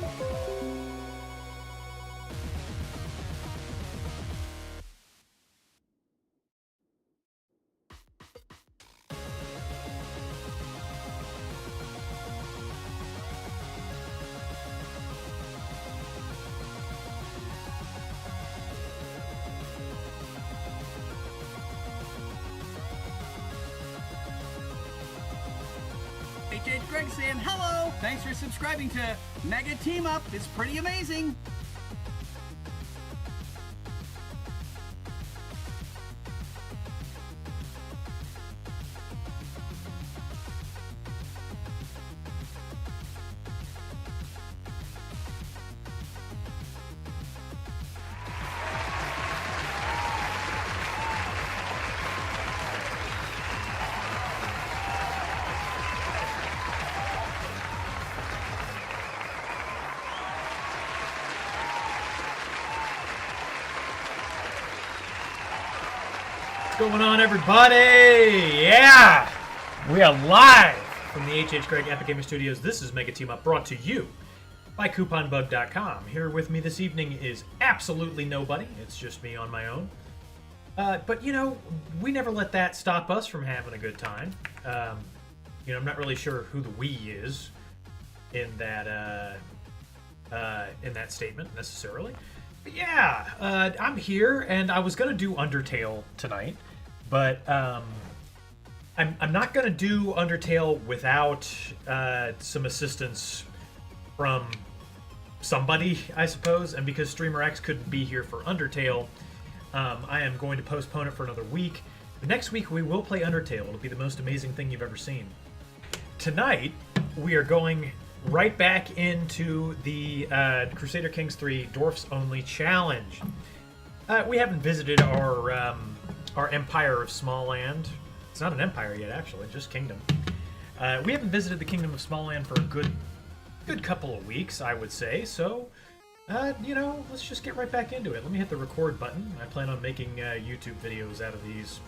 CK3 Greg saying hello. Thanks for subscribing to Mega Team Up. It's pretty amazing. What's going on, everybody? Yeah! We are live from the HH Craig Epic Gaming Studios. This is Mega Team Up, brought to you by CouponBug.com. Here with me this evening is absolutely nobody. It's just me on my own. But, you know, we never let that stop us from having a good time. You know, I'm not really sure who the we is in that statement, necessarily. But yeah, I'm here, and I was going to do Undertale tonight. But I'm not going to do Undertale without some assistance from somebody, I suppose. And because Streamer X couldn't be here for Undertale, I am going to postpone it for another week. Next week we will play Undertale. It'll be the most amazing thing you've ever seen. Tonight we are going right back into the Crusader Kings 3 Dwarfs Only Challenge. We haven't visited our Empire of Smallland. It's not an empire yet, actually, just kingdom. We haven't visited the Kingdom of Smallland for a good couple of weeks, I would say. So, you know, let's just get right back into it. Let me hit the record button. I plan on making YouTube videos out of these.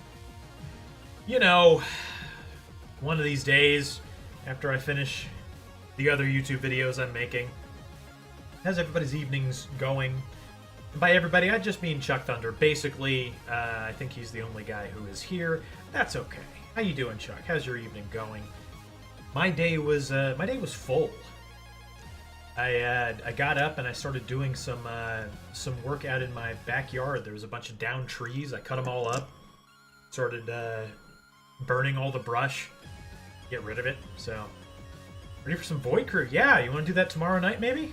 You know, one of these days, after I finish the other YouTube videos I'm making. How's everybody's evenings going? And by everybody, I just mean Chuck Thunder. Basically, I think he's the only guy who is here. That's okay. How you doing, Chuck? How's your evening going? My day was full. I got up and I started doing some work out in my backyard. There was a bunch of downed trees. I cut them all up. Started burning all the brush. Get rid of it. So, ready for some Void Crew? Yeah, you want to do that tomorrow night, maybe?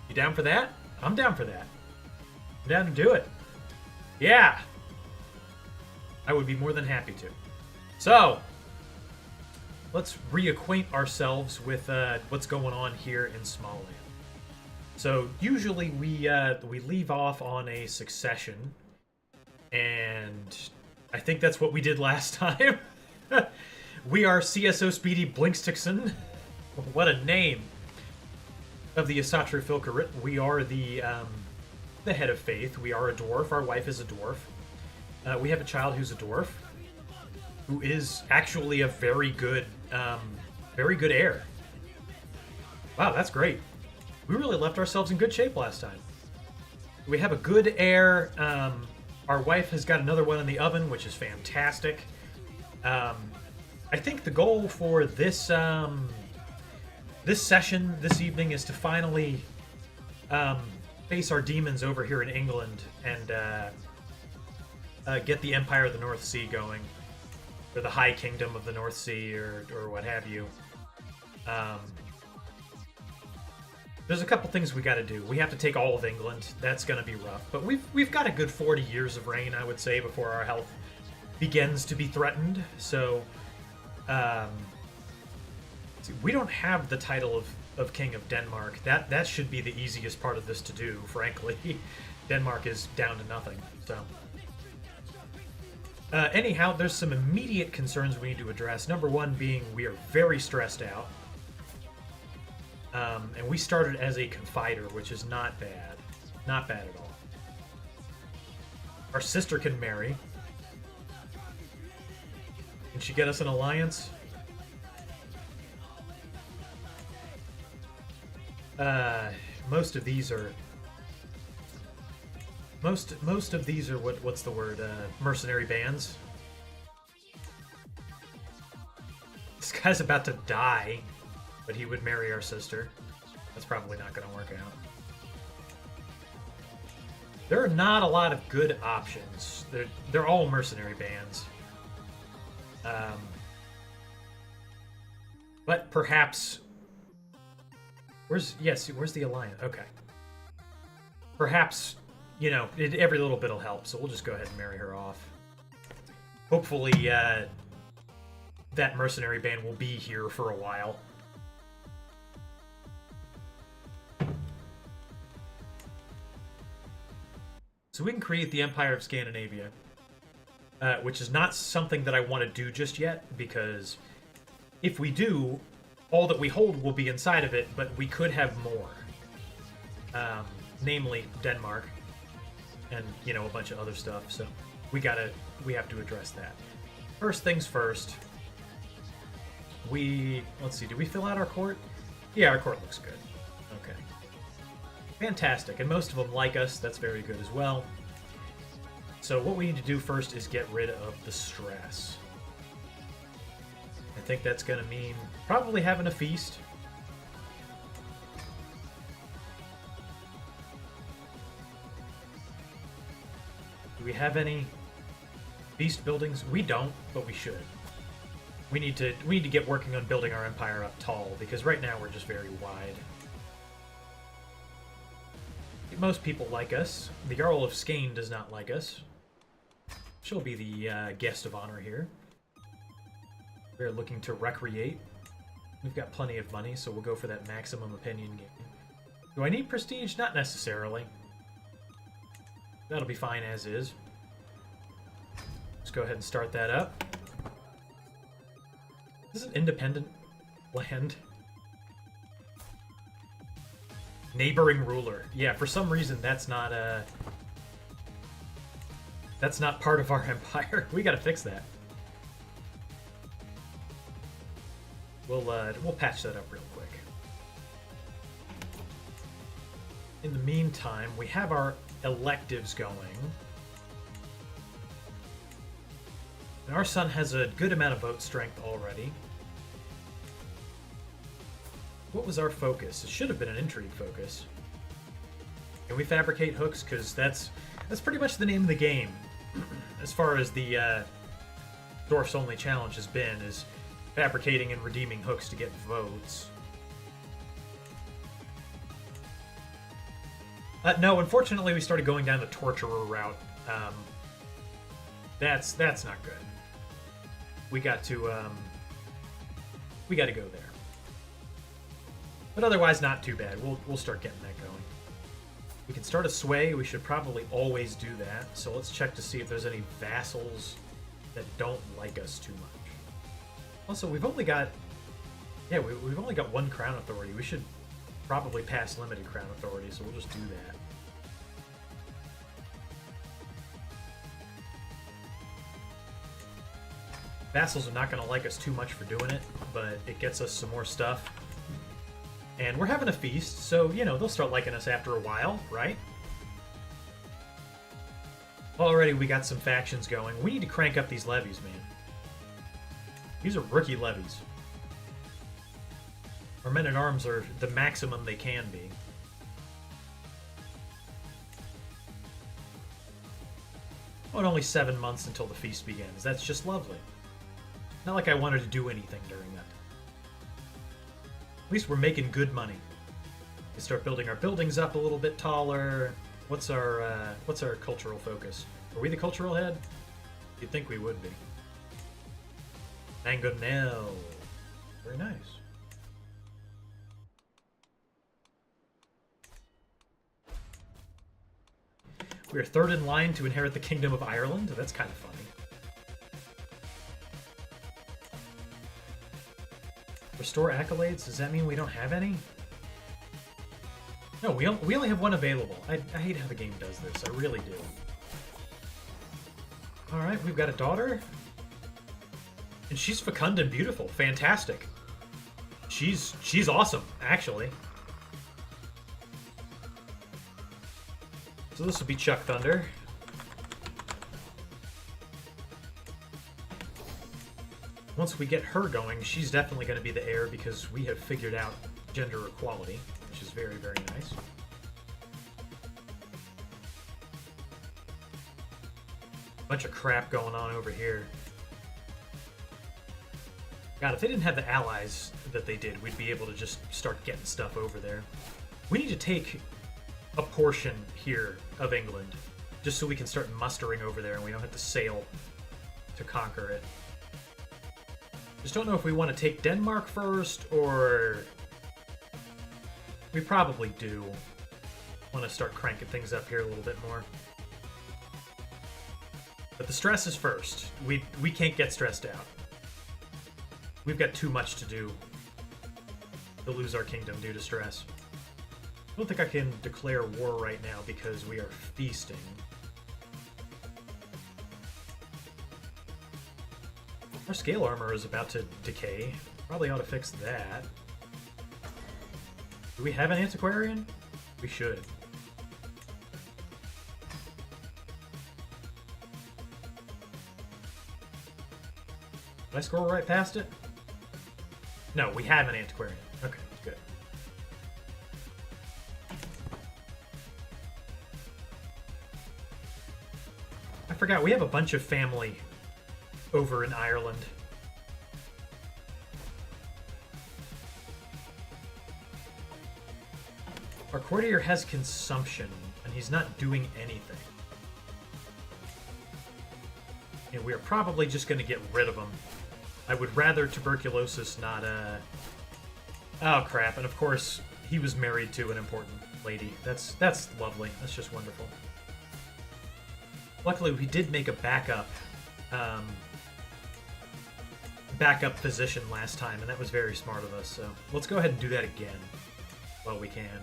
You down for that? I'm down for that. I'm down to do it. Yeah. I would be more than happy to. So, let's reacquaint ourselves with what's going on here in Smallland. So, usually we leave off on a succession, and I think that's what we did last time. We are CSO Speedy Blinkstixon. What a name! Of the Asatru Filcarit. We are the head of faith. We are a dwarf. Our wife is a dwarf. We have a child who's a dwarf, who is actually a very good heir. Wow, that's great. We really left ourselves in good shape last time. We have a good heir. Our wife has got another one in the oven, which is fantastic. I think the goal for this this session this evening is to finally face our demons over here in England and get the Empire of the North Sea going, or the High Kingdom of the North Sea, or what have you. There's a couple things we got to do. We have to take all of England. That's going to be rough, but we've got a good 40 years of reign, I would say, before our health begins to be threatened. So. We don't have the title of King of Denmark. That should be the easiest part of this to do, frankly. Denmark is down to nothing. So, anyhow, there's some immediate concerns we need to address. Number one being we are very stressed out. And we started as a confider, which is not bad. Not bad at all. Our sister can marry. Can she get us an alliance? Most of these are what's the word? Mercenary bands. This guy's about to die, but he would marry our sister. That's probably not going to work out. There are not a lot of good options. They're all mercenary bands. But perhaps... Where's the alliance? Okay. Perhaps, you know, every little bit will help, so we'll just go ahead and marry her off. Hopefully, that mercenary band will be here for a while. So we can create the Empire of Scandinavia, which is not something that I want to do just yet, because if we do, all that we hold will be inside of it, but we could have more. Namely Denmark, and, you know, a bunch of other stuff, so we have to address that. First things first, let's see, did we fill out our court? Yeah, our court looks good. Okay. Fantastic, and most of them like us. That's very good as well. So what we need to do first is get rid of the stress. I think that's going to mean probably having a feast. Do we have any feast buildings? We don't, but we should. We need to get working on building our empire up tall, because right now we're just very wide. Most people like us. The Jarl of Skane does not like us. She'll be the guest of honor here. We're looking to recreate. We've got plenty of money, so we'll go for that maximum opinion game. Do I need prestige? Not necessarily. That'll be fine as is. Let's go ahead and start that up. This is an independent land. Neighboring ruler. Yeah, for some reason that's not part of our empire. We gotta fix that. We'll patch that up real quick. In the meantime, we have our electives going. And our son has a good amount of vote strength already. What was our focus? It should have been an intrigue focus. Can we fabricate hooks? Because that's pretty much the name of the game. As far as the Dwarfs Only challenge has been, is fabricating and redeeming hooks to get votes. No, unfortunately we started going down the torturer route. That's not good. We got to go there. But otherwise, not too bad. We'll start getting that going. We can start a sway. We should probably always do that. So let's check to see if there's any vassals that don't like us too much. Also, we've only got we've only got one crown authority. We should probably pass limited crown authority. So we'll just do that. Vassals are not going to like us too much for doing it, but it gets us some more stuff. And we're having a feast, so, you know, they'll start liking us after a while, right? Already we got some factions going. We need to crank up these levies, man. These are rookie levies. Our men-at-arms are the maximum they can be. Oh, and only 7 months until the feast begins. That's just lovely. Not like I wanted to do anything during that. At least we're making good money. We start building our buildings up a little bit taller. What's our cultural focus? Are we the cultural head? You'd think we would be. Mangonel. Very nice. We are third in line to inherit the Kingdom of Ireland. That's kind of funny. Restore accolades? Does that mean we don't have any? No, we only have one available. I hate how the game does this. I really do. Alright, we've got a daughter. And she's fecund and beautiful. Fantastic. She's awesome, actually. So this will be Chuck Thunder. Once we get her going, she's definitely going to be the heir because we have figured out gender equality, which is very, very nice. Bunch of crap going on over here. God, if they didn't have the allies that they did, we'd be able to just start getting stuff over there. We need to take a portion here of England, just so we can start mustering over there and we don't have to sail to conquer it. Just don't know if we want to take Denmark first, or... We probably do want to start cranking things up here a little bit more. But the stress is first. We can't get stressed out. We've got too much to do to lose our kingdom due to stress. I don't think I can declare war right now because we are feasting. Our scale armor is about to decay. Probably ought to fix that. Do we have an antiquarian? We should. Did I scroll right past it? No, we have an antiquarian. Okay, good. I forgot, we have a bunch of family over in Ireland. Our courtier has consumption, and he's not doing anything. And we are probably just going to get rid of him. I would rather tuberculosis not, Oh, crap. And of course, he was married to an important lady. That's lovely. That's just wonderful. Luckily, we did make a backup position last time, and that was very smart of us. So let's go ahead and do that again while we can.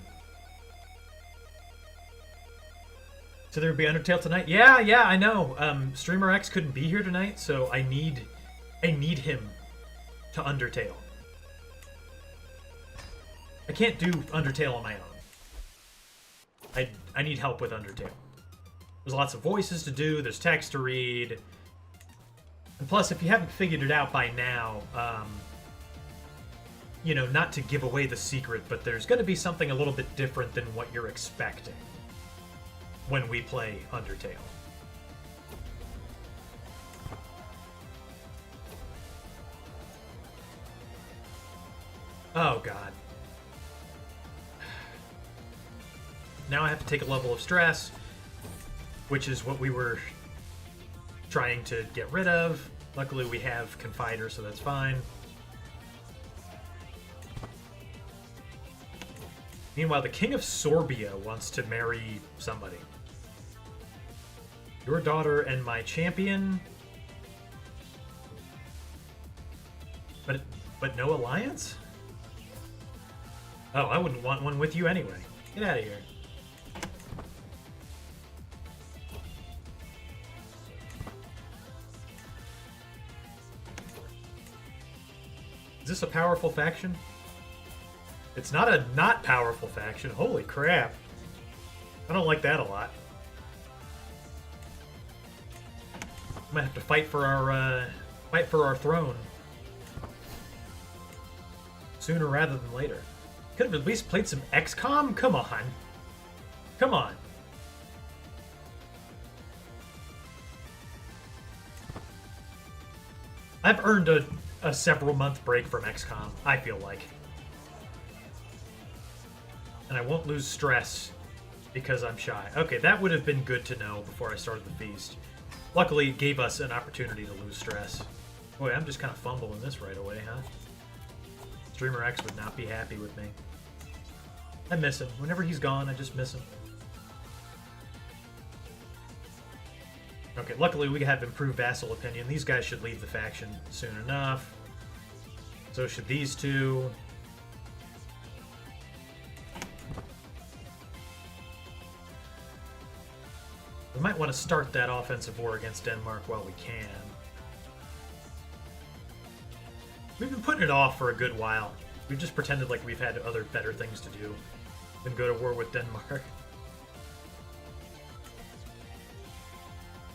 So there would be Undertale tonight? Yeah, I know. Streamer X couldn't be here tonight, so I need him to Undertale. I can't do Undertale on my own. I need help with Undertale. There's lots of voices to do, there's text to read. And plus, if you haven't figured it out by now, you know, not to give away the secret, but there's going to be something a little bit different than what you're expecting when we play Undertale. Oh, God. Now I have to take a level of stress, which is what we were trying to get rid of. Luckily, we have Confider, so that's fine. Meanwhile, the King of Sorbia wants to marry somebody. Your daughter and my champion? But no alliance? Oh, I wouldn't want one with you anyway. Get out of here. Is this a powerful faction? It's not a not powerful faction. Holy crap. I don't like that a lot. Might have to fight for our throne sooner rather than later. Could have at least played some XCOM? Come on. Come on. I've earned a several month break from XCOM, I feel like. And I won't lose stress because I'm shy. Okay, that would have been good to know before I started the feast. Luckily, it gave us an opportunity to lose stress. Boy, I'm just kind of fumbling this right away, huh? Streamer X would not be happy with me. I miss him. Whenever he's gone, I just miss him. Okay, luckily we have improved vassal opinion. These guys should leave the faction soon enough. So should these two. We might want to start that offensive war against Denmark while we can. We've been putting it off for a good while. We've just pretended like we've had other better things to do than go to war with Denmark.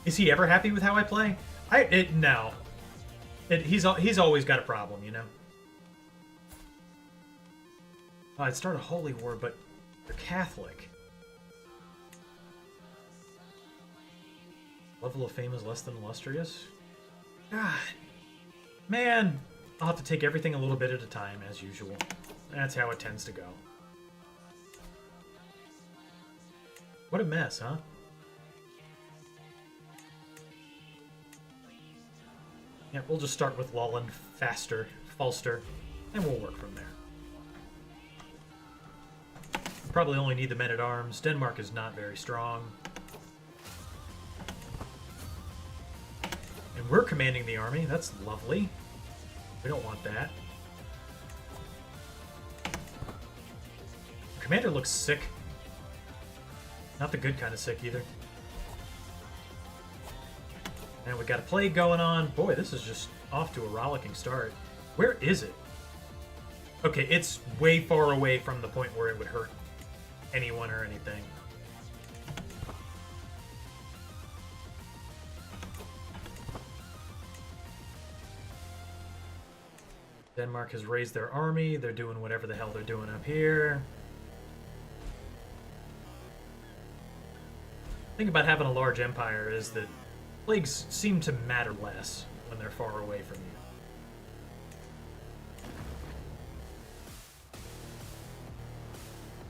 Is he ever happy with how I play? No. He's always got a problem, you know? Oh, I'd start a holy war, but they're Catholic. Level of fame is less than illustrious? God. Man, I'll have to take everything a little bit at a time, as usual. That's how it tends to go. What a mess, huh? Yeah, we'll just start with Lolland, Falster, and we'll work from there. Probably only need the men-at-arms. Denmark is not very strong. And we're commanding the army. That's lovely. We don't want that. Commander looks sick. Not the good kind of sick, either. And we got a plague going on. Boy, this is just off to a rollicking start. Where is it? Okay, it's way far away from the point where it would hurt anyone or anything. Denmark has raised their army. They're doing whatever the hell they're doing up here. The thing about having a large empire is that plagues seem to matter less when they're far away from you.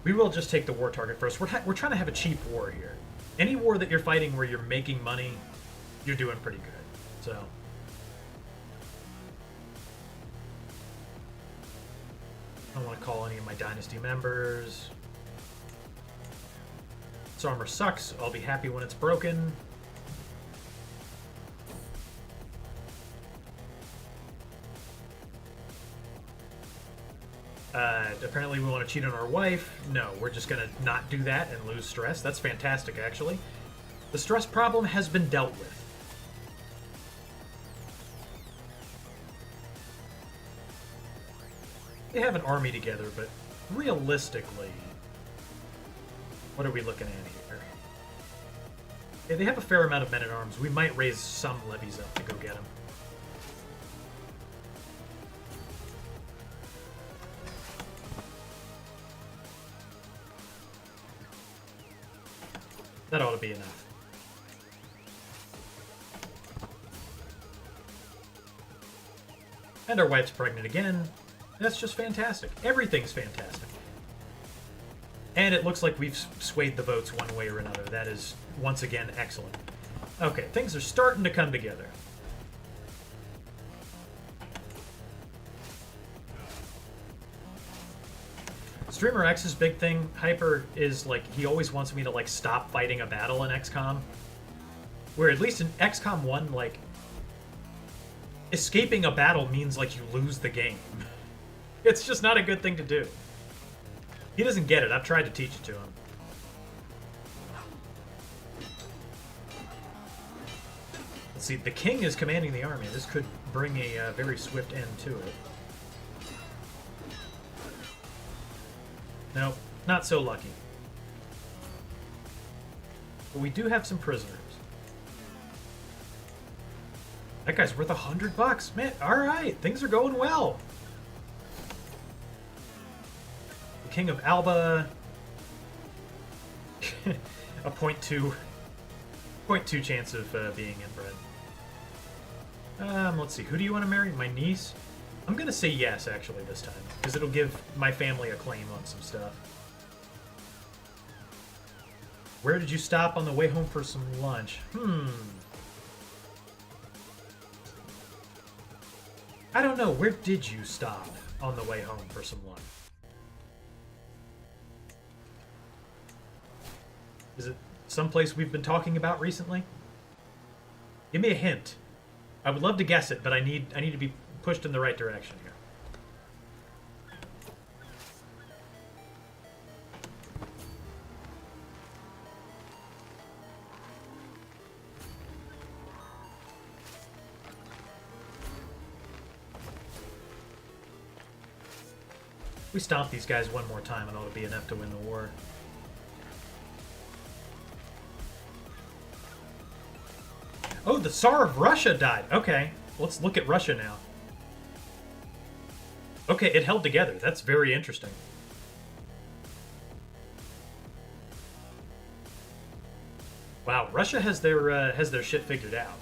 We will just take the war target first. We're trying to have a cheap war here. Any war that you're fighting where you're making money, you're doing pretty good. So I don't want to call any of my dynasty members. This armor sucks. I'll be happy when it's broken. Apparently we want to cheat on our wife. No, we're just going to not do that and lose stress. That's fantastic, actually. The stress problem has been dealt with. They have an army together, but realistically, what are we looking at here? Yeah, they have a fair amount of men-at-arms. We might raise some levies up to go get them. That ought to be enough. And our wife's pregnant again. That's just fantastic. Everything's fantastic. And it looks like we've swayed the votes one way or another. That is, once again, excellent. Okay, things are starting to come together. Streamer X's big thing, Hyper, is like he always wants me to like stop fighting a battle in XCOM. Where at least in XCOM 1, like escaping a battle means like you lose the game. It's just not a good thing to do. He doesn't get it. I've tried to teach it to him. Let's see, the king is commanding the army. This could bring a very swift end to it. Nope, not so lucky. But we do have some prisoners. That guy's worth $100, man. All right, things are going well. The King of Alba, a 0.2 chance of being inbred. Let's see. Who do you want to marry? My niece. I'm gonna say yes, actually, this time, because it'll give my family a claim on some stuff. Where did you stop on the way home for some lunch? I don't know. Where did you stop on the way home for some lunch? Is it someplace we've been talking about recently? Give me a hint. I would love to guess it, but I need to be pushed in the right direction here. If we stomp these guys one more time, it ought to be enough to win the war. Oh, the Tsar of Russia died. Okay, let's look at Russia now. Okay, it held together. That's very interesting. Wow, Russia has their shit figured out.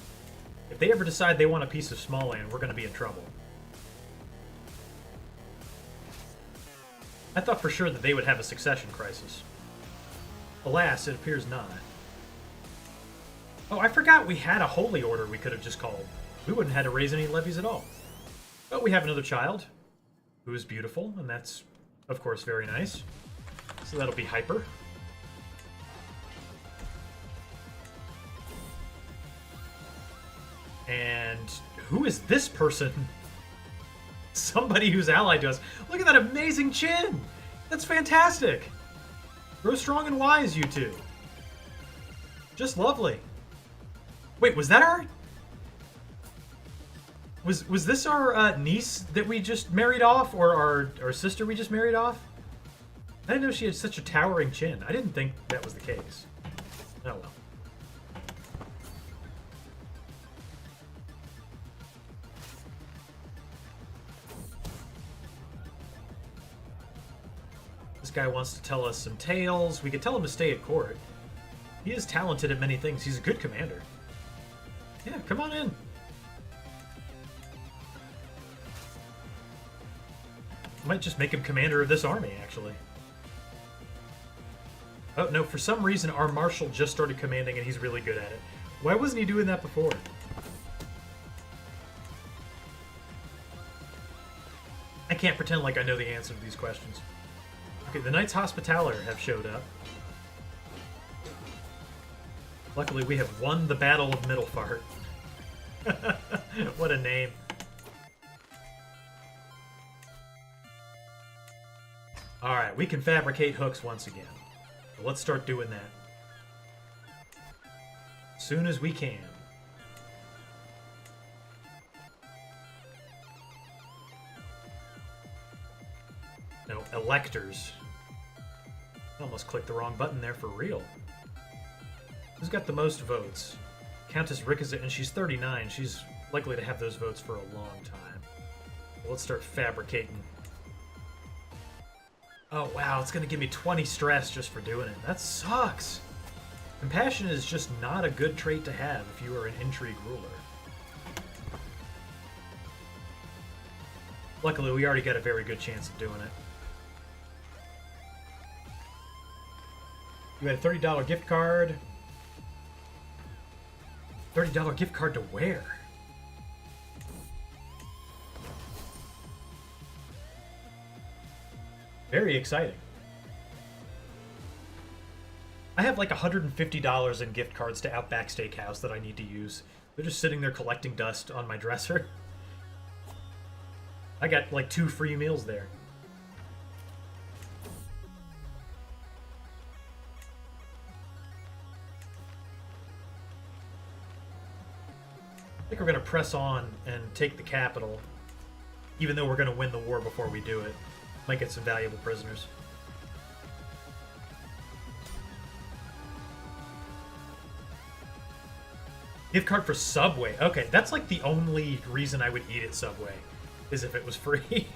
If they ever decide they want a piece of Smallland, we're going to be in trouble. I thought for sure that they would have a succession crisis. Alas, it appears not. Oh, I forgot we had a holy order we could have just called. We wouldn't have had to raise any levies at all. But we have another child, who is beautiful, and that's, of course, very nice. So that'll be Hyper. And who is this person? Somebody who's allied to us. Look at that amazing chin! That's fantastic! Grow strong and wise, you two. Just lovely. Wait, was that our... Was this our niece that we just married off? Or our sister we just married off? I didn't know she had such a towering chin. I didn't think that was the case. Oh well. This guy wants to tell us some tales. We could tell him to stay at court. He is talented at many things. He's a good commander. Yeah, come on in. Might just make him commander of this army, actually. Oh, no, for some reason our marshal just started commanding and he's really good at it. Why wasn't he doing that before? I can't pretend like I know the answer to these questions. Okay, the Knights Hospitaller have showed up. Luckily, we have won the Battle of Middlefart. What a name. Alright, we can fabricate hooks once again. So let's start doing that. As soon as we can. No, electors. I almost clicked the wrong button there for real. Who's got the most votes? Countess Ricazet, and she's 39. She's likely to have those votes for a long time. Well, let's start fabricating. Oh, wow, it's going to give me 20 stress just for doing it. That sucks. Compassion is just not a good trait to have if you are an intrigue ruler. Luckily, we already got a very good chance of doing it. You had a $30 gift card. $30 gift card to where? Very exciting. I have like $150 in gift cards to Outback Steakhouse that I need to use. They're just sitting there collecting dust on my dresser. I got like 2 free meals there. I think we're going to press on and take the capital, even though we're going to win the war before we do it. Might get some valuable prisoners. Gift card for Subway. Okay, that's like the only reason I would eat at Subway, is if it was free.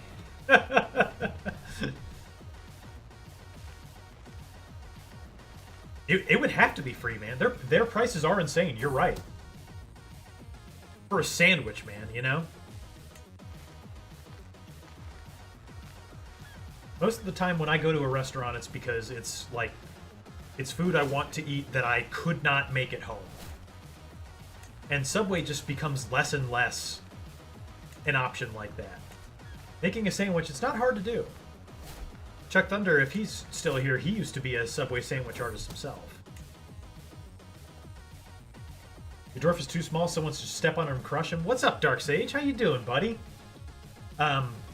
It would have to be free, man. Their prices are insane. You're right. For a sandwich, man, you know? Most of the time when I go to a restaurant, it's because it's like, it's food I want to eat that I could not make at home. And Subway just becomes less and less an option like that. Making a sandwich, it's not hard to do. Chuck Thunder, if he's still here, he used to be a Subway sandwich artist himself. The dwarf is too small, someone wants to step on him and crush him. What's up, Dark Sage? How you doing, buddy?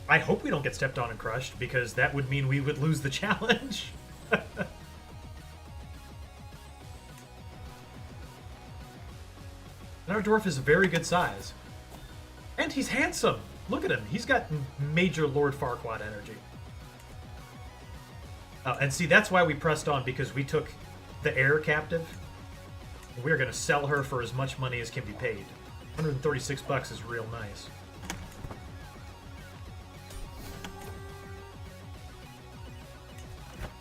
I hope we don't get stepped on and crushed, because that would mean we would lose the challenge. And our dwarf is a very good size. And he's handsome. Look at him. He's got major Lord Farquaad energy. And see, that's why we pressed on, because we took the heir captive. We're going to sell her for as much money as can be paid. 136 bucks is real nice.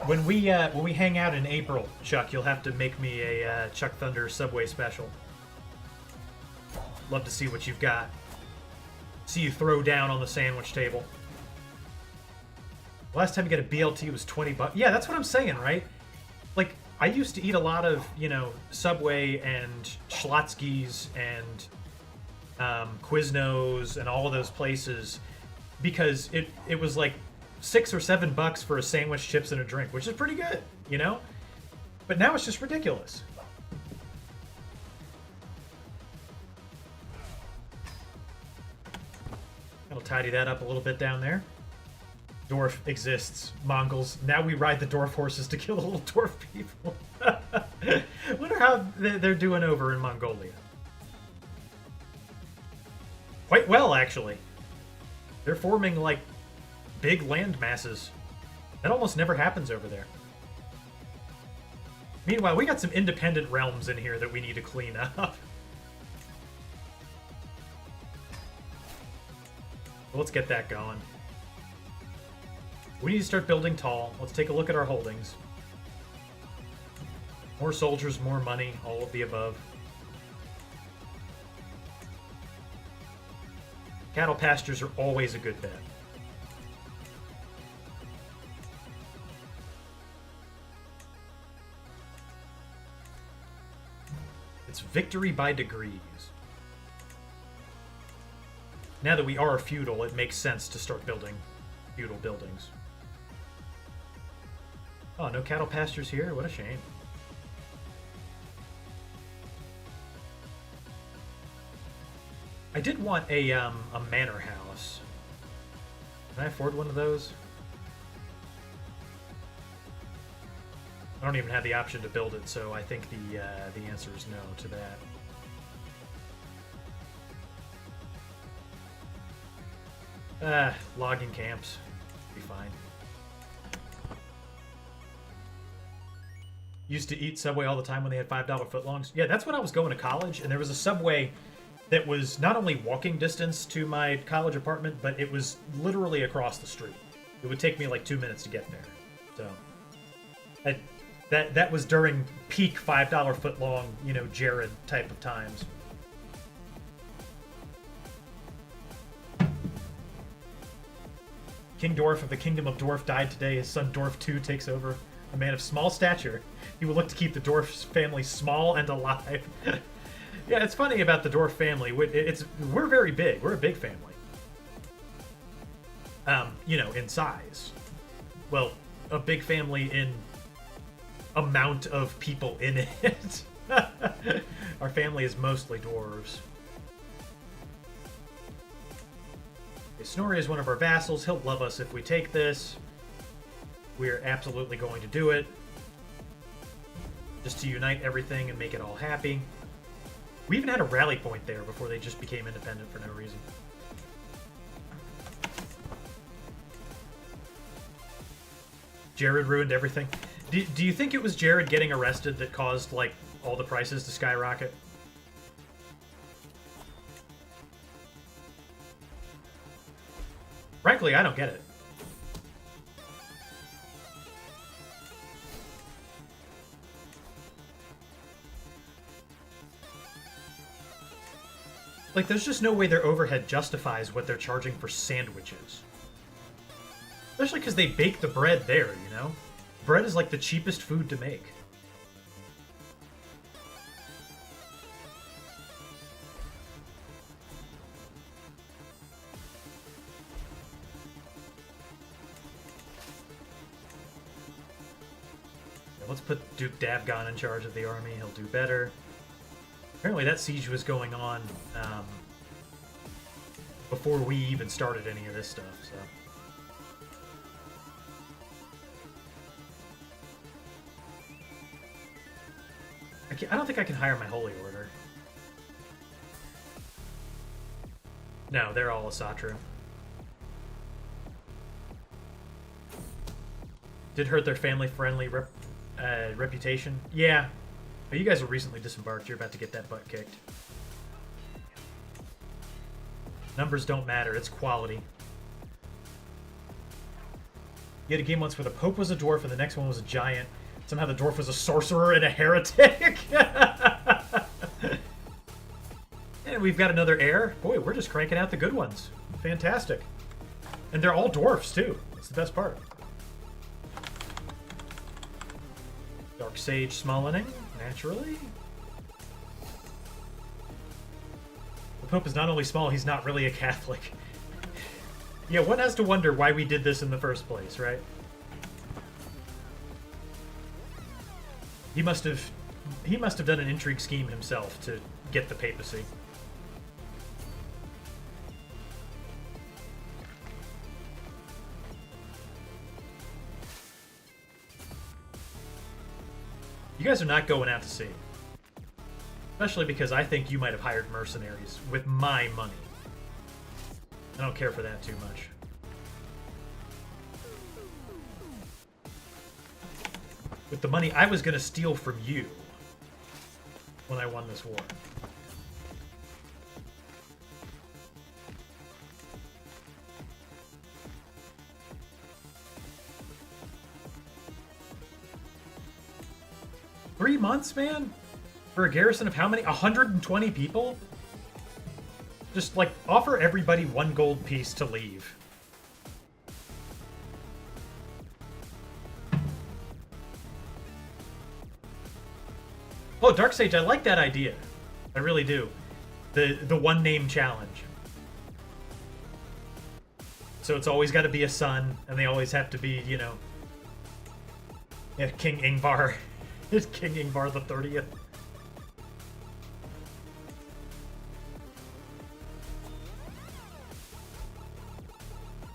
When we hang out in April, Chuck, you'll have to make me a Chuck Thunder Subway special. Love to see what you've got. See you throw down on the sandwich table. Last time you got a BLT was 20 bucks. Yeah, that's what I'm saying, right? Like, I used to eat a lot of, you know, Subway and Schlotzsky's and Quiznos and all of those places because it was like $6 or $7 for a sandwich, chips, and a drink, which is pretty good, you know? But now it's just ridiculous. I'll tidy that up a little bit down there. Dwarf exists. Mongols. Now we ride the dwarf horses to kill the little dwarf people. Wonder how they're doing over in Mongolia. Quite well, actually. They're forming, like, big land masses. That almost never happens over there. Meanwhile, we got some independent realms in here that we need to clean up. Let's get that going. We need to start building tall. Let's take a look at our holdings. More soldiers, more money, all of the above. Cattle pastures are always a good bet. It's victory by degrees. Now that we are feudal, it makes sense to start building feudal buildings. Oh, no cattle pastures here? What a shame. I did want a manor house. Can I afford one of those? I don't even have the option to build it, so I think the answer is no to that. Logging camps. Be fine. Used to eat Subway all the time when they had $5 footlongs. Yeah, that's when I was going to college, and there was a Subway that was not only walking distance to my college apartment, but it was literally across the street. It would take me like 2 minutes to get there. So that was during peak $5 footlong, you know, Jared type of times. King Dwarf of the Kingdom of Dwarf died today. His son Dwarf II takes over. A man of small stature, he will look to keep the Dwarf family small and alive. Yeah, it's funny about the Dwarf family. We're very big. We're a big family. You know, in size. Well, a big family in amount of people in it. Our family is mostly dwarves. Snorri is one of our vassals. He'll love us if we take this. We're absolutely going to do it. Just to unite everything and make it all happy. We even had a rally point there before they just became independent for no reason. Jared ruined everything. Do you think it was Jared getting arrested that caused, like, all the prices to skyrocket? Frankly, I don't get it. Like, there's just no way their overhead justifies what they're charging for sandwiches. Especially because they bake the bread there, you know? Bread is like the cheapest food to make. Let's put Duke Davgon in charge of the army. He'll do better. Apparently that siege was going on before we even started any of this stuff, so... I don't think I can hire my Holy Order. No, they're all Asatru. Did hurt their family-friendly reputation. Yeah. Oh, you guys were recently disembarked. You're about to get that butt kicked. Numbers don't matter. It's quality. You had a game once where the Pope was a dwarf and the next one was a giant. Somehow the dwarf was a sorcerer and a heretic. And we've got another heir. Boy, we're just cranking out the good ones. Fantastic. And they're all dwarfs, too. That's the best part. Dark Sage Smollening, naturally. The Pope is not only small, he's not really a Catholic. Yeah, one has to wonder why we did this in the first place, right? He must have done an intrigue scheme himself to get the papacy. You guys are not going out to sea. Especially because I think you might have hired mercenaries with my money. I don't care for that too much. With the money I was going to steal from you when I won this war. Three months, man? For a garrison of how many? 120 people? Just, like, offer everybody 1 gold piece to leave. Oh, Dark Sage, I like that idea. I really do. The one name challenge. So it's always got to be a son, and they always have to be, you know... Yeah, King Ingvar. It's King Ingvar the 30th.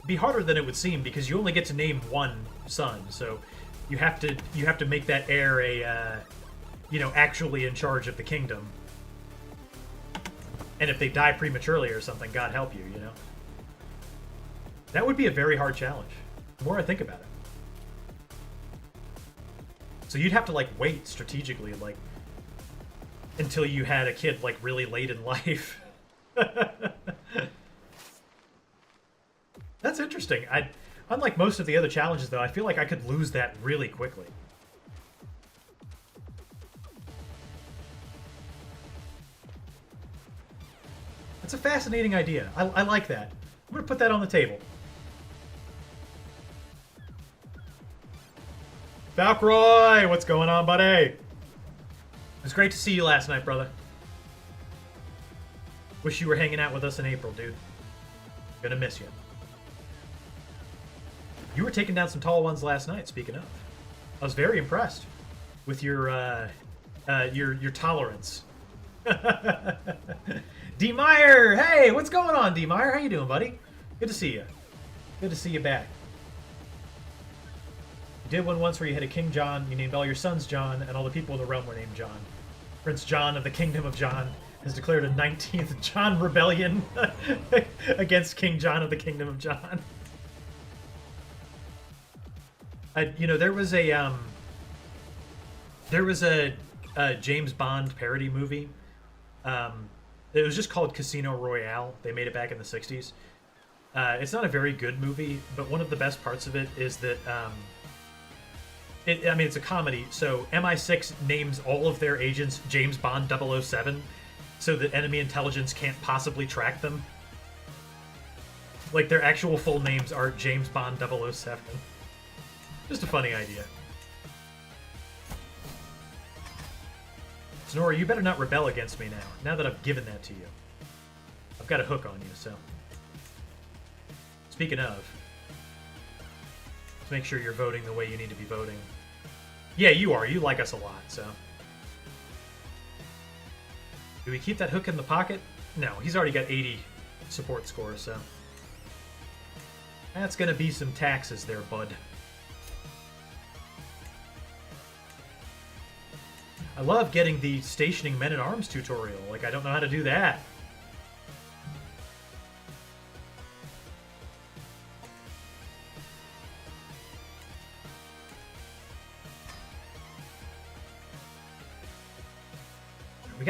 Be harder than it would seem because you only get to name one son, so you have to make that heir a you know, actually in charge of the kingdom. And if they die prematurely or something, God help you, you know. That would be a very hard challenge. The more I think about it. So you'd have to like wait strategically, like until you had a kid like really late in life. That's interesting. Unlike most of the other challenges, though, I feel like I could lose that really quickly. That's a fascinating idea. I like that. I'm going to put that on the table. Valkroy, what's going on, buddy? It was great to see you last night, brother. Wish you were hanging out with us in April, dude. Gonna miss you. You were taking down some tall ones last night, speaking of. I was very impressed with your tolerance. D. Meyer! Hey, what's going on, D. Meyer? How you doing, buddy? Good to see you. Good to see you back. You did one once where you had a King John, you named all your sons John, and all the people in the realm were named John. Prince John of the Kingdom of John has declared a 19th John Rebellion against King John of the Kingdom of John. You know, there was a James Bond parody movie. It was just called Casino Royale. They made it back in the 60s. It's not a very good movie, but one of the best parts of it is that I mean, it's a comedy, so MI6 names all of their agents James Bond 007 so that enemy intelligence can't possibly track them. Like, their actual full names are James Bond 007. Just a funny idea. Sonora, you better not rebel against me now that I've given that to you. I've got a hook on you, so... Speaking of... Let's make sure you're voting the way you need to be voting. Yeah, you are. You like us a lot, so... Do we keep that hook in the pocket? No, he's already got 80 support score, so... That's gonna be some taxes there, bud. I love getting the stationing men-at-arms tutorial. Like, I don't know how to do that.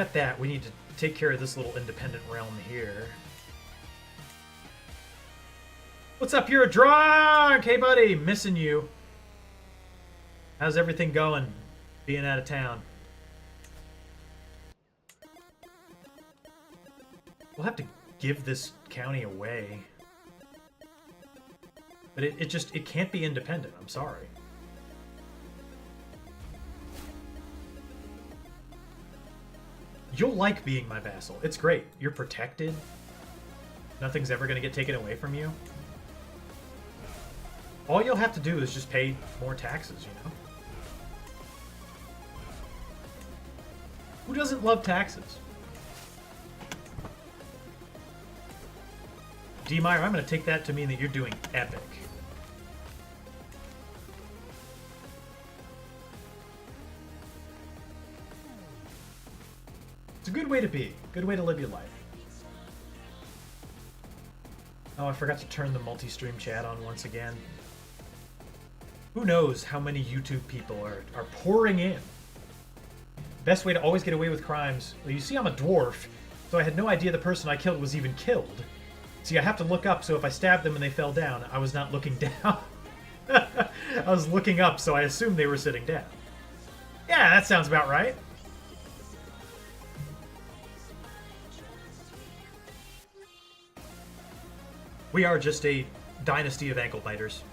got that. We need to take care of this little independent realm here. What's up? You're a drunk! Hey, buddy. Missing you. How's everything going? Being out of town. We'll have to give this county away. But it can't be independent. I'm sorry. You'll like being my vassal. It's great. You're protected. Nothing's ever going to get taken away from you. All you'll have to do is just pay more taxes, you know? Who doesn't love taxes? D-Meyer, I'm going to take that to mean that you're doing epic. It's a good way to be. Good way to live your life. Oh, I forgot to turn the multi-stream chat on once again. Who knows how many YouTube people are pouring in. Best way to always get away with crimes. Well, you see I'm a dwarf, so I had no idea the person I killed was even killed. See, I have to look up, so if I stabbed them and they fell down, I was not looking down. I was looking up, so I assumed they were sitting down. Yeah, that sounds about right. We are just a dynasty of ankle biters.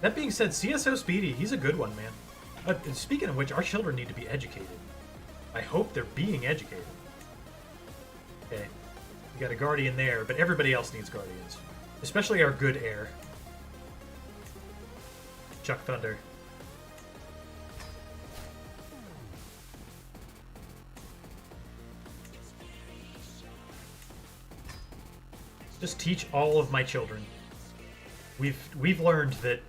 That being said, CSO Speedy, he's a good one, man. Speaking of which, our children need to be educated. I hope they're being educated. Okay, we got a guardian there, but everybody else needs guardians. Especially our good heir. Chuck Thunder. Just teach all of my children. We've learned that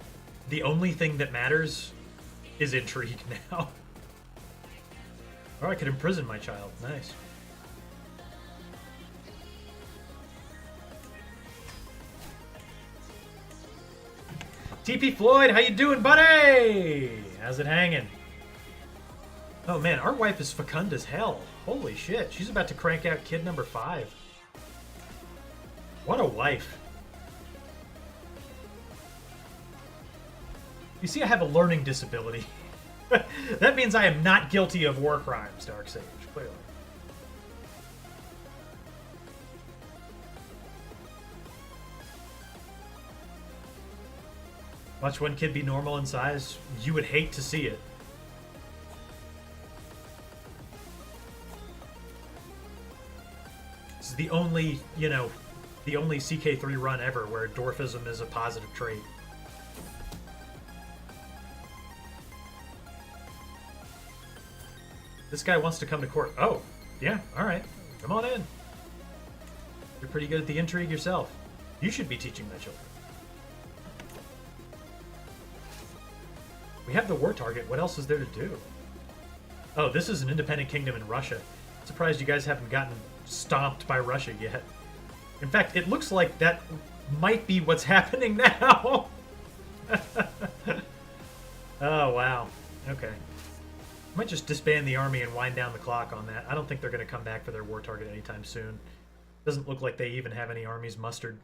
the only thing that matters is intrigue now. Or I could imprison my child. Nice. TP Floyd, how you doing, buddy? How's it hanging? Oh man, our wife is fecund as hell. Holy shit, she's about to crank out kid number 5. What a wife. You see, I have a learning disability. That means I am not guilty of war crimes, Darksage, clearly. Watch one kid be normal in size. You would hate to see it. This is the only, the only CK3 run ever where dwarfism is a positive trait. This guy wants to come to court. Oh, yeah, alright. Come on in. You're pretty good at the intrigue yourself. You should be teaching my children. We have the war target. What else is there to do? Oh, this is an independent kingdom in Russia. Surprised you guys haven't gotten stomped by Russia yet. In fact, it looks like that might be what's happening now. Oh, wow. Okay. Might just disband the army and wind down the clock on that. I don't think they're going to come back for their war target anytime soon. Doesn't look like they even have any armies mustered.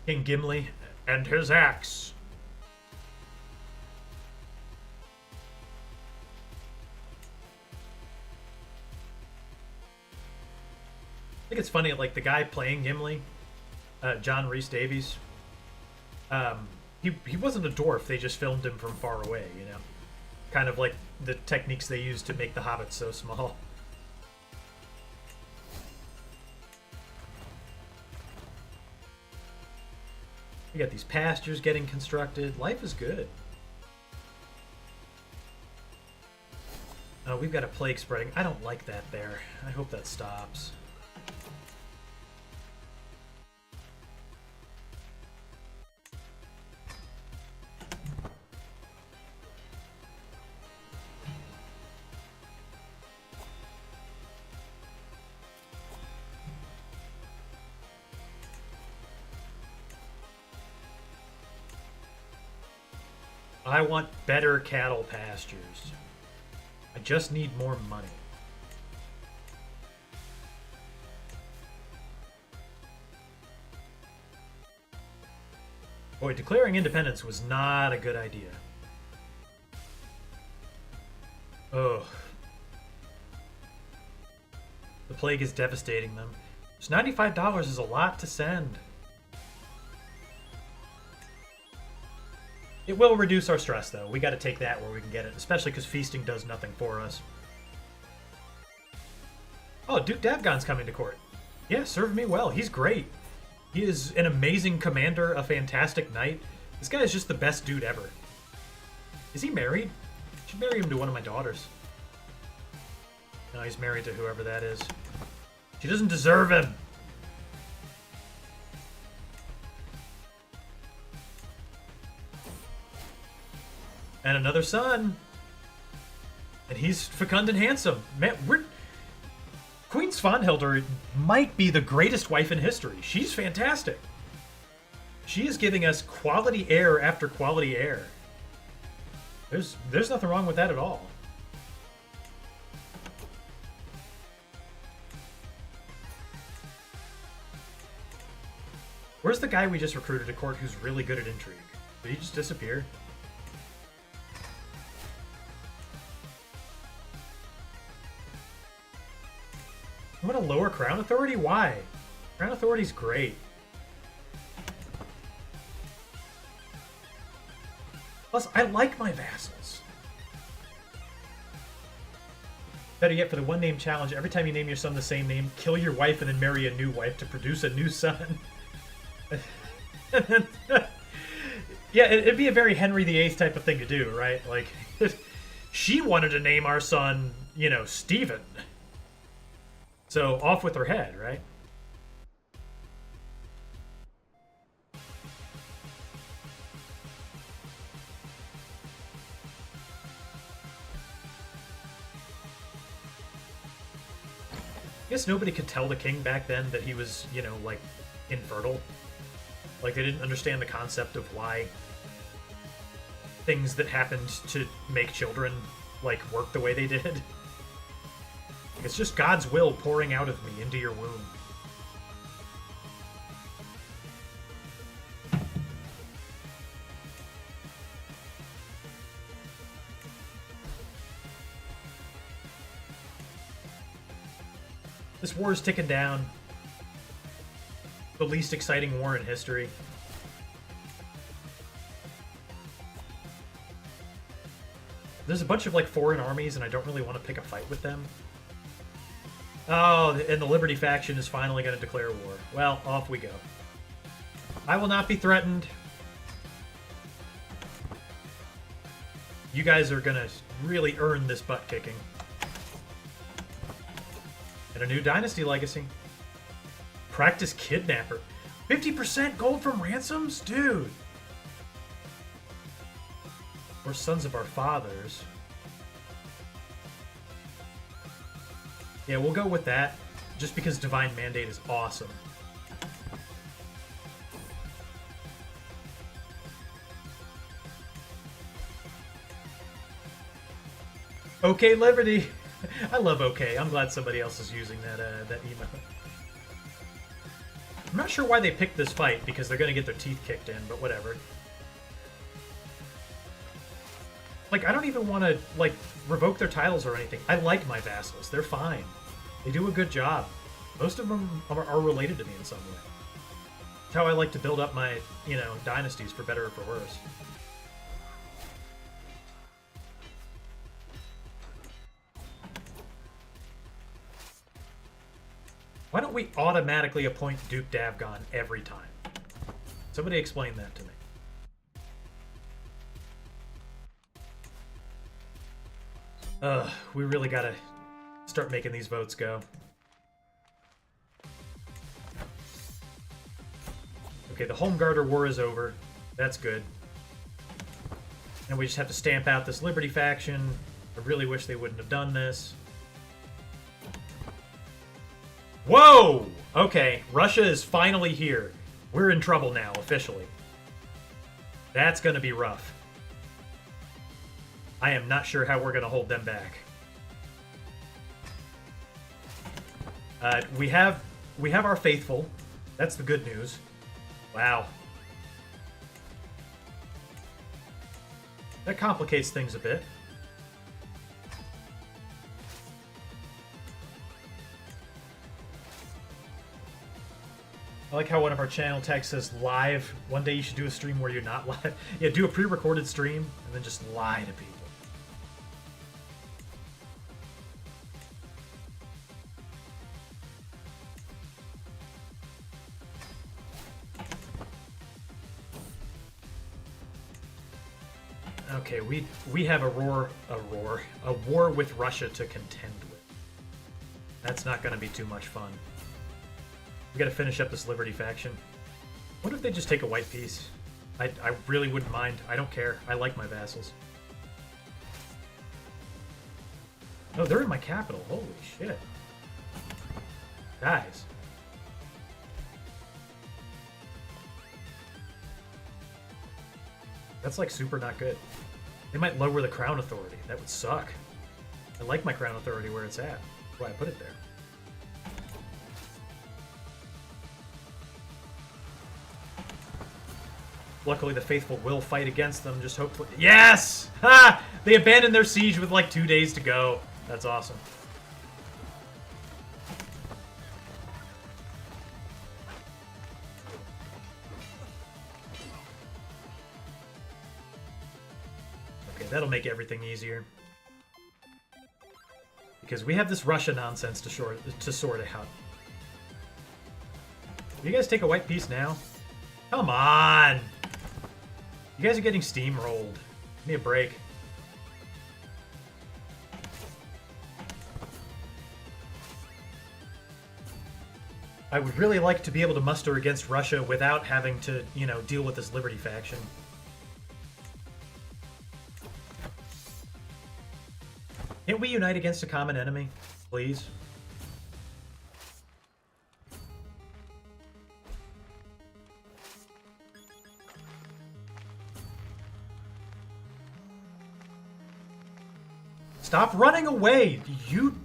King Gimli and his axe. I think it's funny, like the guy playing Gimli, John Rhys Davies, he wasn't a dwarf, they just filmed him from far away, you know? Kind of like the techniques they use to make the hobbits so small. We got these pastures getting constructed. Life is good. Oh, we've got a plague spreading. I don't like that there. I hope that stops. I want better cattle pastures. I just need more money. Boy, declaring independence was not a good idea. Ugh. The plague is devastating them. So $95 is a lot to send. It will reduce our stress, though. We got to take that where we can get it, especially because feasting does nothing for us. Oh, Duke Davgon's coming to court. Yeah, serve me well. He's great. He is an amazing commander, a fantastic knight. This guy is just the best dude ever. Is he married? I should marry him to one of my daughters. No, he's married to whoever that is. She doesn't deserve him. And another son. And he's fecund and handsome. Man, Queen Svanhildur might be the greatest wife in history. She's fantastic. She is giving us quality heir after quality heir. There's nothing wrong with that at all. Where's the guy we just recruited to court who's really good at intrigue? Did he just disappear? I'm gonna lower Crown Authority? Why? Crown Authority's great. Plus, I like my vassals. Better yet, for the one name challenge, every time you name your son the same name, kill your wife and then marry a new wife to produce a new son. Yeah, it'd be a very Henry VIII type of thing to do, right? Like, she wanted to name our son, you know, Stephen. So, off with her head, right? I guess nobody could tell the king back then that he was, you know, like, infertile. Like, they didn't understand the concept of why things that happened to make children, like, work the way they did. It's just God's will pouring out of me into your womb. This war is ticking down. The least exciting war in history. There's a bunch of, like, foreign armies, and I don't really want to pick a fight with them. Oh, and the Liberty faction is finally going to declare war. Well, off we go. I will not be threatened. You guys are going to really earn this butt kicking. And a new dynasty legacy. Practice kidnapper. 50% gold from ransoms? Dude. We're sons of our fathers. Yeah, we'll go with that. Just because Divine Mandate is awesome. Okay, Liberty. I love okay. I'm glad somebody else is using that emote. I'm not sure why they picked this fight, because they're going to get their teeth kicked in, but whatever. Like, I don't even want to, like, revoke their titles or anything. I like my vassals. They're fine. They do a good job. Most of them are related to me in some way. It's how I like to build up my, you know, dynasties, for better or for worse. Why don't we automatically appoint Duke Davgon every time? Somebody explain that to me. We really gotta start making these votes go. Okay, the Homegarter War is over. That's good. And we just have to stamp out this Liberty faction. I really wish they wouldn't have done this. Whoa! Okay, Russia is finally here. We're in trouble now, officially. That's gonna be rough. I am not sure how we're going to hold them back. We have our faithful. That's the good news. Wow. That complicates things a bit. I like how one of our channel texts says live. One day you should do a stream where you're not live. Yeah, do a pre-recorded stream and then just lie to people. Okay, we have a war with Russia to contend with. That's not going to be too much fun. We got to finish up this Liberty faction. What if they just take a white piece? I really wouldn't mind. I don't care. I like my vassals. Oh, they're in my capital. Holy shit. Guys. That's like super not good. They might lower the crown authority. That would suck. I like my crown authority where it's at. That's why I put it there. Luckily, the faithful will fight against them. Just hopefully... Yes! Ha! They abandoned their siege with like 2 days to go. That's awesome. Okay, that'll make everything easier. Because we have this Russia nonsense to sort out. You guys take a white piece now? Come on! You guys are getting steamrolled. Give me a break. I would really like to be able to muster against Russia without having to, you know, deal with this Liberty faction. Can't we unite against a common enemy, please? Stop running away! You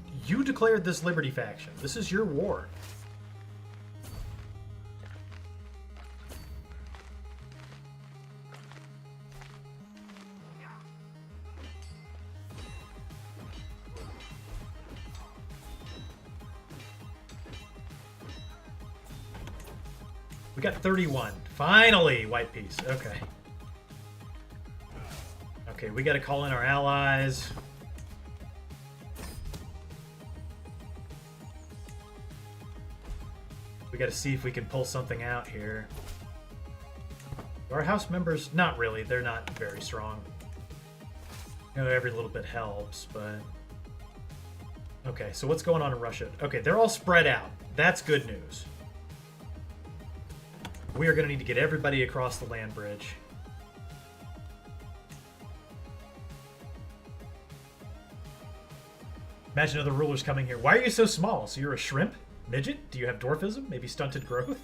declared this Liberty faction. This is your war. We got 31. Finally, white piece. Okay. Okay, we gotta call in our allies. We gotta see if we can pull something out here. Our house members, not really. They're not very strong. You know, every little bit helps, but... Okay, so what's going on in Russia? Okay, they're all spread out. That's good news. We are going to need to get everybody across the land bridge. Imagine other rulers coming here. Why are you so small? So you're a shrimp? Midget? Do you have dwarfism? Maybe stunted growth?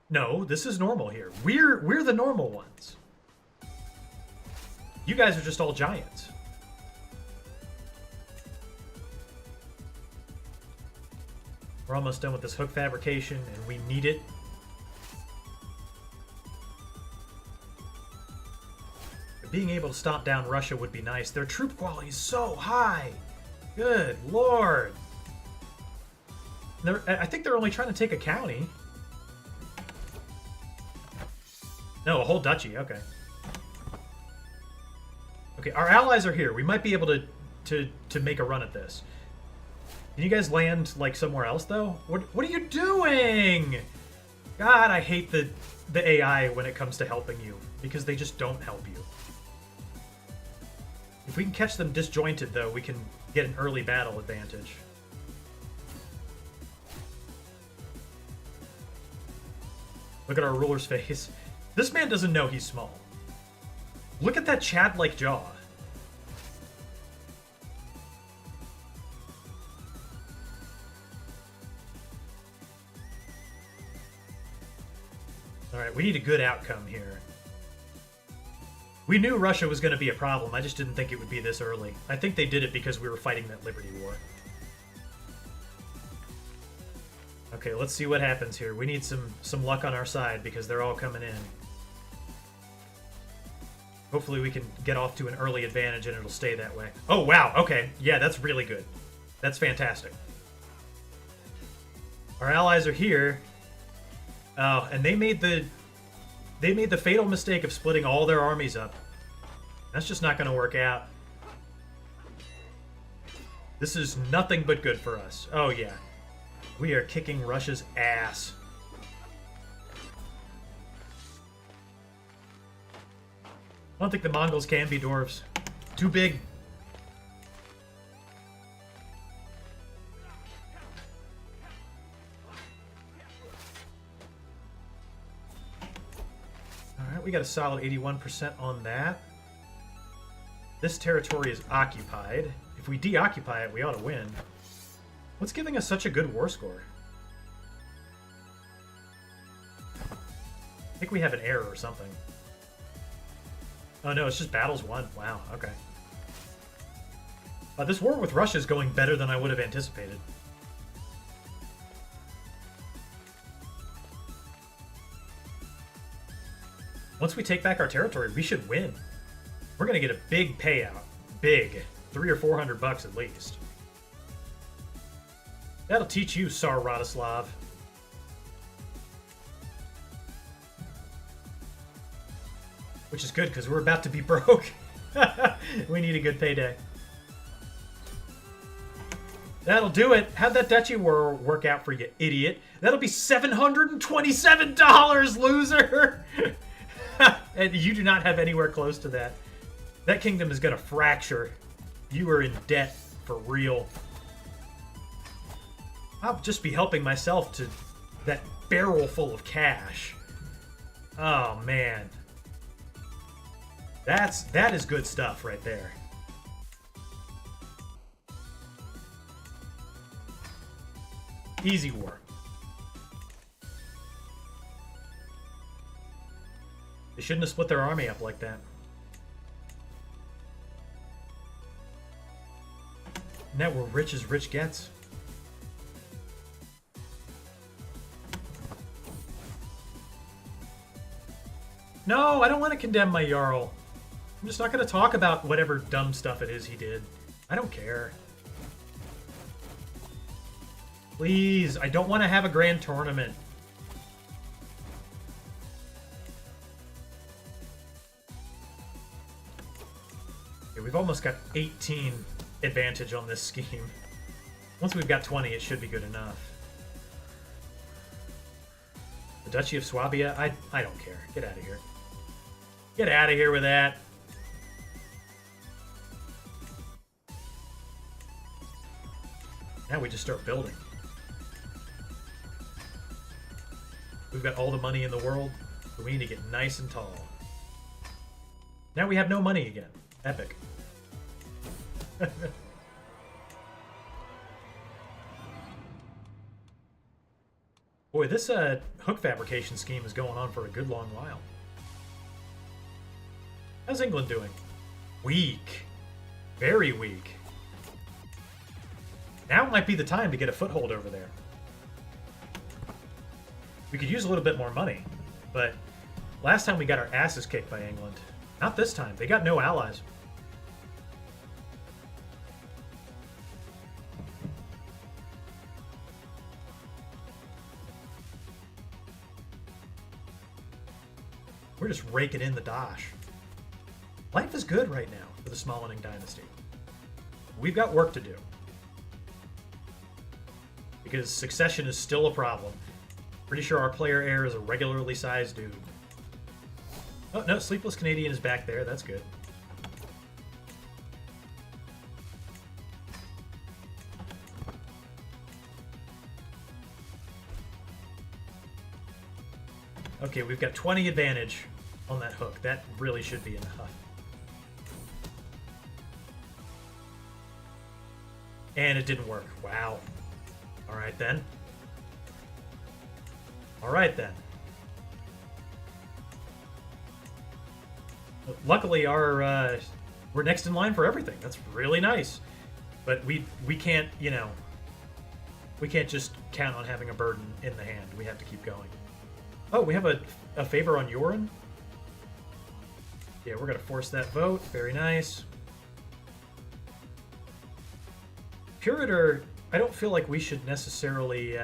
No, this is normal here. We're the normal ones. You guys are just all giants. We're almost done with this hook fabrication, and we need it. Being able to stomp down Russia would be nice. Their troop quality is so high. Good lord. I think they're only trying to take a county. No, a whole duchy. Okay. Okay, our allies are here. We might be able to make a run at this. Can you guys land, like, somewhere else, though? What are you doing? God, I hate the AI when it comes to helping you, because they just don't help you. If we can catch them disjointed, though, we can get an early battle advantage. Look at our ruler's face. This man doesn't know he's small. Look at that Chad-like jaw. Alright, we need a good outcome here. We knew Russia was going to be a problem. I just didn't think it would be this early. I think they did it because we were fighting that Liberty War. Okay, let's see what happens here. We need some luck on our side because they're all coming in. Hopefully we can get off to an early advantage and it'll stay that way. Oh, wow. Okay. Yeah, that's really good. That's fantastic. Our allies are here. Oh, and they made the fatal mistake of splitting all their armies up. That's just not going to work out. This is nothing but good for us. Oh, yeah. We are kicking Russia's ass. I don't think the Mongols can be dwarves. Too big. Alright, we got a solid 81% on that. This territory is occupied. If we deoccupy it, we ought to win. What's giving us such a good war score? I think we have an error or something. Oh no, it's just battles won. Wow, okay. This war with Russia is going better than I would have anticipated. Once we take back our territory, we should win. We're going to get a big payout. Big. $300 or $400 at least. That'll teach you, Tsar Radoslav. Which is good, because we're about to be broke. We need a good payday. That'll do it. How'd that duchy war work out for you, idiot? That'll be $727, loser! And you do not have anywhere close to that. That kingdom is going to fracture. You are in debt for real. I'll just be helping myself to that barrel full of cash. Oh, man. That is good stuff right there. Easy war. They shouldn't have split their army up like that. Now we're rich as rich gets. No, I don't want to condemn my Jarl. I'm just not going to talk about whatever dumb stuff it is he did. I don't care. Please, I don't want to have a grand tournament. Okay, we've almost got 18 advantage on this scheme. Once we've got 20, it should be good enough. The Duchy of Swabia? I don't care. Get out of here. Get out of here with that. Now we just start building. We've got all the money in the world, but we need to get nice and tall. Now we have no money again. Epic. Boy, this hook fabrication scheme is going on for a good long while. How's England doing? Weak. Very weak. Now might be the time to get a foothold over there. We could use a little bit more money, but last time we got our asses kicked by England. Not this time. They got no allies. We're just raking in the dosh. Life is good right now for the Smollening dynasty. We've got work to do. Because succession is still a problem. Pretty sure our player heir is a regularly sized dude. Oh, no, Sleepless Canadian is back there. That's good. Okay, we've got 20 advantage on that hook. That really should be enough. And it didn't work. Wow. All right, then. All right, then. Luckily, we're next in line for everything. That's really nice. But we can't, you know, we can't just count on having a burden in the hand. We have to keep going. Oh, we have a favor on Yorin? Yeah, we're going to force that vote. Very nice. Curator, I don't feel like we should necessarily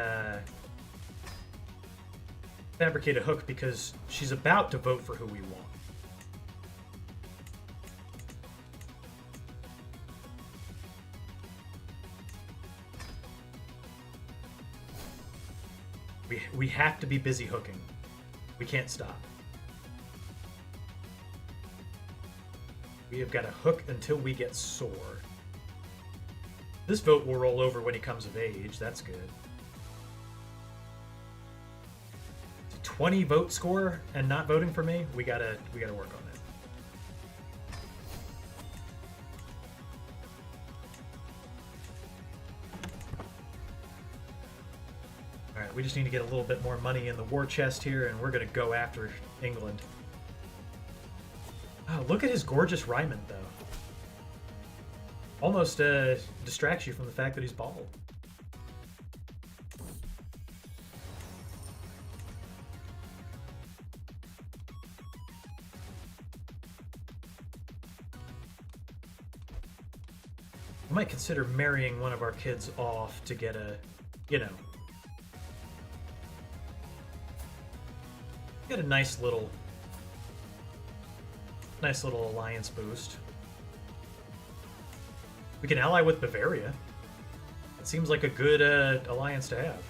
fabricate a hook because she's about to vote for who we want. We have to be busy hooking. We can't stop. We have got to hook until we get sore. This vote will roll over when he comes of age. That's good. 20 vote score and not voting for me. We gotta work on that. All right, we just need to get a little bit more money in the war chest here, and we're gonna go after England. Oh, look at his gorgeous Ryman, though. Almost distracts you from the fact that he's bald. I might consider marrying one of our kids off to get a, you know, get a nice little alliance boost. We can ally with Bavaria. It seems like a good alliance to have.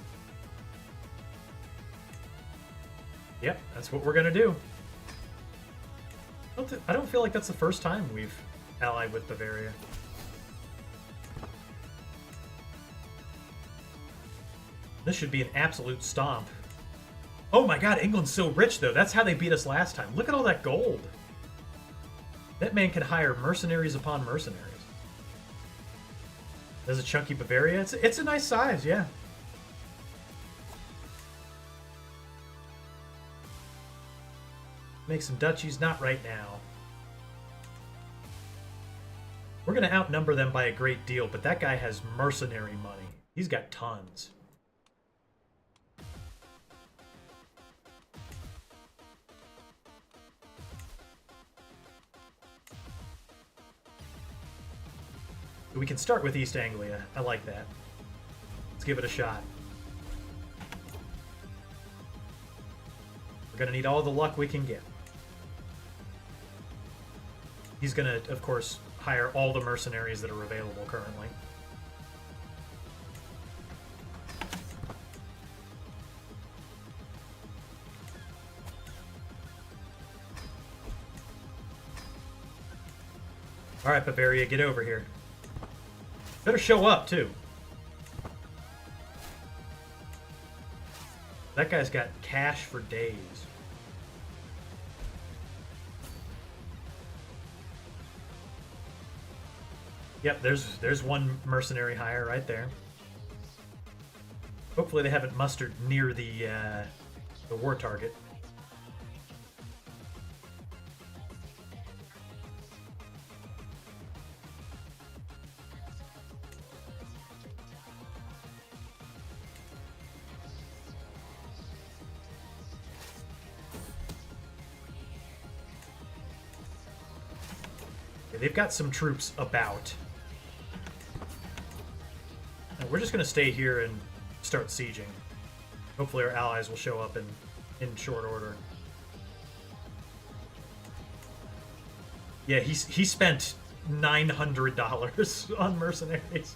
Yep, that's what we're gonna do. I don't feel like that's the first time we've allied with Bavaria. This should be an absolute stomp. Oh my god, England's so rich though. That's how they beat us last time. Look at all that gold. That man can hire mercenaries upon mercenaries. There's a chunky Bavaria. It's a nice size, yeah. Make some duchies, not right now. We're going to outnumber them by a great deal, but that guy has mercenary money. He's got tons. We can start with East Anglia. I like that. Let's give it a shot. We're going to need all the luck we can get. He's going to, of course, hire all the mercenaries that are available currently. All right, Bavaria, get over here. Better show up, too. That guy's got cash for days. Yep, there's one mercenary hire right there. Hopefully they haven't mustered near the war target. They've got some troops about. And we're just going to stay here and start sieging. Hopefully our allies will show up in short order. Yeah, he spent $900 on mercenaries.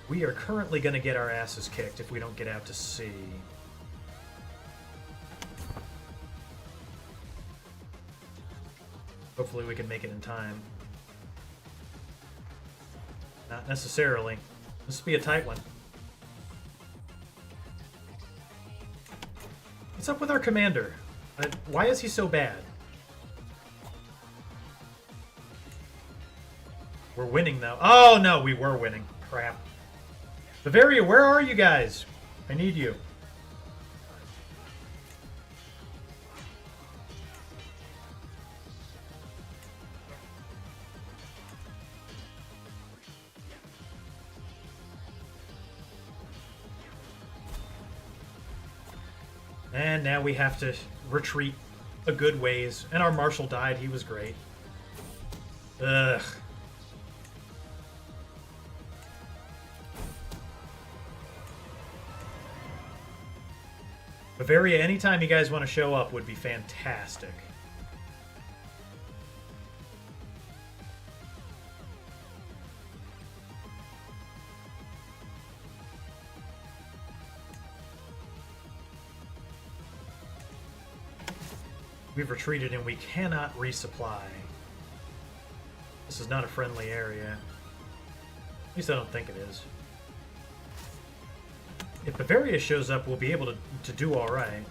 We are currently going to get our asses kicked if we don't get out to sea. Hopefully we can make it in time. Not necessarily. This will be a tight one. What's up with our commander? Why is he so bad? We're winning, though. Oh, no, we were winning. Crap. Bavaria, where are you guys? I need you. And now we have to retreat a good ways. And our marshal died. He was great. Ugh. Bavaria, anytime you guys want to show up would be fantastic. We've retreated and we cannot resupply. This is not a friendly area. At least I don't think it is. If Bavaria shows up, we'll be able to do alright.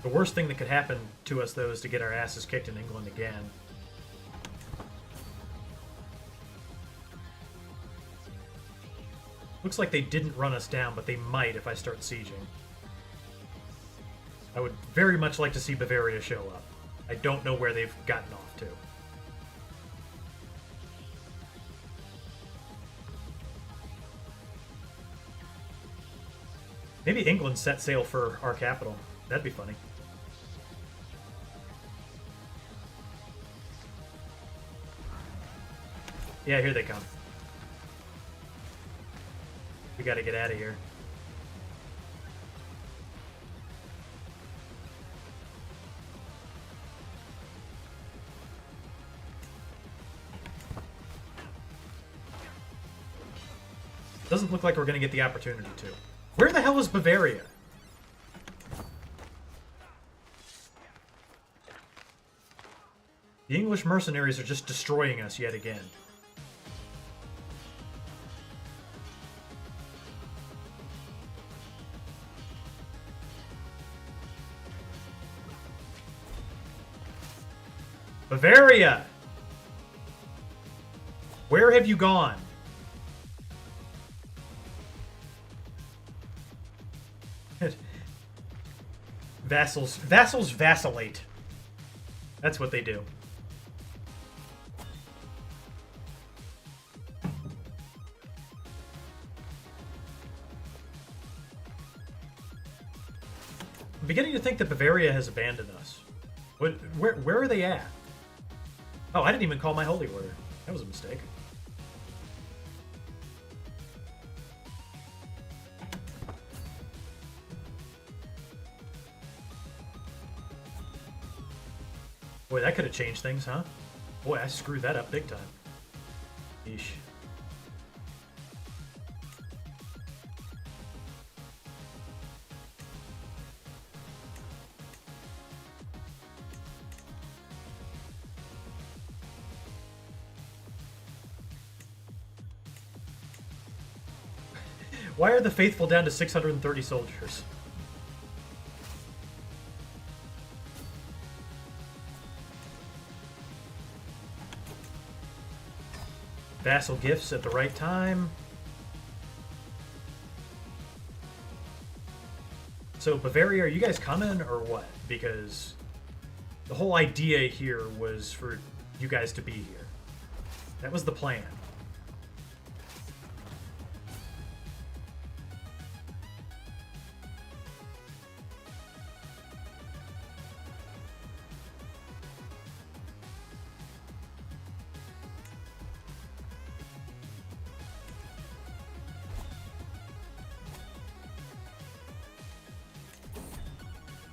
The worst thing that could happen to us, though, is to get our asses kicked in England again. Looks like they didn't run us down, but they might if I start sieging. I would very much like to see Bavaria show up. I don't know where they've gotten off to. Maybe England set sail for our capital. That'd be funny. Yeah, here they come. We gotta get out of here. Doesn't look like we're gonna get the opportunity to. Where the hell is Bavaria? The English mercenaries are just destroying us yet again. Bavaria! Where have you gone? Vassals vacillate. That's what they do. I'm beginning to think that Bavaria has abandoned us. Where are they at? Oh, I didn't even call my holy order. That was a mistake. Boy, that could have changed things, huh? Boy, I screwed that up big time. Yeesh. Why are the faithful down to 630 soldiers? Vassal gifts at the right time. So Bavaria, are you guys coming or what? Because the whole idea here was for you guys to be here. That was the plan.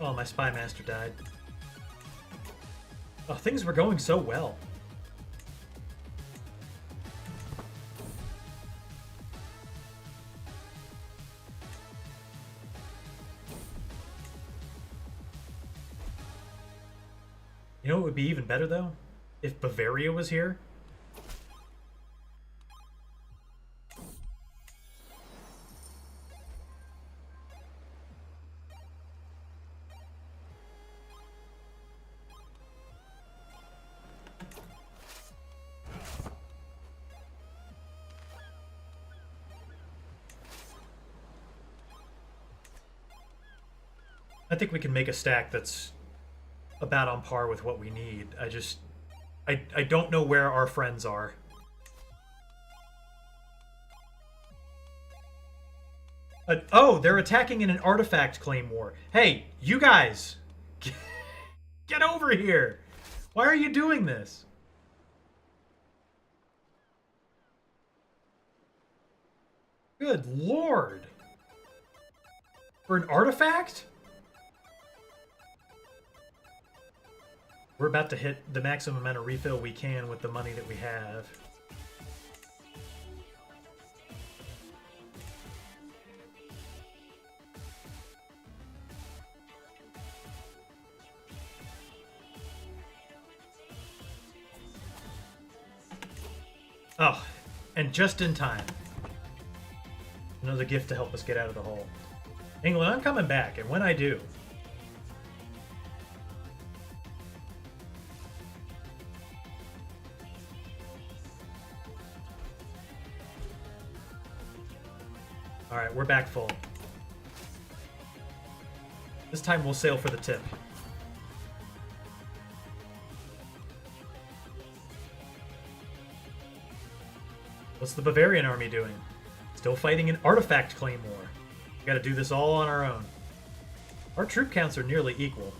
Oh, my spy master died. Oh, things were going so well. You know what would be even better, though? If Bavaria was here. I think we can make a stack that's about on par with what we need. I don't know where our friends are. Oh, they're attacking in an artifact claim war. Hey, you guys! Get over here! Why are you doing this? Good lord! For an artifact? We're about to hit the maximum amount of refill we can with the money that we have. Oh, and just in time. Another gift to help us get out of the hole. England, I'm coming back, and when I do... Alright, we're back full. This time we'll sail for the tip. What's the Bavarian army doing? Still fighting an artifact claim war. We gotta do this all on our own. Our troop counts are nearly equal.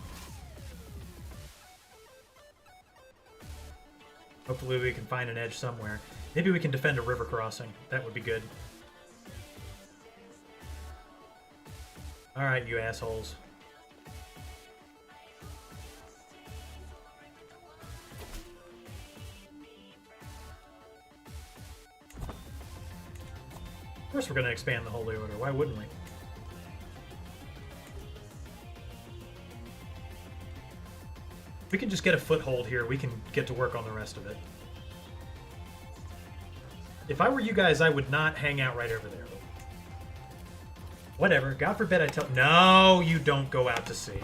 Hopefully we can find an edge somewhere. Maybe we can defend a river crossing. That would be good. Alright, you assholes. Of course we're going to expand the Holy Order. Why wouldn't we? If we can just get a foothold here, we can get to work on the rest of it. If I were you guys, I would not hang out right over there. Whatever. God forbid I tell... No, you don't go out to sea.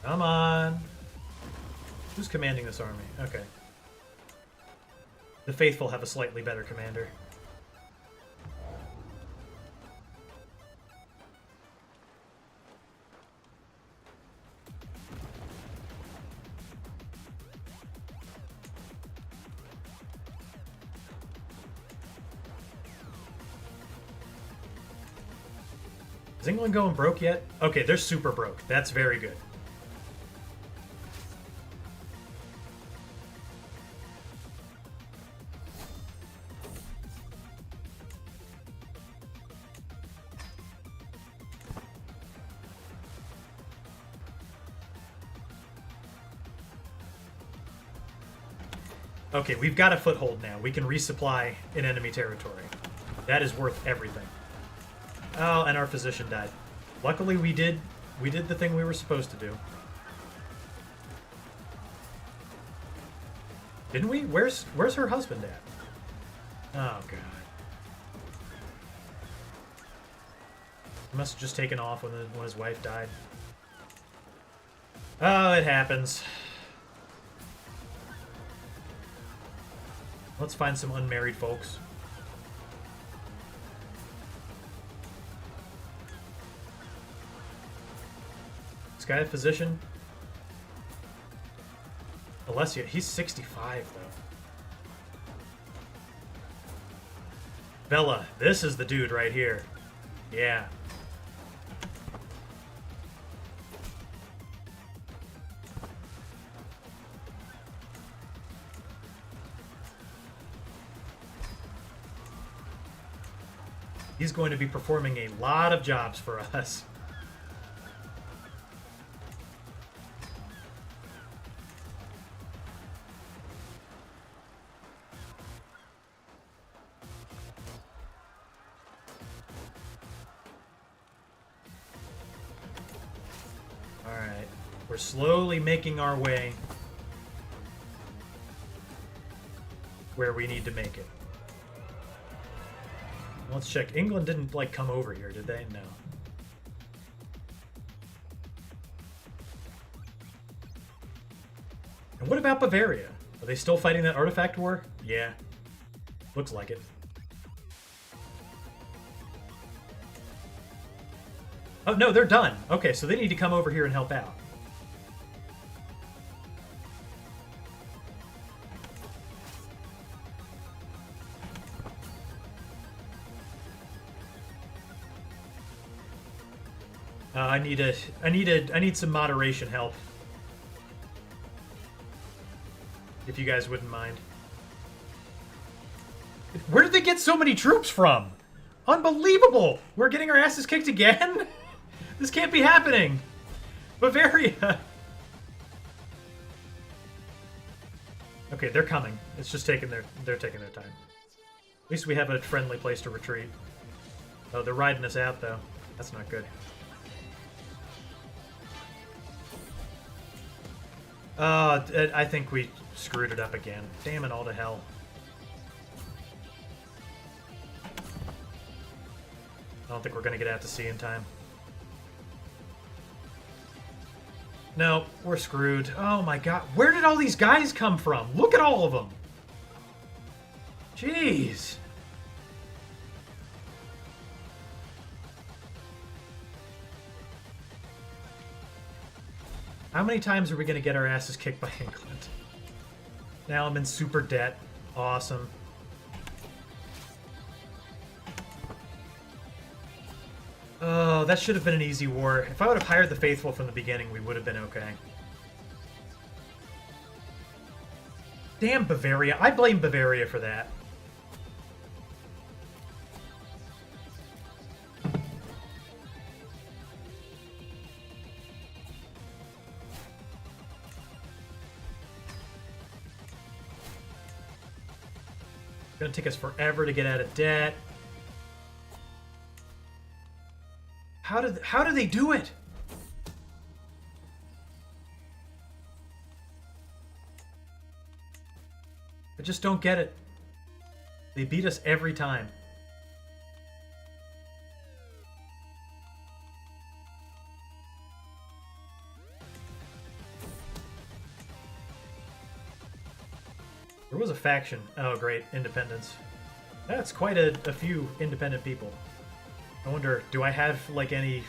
Come on. Who's commanding this army? Okay. The faithful have a slightly better commander. Is England going broke yet? Okay, they're super broke. That's very good. Okay, we've got a foothold now. We can resupply in enemy territory. That is worth everything. Oh, and our physician died. Luckily, we did the thing we were supposed to do. Didn't we? Where's her husband at? Oh god. He must have just taken off when his wife died. Oh, it happens. Let's find some unmarried folks. This guy a physician? Alessia, he's 65 though. Bella, this is the dude right here. Yeah. He's going to be performing a lot of jobs for us. Alright, we're slowly making our way where we need to make it. Let's check. England didn't, like, come over here, did they? No. And what about Bavaria? Are they still fighting that artifact war? Yeah. Looks like it. Oh, no, they're done. Okay, so they need to come over here and help out. I need some moderation help. If you guys wouldn't mind. Where did they get so many troops from? Unbelievable! We're getting our asses kicked again? This can't be happening! Bavaria! Okay, they're coming. It's just they're taking their time. At least we have a friendly place to retreat. Oh, they're riding us out, though. That's not good. I think we screwed it up again. Damn it all to hell. I don't think we're going to get out to sea in time. No, we're screwed. Oh my god. Where did all these guys come from? Look at all of them. Jeez. How many times are we going to get our asses kicked by England? Now I'm in super debt. Awesome. Oh, that should have been an easy war. If I would have hired the Faithful from the beginning, we would have been okay. Damn Bavaria. I blame Bavaria for that. It's gonna take us forever to get out of debt. How do they do it? I just don't get it. They beat us every time. There was a faction. Oh, great. Independence. That's quite a few independent people. I wonder, do I have, like, any...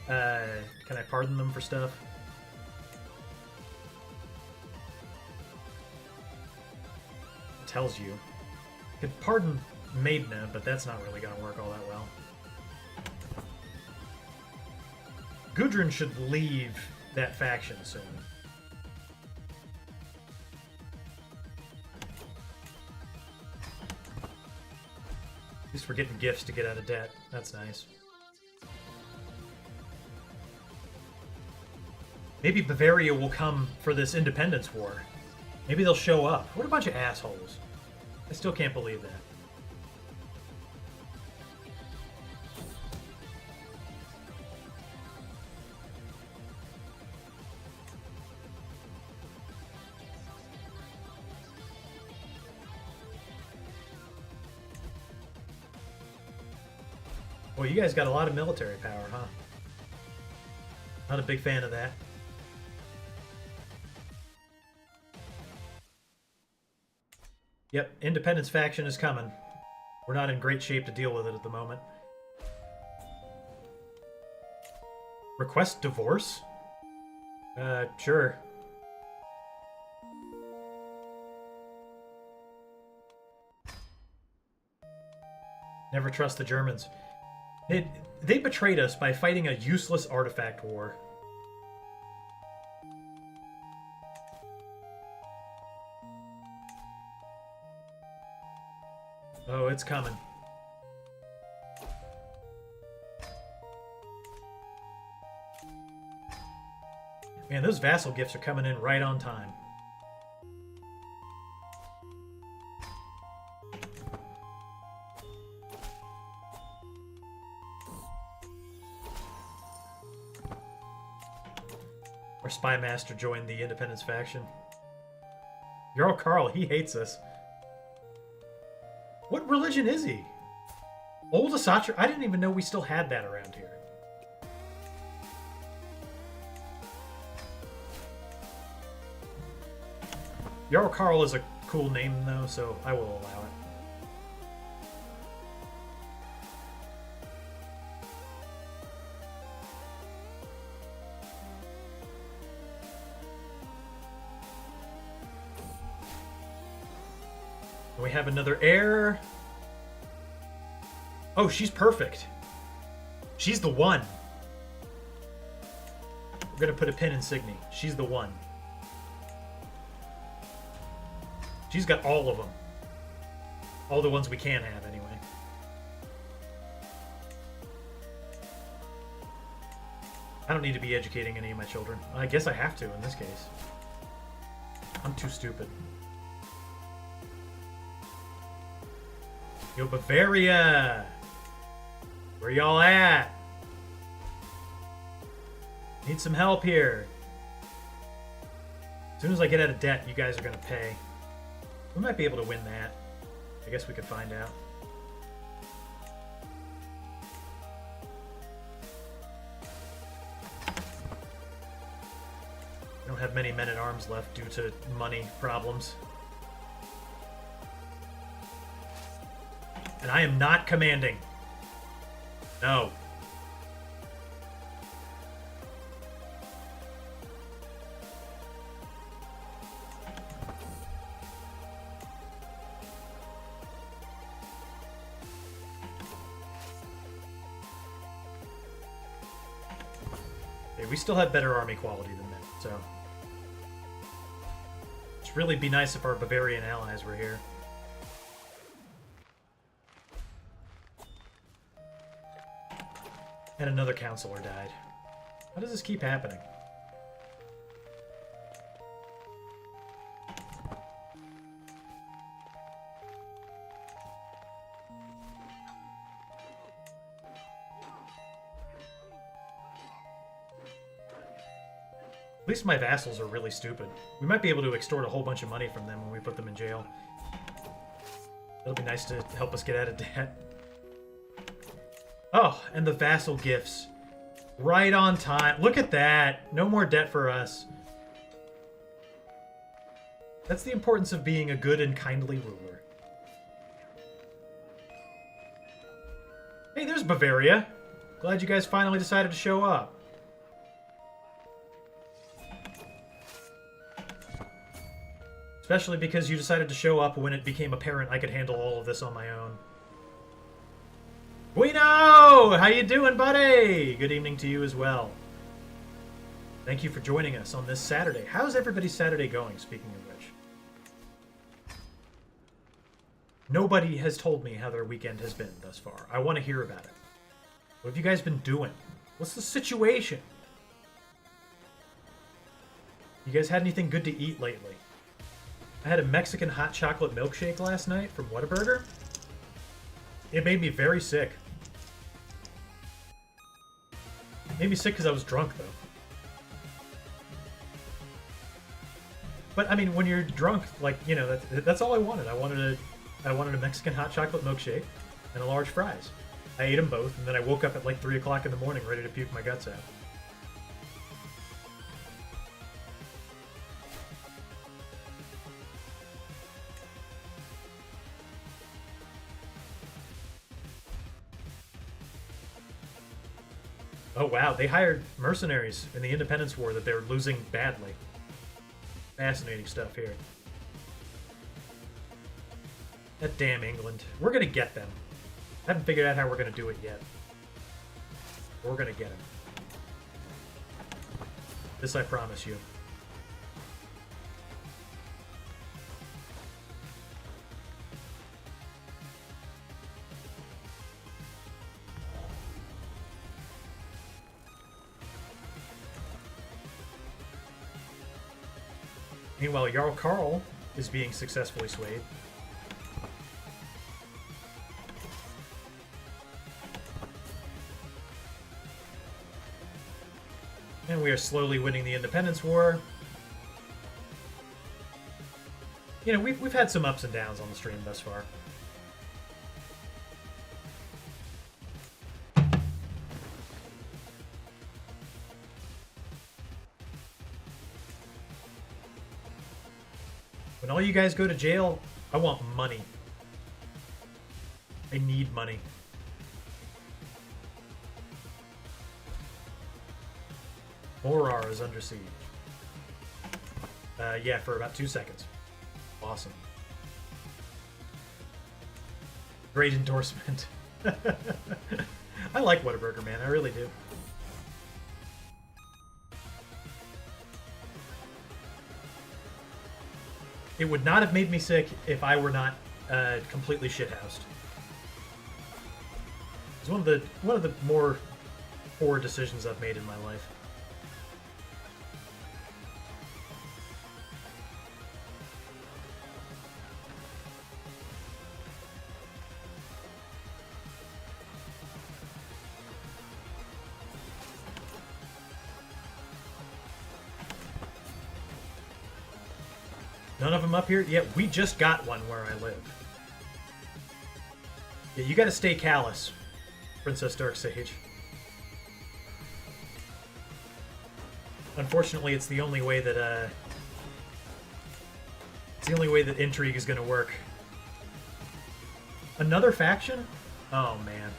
can I pardon them for stuff? It tells you. I could pardon Maidna, but that's not really going to work all that well. Gudrun should leave that faction soon. At least we're getting gifts to get out of debt. That's nice. Maybe Bavaria will come for this independence war. Maybe they'll show up. What a bunch of assholes. I still can't believe that. Well, you guys got a lot of military power, huh? Not a big fan of that. Yep, Independence faction is coming. We're not in great shape to deal with it at the moment. Request divorce? Sure. Never trust the Germans. They betrayed us by fighting a useless artifact war. Oh, it's coming. Man, those vassal gifts are coming in right on time. Our spy master joined the Independence faction. Jarl Karl, he hates us. What religion is he? Old Asatra? I didn't even know we still had that around here. Jarl Karl is a cool name, though, so I will allow it. We have another heir. Oh, she's perfect. She's the one. We're gonna put a pin in Signy. She's the one. She's got all of them. All the ones we can have, anyway. I don't need to be educating any of my children. I guess I have to in this case. I'm too stupid. Yo, Bavaria! Where y'all at? Need some help here. As soon as I get out of debt, you guys are gonna pay. We might be able to win that. I guess we could find out. I don't have many men-at-arms left due to money problems. And I am not commanding. No. Okay, we still have better army quality than them, so... It'd really be nice if our Bavarian allies were here. And another counselor died. How does this keep happening? At least my vassals are really stupid. We might be able to extort a whole bunch of money from them when we put them in jail. It'll be nice to help us get out of debt. Oh, and the vassal gifts. Right on time. Look at that. No more debt for us. That's the importance of being a good and kindly ruler. Hey, there's Bavaria. Glad you guys finally decided to show up. Especially because you decided to show up when it became apparent I could handle all of this on my own. Guido! How you doing, buddy? Good evening to you as well. Thank you for joining us on this Saturday. How's everybody's Saturday going, speaking of which? Nobody has told me how their weekend has been thus far. I want to hear about it. What have you guys been doing? What's the situation? You guys had anything good to eat lately? I had a Mexican hot chocolate milkshake last night from Whataburger. It made me very sick. It made me sick because I was drunk, though. But I mean, when you're drunk, like, you know, that's all I wanted. I wanted a Mexican hot chocolate milkshake and a large fries. I ate them both, and then I woke up at like 3 o'clock in the morning ready to puke my guts out. Oh wow, they hired mercenaries in the Independence War that they're losing badly. Fascinating stuff here. That damn England. We're gonna get them. I haven't figured out how we're gonna do it yet. We're gonna get them. This I promise you. Meanwhile, Jarl Karl is being successfully swayed. And we are slowly winning the Independence War. You know, we've had some ups and downs on the stream thus far. When all you guys go to jail, I want money. I need money. Morar is under siege. Yeah, for about 2 seconds. Awesome. Great endorsement. I like Whataburger, man. I really do. It would not have made me sick if I were not completely shithoused. It's one of the more poor decisions I've made in my life. None of them up here? Yeah, we just got one where I live. Yeah, you gotta stay callous, Princess Darksage. Unfortunately, it's the only way that intrigue is gonna work. Another faction? Oh man.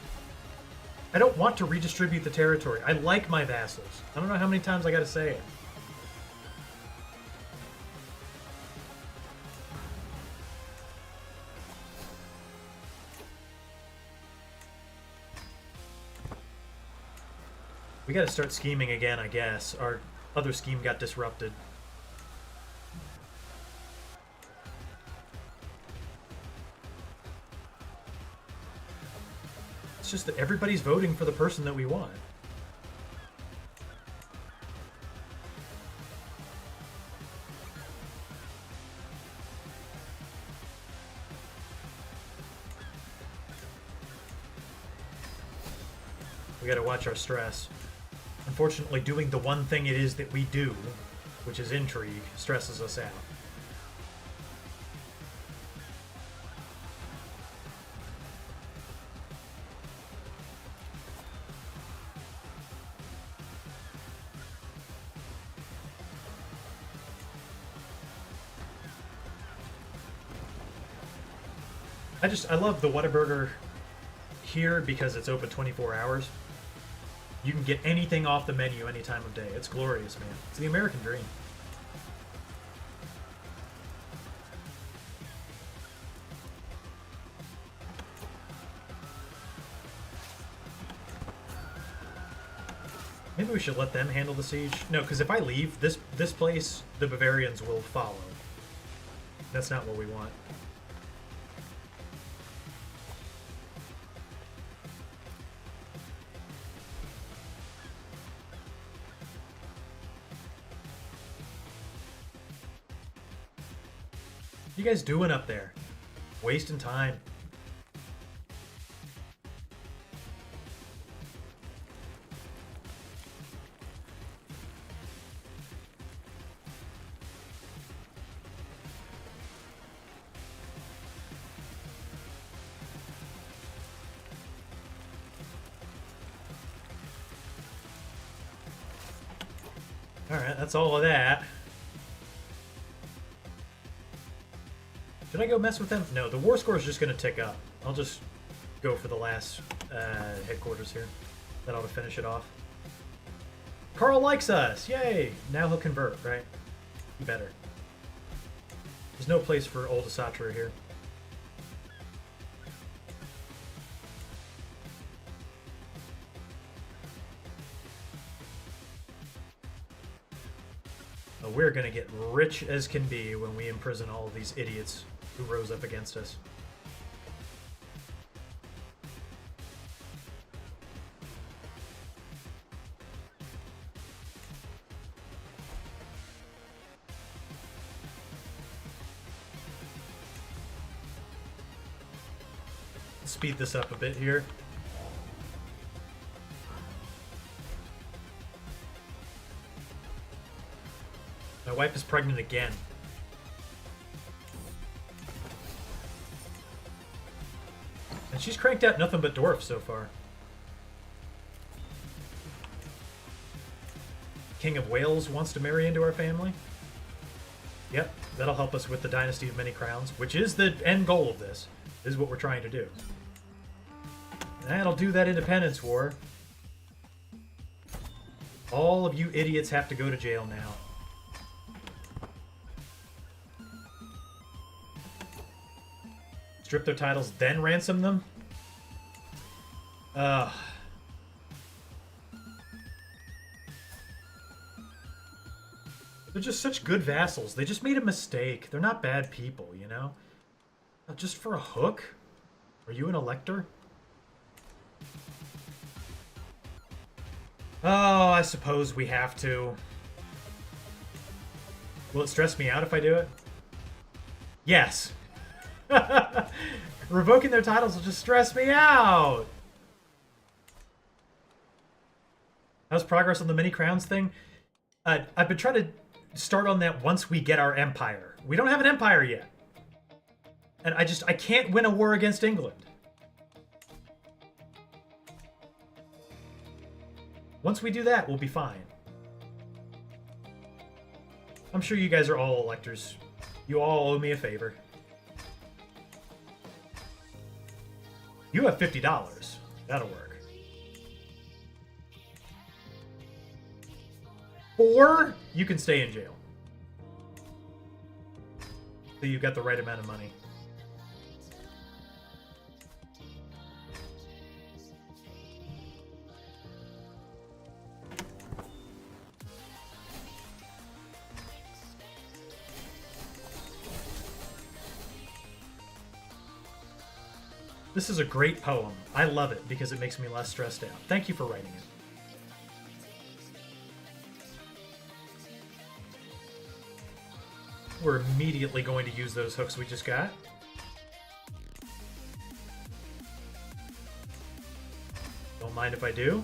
I don't want to redistribute the territory. I like my vassals. I don't know how many times I gotta say it. We gotta start scheming again, I guess. Our other scheme got disrupted. It's just that everybody's voting for the person that we want. We gotta watch our stress. Unfortunately, doing the one thing it is that we do, which is intrigue, stresses us out. I love the Whataburger here because it's open 24 hours. You can get anything off the menu any time of day. It's glorious, man. It's the American dream. Maybe we should let them handle the siege. No, because if I leave this place, the Bavarians will follow. That's not what we want. What you guys doing up there? Wasting time. Alright, that's all of that. Should I go mess with them? No, the war score is just going to tick up. I'll just go for the last headquarters here. That ought to finish it off. Carl likes us! Yay! Now he'll convert, right? He better. There's no place for old Asatra here. Oh, we're going to get rich as can be when we imprison all of these idiots who rose up against us. Speed this up a bit here. My wife is pregnant again. And she's cranked out nothing but dwarfs so far. King of Wales wants to marry into our family. Yep, that'll help us with the Dynasty of Many Crowns, which is the end goal of this. This is what we're trying to do. That'll do that independence war. All of you idiots have to go to jail now. strip their titles, then ransom them? They're just such good vassals. They just made a mistake. They're not bad people, you know? Just for a hook? Are you an elector? Oh, I suppose we have to. Will it stress me out if I do it? Yes. Revoking their titles will just stress me out. How's progress on the mini crowns thing? I've been trying to start on that once we get our empire. We don't have an empire yet. And I can't win a war against England. Once we do that, we'll be fine. I'm sure you guys are all electors. You all owe me a favor. You have $50. That'll work. 4? You can stay in jail. So you've got the right amount of money. This is a great poem. I love it because it makes me less stressed out. Thank you for writing it. We're immediately going to use those hooks we just got. Don't mind if I do.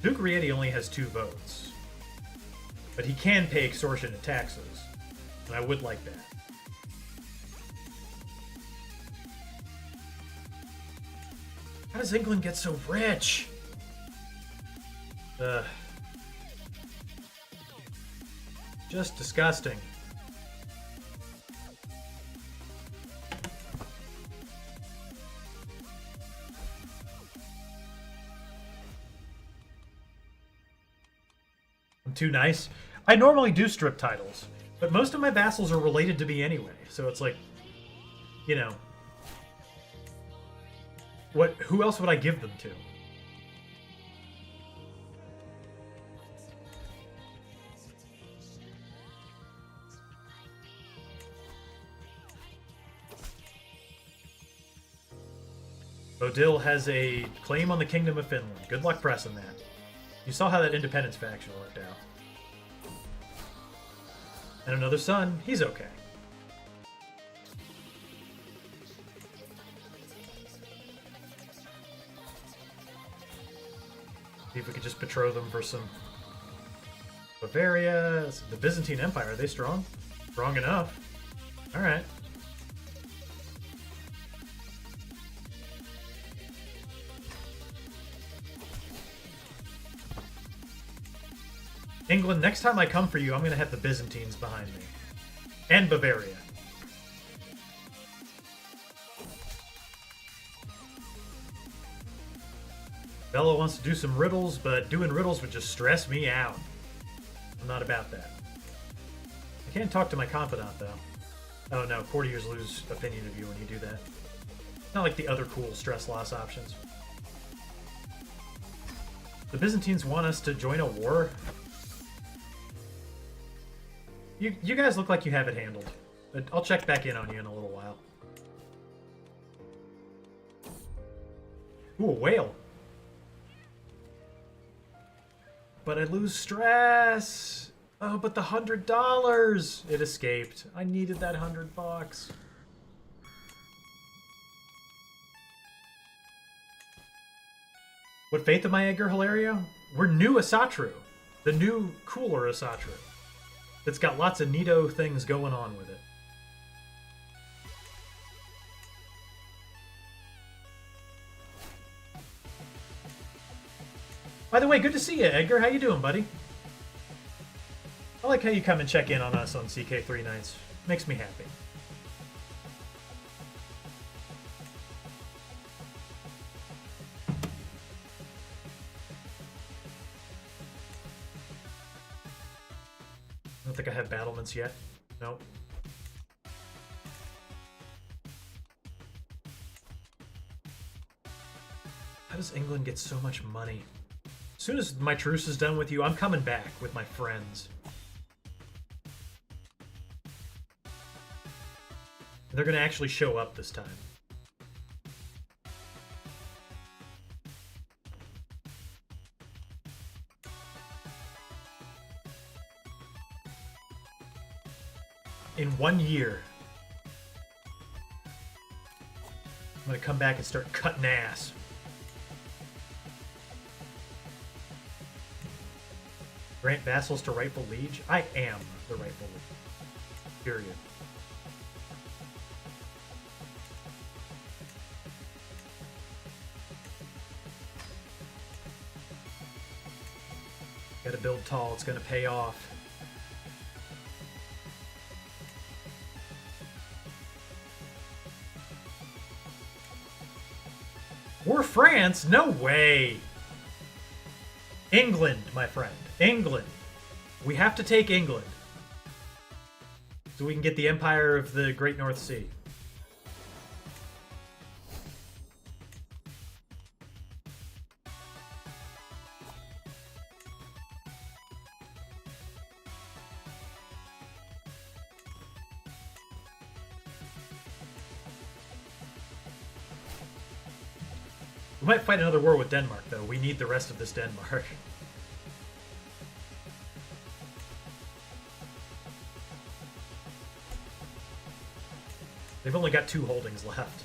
Duke Rieti only has 2 votes, but he can pay extortionate taxes, and I would like that. How does England get so rich? Just disgusting. I'm too nice. I normally do strip titles, but most of my vassals are related to me anyway, so it's like, you know, who else would I give them to? Bodil has a claim on the Kingdom of Finland. Good luck pressing that. You saw how that independence faction worked out. And another son, he's okay. See if we could just betroth them for some Bavaria. The Byzantine Empire, are they strong? Strong enough. Alright. England, next time I come for you, I'm going to have the Byzantines behind me. And Bavaria. Bella wants to do some riddles, but doing riddles would just stress me out. I'm not about that. I can't talk to my confidant, though. Oh no, courtiers lose opinion of you when you do that. Not like the other cool stress loss options. The Byzantines want us to join a war? You guys look like you have it handled. But I'll check back in on you in a little while. Ooh, a whale. But I lose stress. Oh, but the $100. It escaped. I needed that $100. What faith am I, Edgar Hilario? We're new Asatru. The new, cooler Asatru. That's got lots of neato things going on with it. By the way, good to see you, Edgar. How you doing, buddy? I like how you come and check in on us on CK3 nights. Makes me happy. don't think I have battlements yet. Nope. How does England get so much money? As soon as my truce is done with you, I'm coming back with my friends. They're going to actually show up this time. In 1 year. I'm going to come back and start cutting ass. Grant vassals to rightful liege? I am the rightful liege. Period. Gotta build tall, it's gonna pay off. We're France? No way! England, my friend. England. We have to take England. So we can get the Empire of the Great North Sea. We might fight another war with Denmark, though. We need the rest of this Denmark. They've only got 2 holdings left.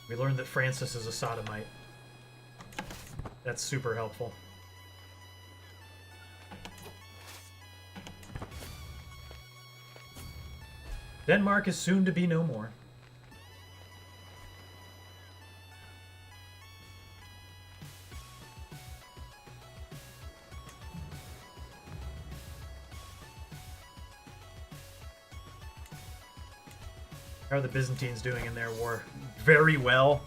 We learned that Francis is a sodomite. That's super helpful. Denmark is soon to be no more. How are the Byzantines doing in their war? Very well.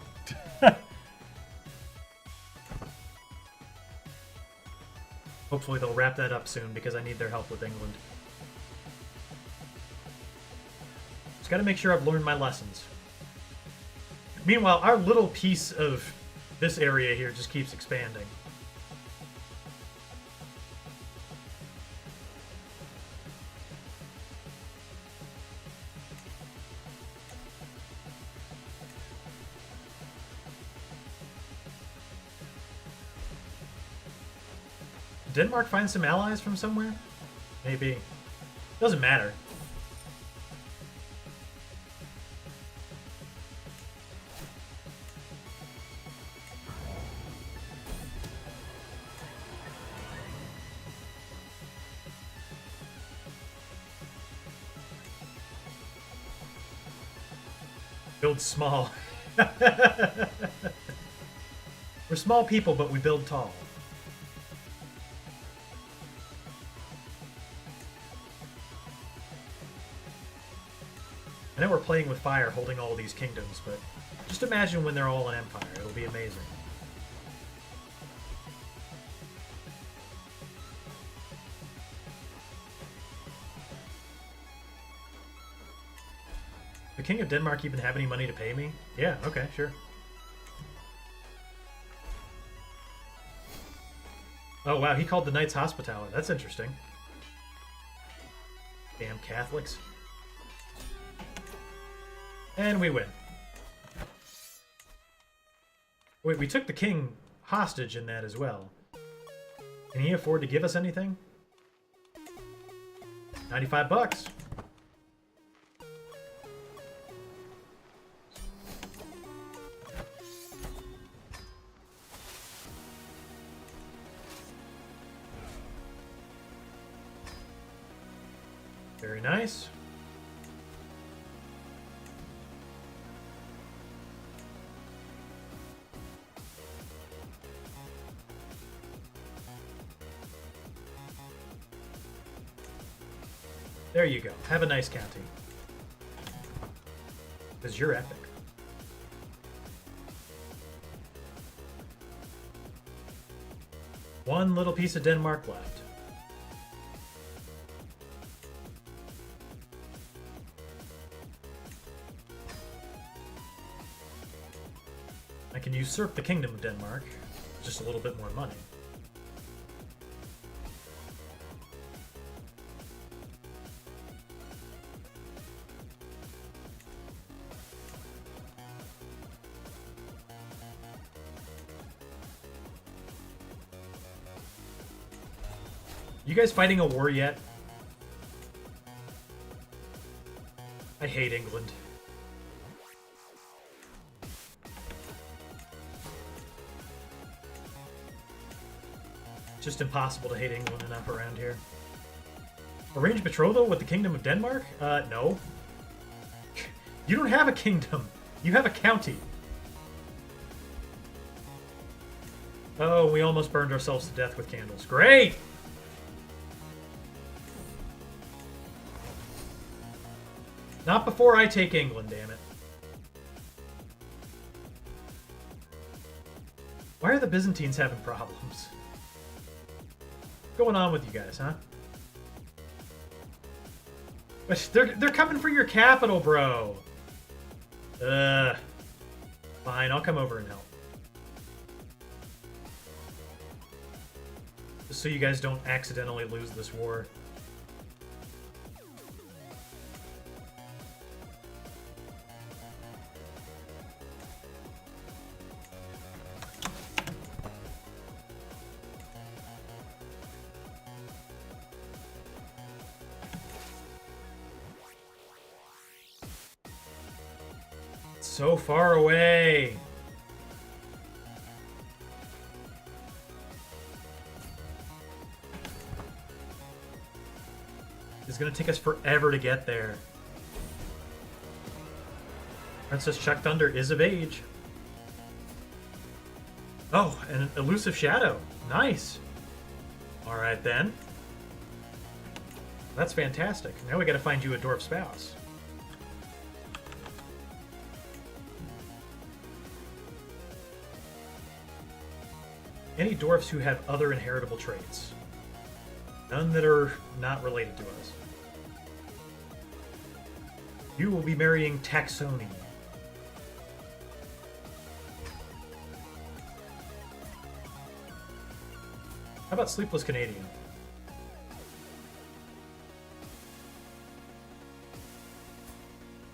Hopefully they'll wrap that up soon because I need their help with England. Just gotta make sure I've learned my lessons. Meanwhile, our little piece of this area here just keeps expanding. Did Denmark find some allies from somewhere? Maybe. Doesn't matter. Build small. We're small people, but we build tall. I know we're playing with fire, holding all these kingdoms, but just imagine when they're all an empire. It'll be amazing. The King of Denmark even have any money to pay me? Yeah, okay, sure. Oh wow, he called the Knights Hospitaller. That's interesting. Damn Catholics. And we win. Wait, we took the king hostage in that as well. Can he afford to give us anything? 95 bucks. Very nice. There you go. Have a nice county. Because you're epic. One little piece of Denmark left. I can usurp the Kingdom of Denmark. Just a little bit more money. You guys fighting a war yet? I hate England. Just impossible to hate England enough around here. Arranged betrothal with the Kingdom of Denmark? No. You don't have a kingdom. You have a county. Oh, we almost burned ourselves to death with candles. Great! Not before I take England, damn it. Why are the Byzantines having problems? What's going on with you guys, huh? But they're coming for your capital, bro. Fine, I'll come over and help. Just so you guys don't accidentally lose this war. So far away. It's gonna take us forever to get there. Princess Chuck Thunder is of age. Oh, and an elusive shadow. Nice. Alright then. That's fantastic. Now we gotta find you a dwarf spouse. Any dwarfs who have other inheritable traits. None that are not related to us. You will be marrying Taxoni. How about Sleepless Canadian?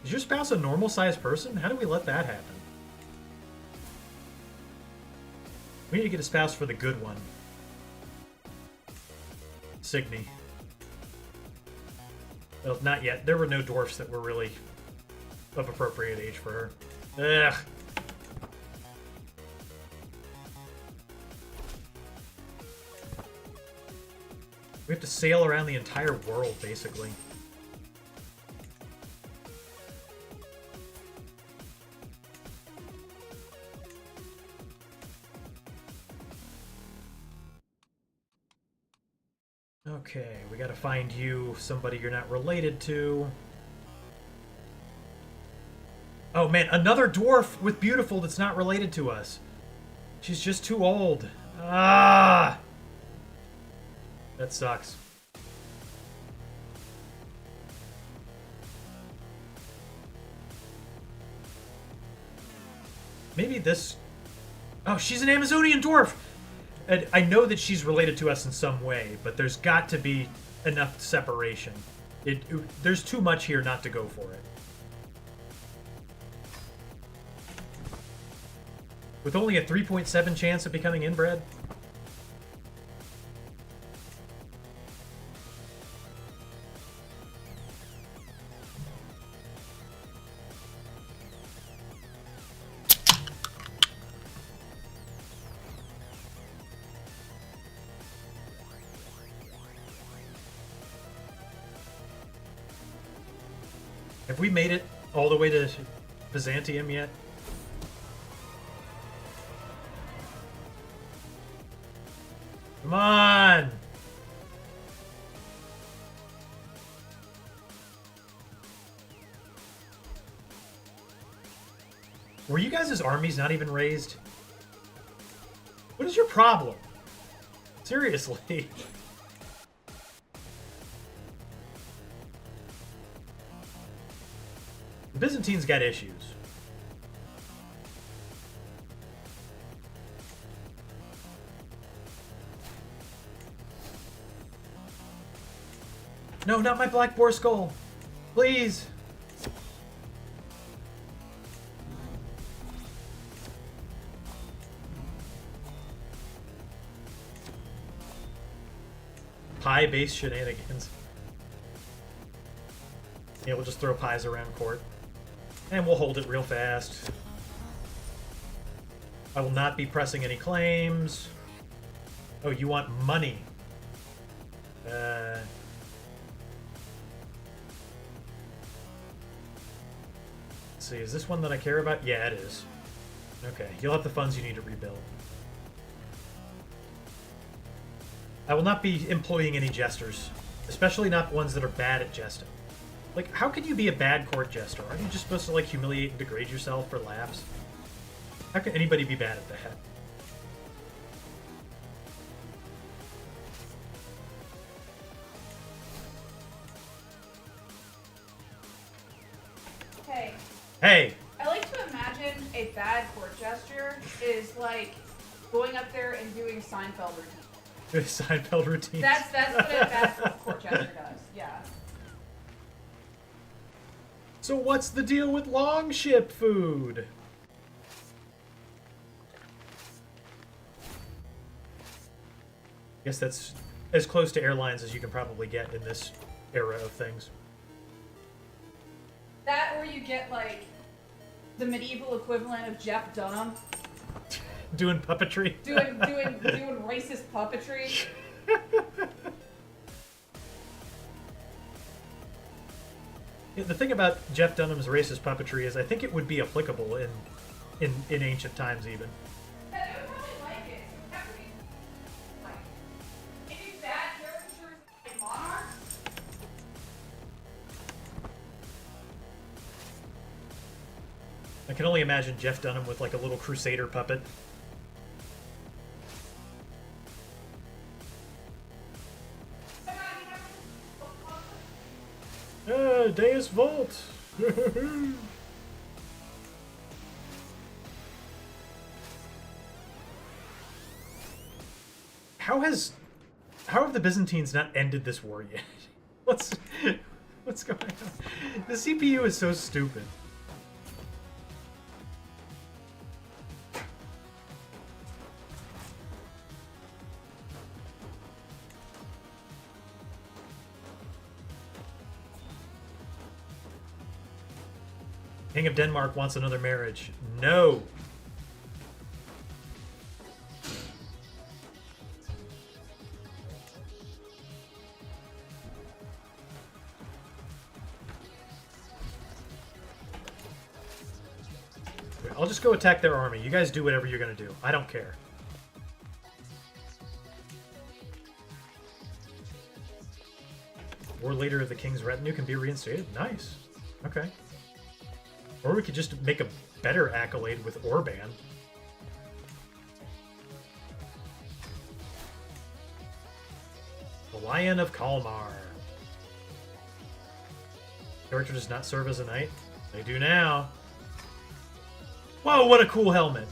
Is your spouse a normal-sized person? How do we let that happen? We need to get a spouse for the good one. Signy. Well, not yet. There were no dwarfs that were really of appropriate age for her. Ugh. We have to sail around the entire world, basically. Okay, we gotta find you somebody you're not related to. Oh man, another dwarf with beautiful that's not related to us. She's just too old. Ah! That sucks. Maybe this... Oh, she's an Amazonian dwarf! And I know that she's related to us in some way, but there's got to be enough separation. There's too much here not to go for it. With only a 3.7 chance of becoming inbred? Have we made it all the way to Byzantium yet? Come on! Were you guys' armies not even raised? What is your problem? Seriously. The Byzantines got issues. No, not my black boar skull. Please. Pie-based shenanigans. Yeah, we'll just throw pies around court. And we'll hold it real fast. I will not be pressing any claims. Oh, you want money. Let's see, is this one that I care about? Yeah, it is. Okay, you'll have the funds you need to rebuild. I will not be employing any jesters, especially not ones that are bad at jesting. Like, how can you be a bad court jester? Aren't you just supposed to, like, humiliate and degrade yourself for laughs? How can anybody be bad at that? Hey. Hey! I like to imagine a bad court gesture is like going up there and doing Seinfeld routine. Seinfeld routines. That's what a bad court gesture does. Yeah. So what's the deal with longship food? Guess that's as close to airlines as you can probably get in this era of things. That or you get like the medieval equivalent of Jeff Dunham Doing puppetry. doing racist puppetry. Yeah, the thing about Jeff Dunham's racist puppetry is I think it would be applicable in ancient times even. Yeah, they would probably like it. That would be like maybe bad caricatures like monarchs. I can only imagine Jeff Dunham with like a little crusader puppet. Deus Volt! How have the Byzantines not ended this war yet? What's going on? The CPU is so stupid. King of Denmark wants another marriage. No. I'll just go attack their army. You guys do whatever you're gonna do. I don't care. War leader of the king's retinue can be reinstated. Nice. Okay. Or we could just make a better accolade with Orban. The Lion of Kalmar. Character does not serve as a knight. They do now. Whoa, what a cool helmet.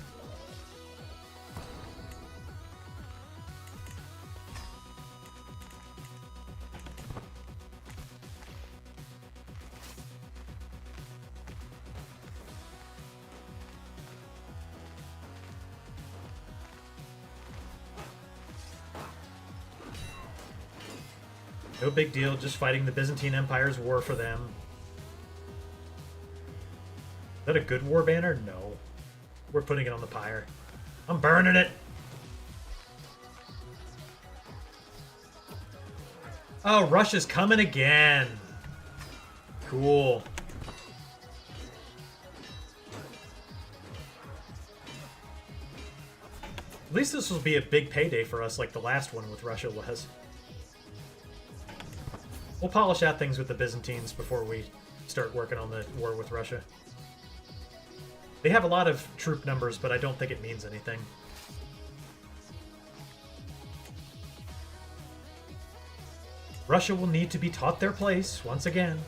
No big deal, just fighting the Byzantine Empire's war for them. Is that a good war banner? No. We're putting it on the pyre. I'm burning it! Oh, Russia's coming again! Cool. At least this will be a big payday for us like the last one with Russia was. We'll polish out things with the Byzantines before we start working on the war with Russia. They have a lot of troop numbers, but I don't think it means anything. Russia will need to be taught their place once again.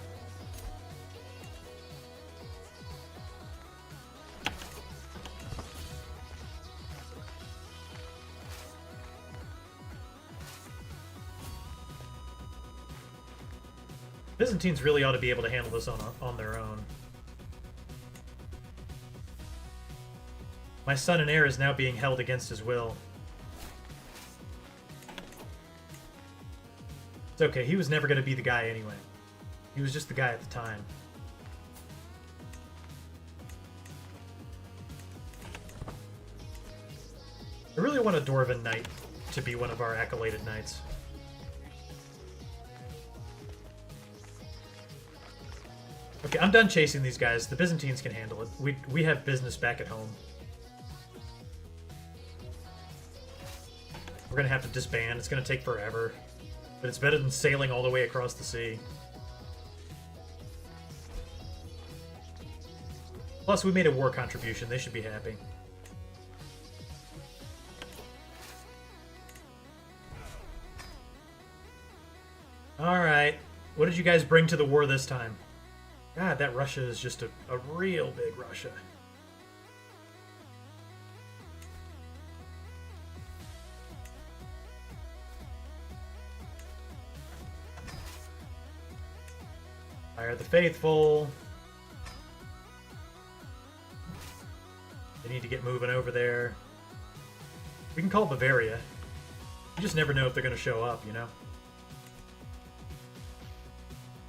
Byzantines really ought to be able to handle this on their own. My son and heir is now being held against his will. It's okay, he was never going to be the guy anyway. He was just the guy at the time. I really want a Dwarven Knight to be one of our accoladed knights. Okay, I'm done chasing these guys. The Byzantines can handle it. We have business back at home. We're gonna have to disband. It's gonna take forever. But it's better than sailing all the way across the sea. Plus, we made a war contribution. They should be happy. Alright. What did you guys bring to the war this time? God, that Russia is just a real big Russia. Fire the faithful. They need to get moving over there. We can call Bavaria. You just never know if they're going to show up, you know?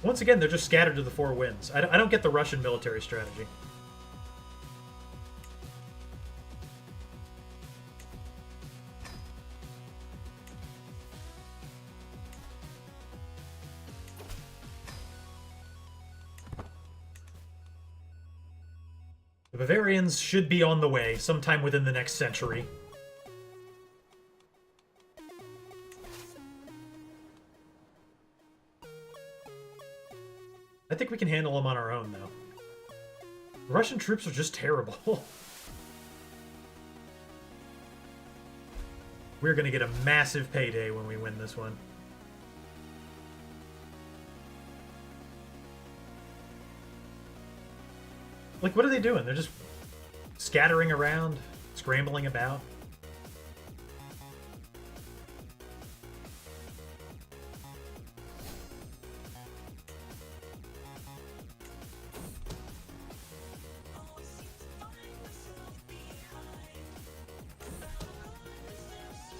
Once again, they're just scattered to the four winds. I don't get the Russian military strategy. The Bavarians should be on the way sometime within the next century. I think we can handle them on our own, though. The Russian troops are just terrible. We're going to get a massive payday when we win this one. Like, what are they doing? They're just scattering around, scrambling about.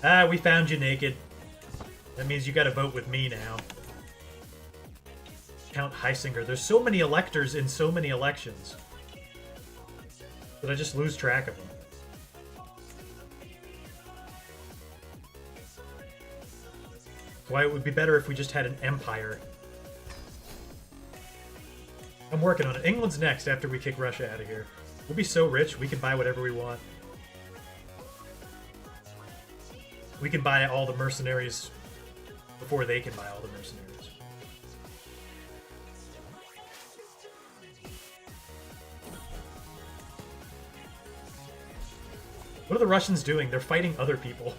Ah, we found you naked. That means you gotta vote with me now. Count Heisinger. There's so many electors in so many elections that I just lose track of them. That's why it would be better if we just had an empire. I'm working on it. England's next after we kick Russia out of here. We'll be so rich, we can buy whatever we want. We can buy all the mercenaries before they can buy all the mercenaries. What are the Russians doing? They're fighting other people.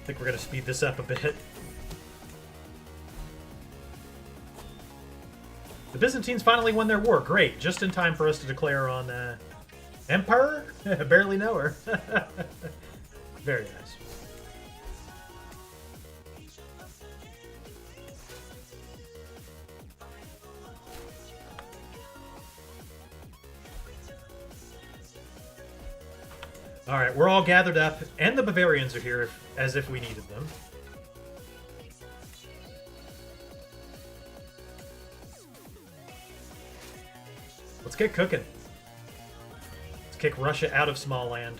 I think we're going to speed this up a bit. The Byzantines finally won their war. Great. Just in time for us to declare on Emperor? Barely know her. Very nice. Alright, we're all gathered up, and the Bavarians are here as if we needed them. Let's get cooking. Let's kick Russia out of Smallland.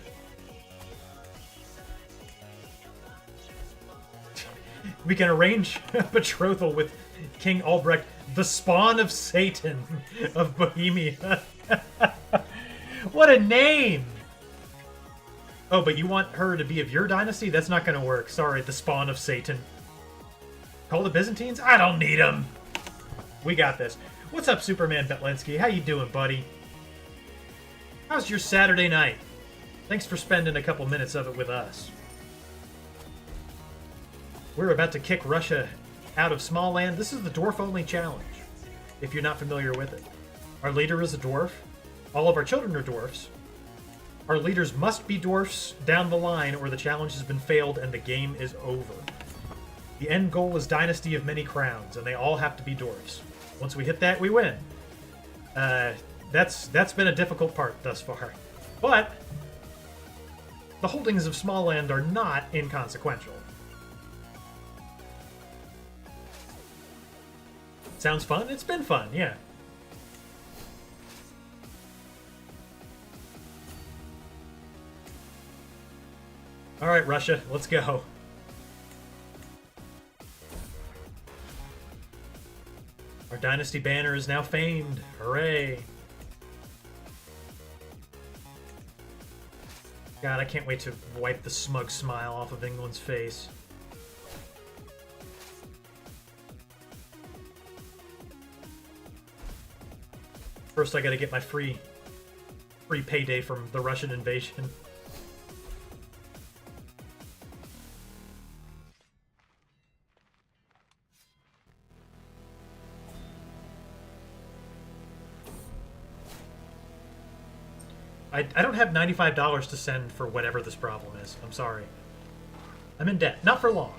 We can arrange a betrothal with King Albrecht, the spawn of Satan of Bohemia. What a name! Oh, but you want her to be of your dynasty? That's not going to work. Sorry, the spawn of Satan. Call the Byzantines? I don't need them. We got this. What's up, Superman Betlinsky? How you doing, buddy? How's your Saturday night? Thanks for spending a couple minutes of it with us. We're about to kick Russia out of small land. This is the Dwarf Only Challenge, if you're not familiar with it. Our leader is a dwarf. All of our children are dwarfs. Our leaders must be dwarfs down the line or the challenge has been failed and the game is over. The end goal is Dynasty of Many Crowns, and they all have to be dwarfs. Once we hit that, we win. That's been a difficult part thus far. But the holdings of small land are not inconsequential. Sounds fun? It's been fun, yeah. Alright, Russia, let's go. Our dynasty banner is now famed. Hooray. God, I can't wait to wipe the smug smile off of England's face. First, I gotta get my free payday from the Russian invasion. I don't have $95 to send for whatever this problem is. I'm sorry. I'm in debt. Not for long.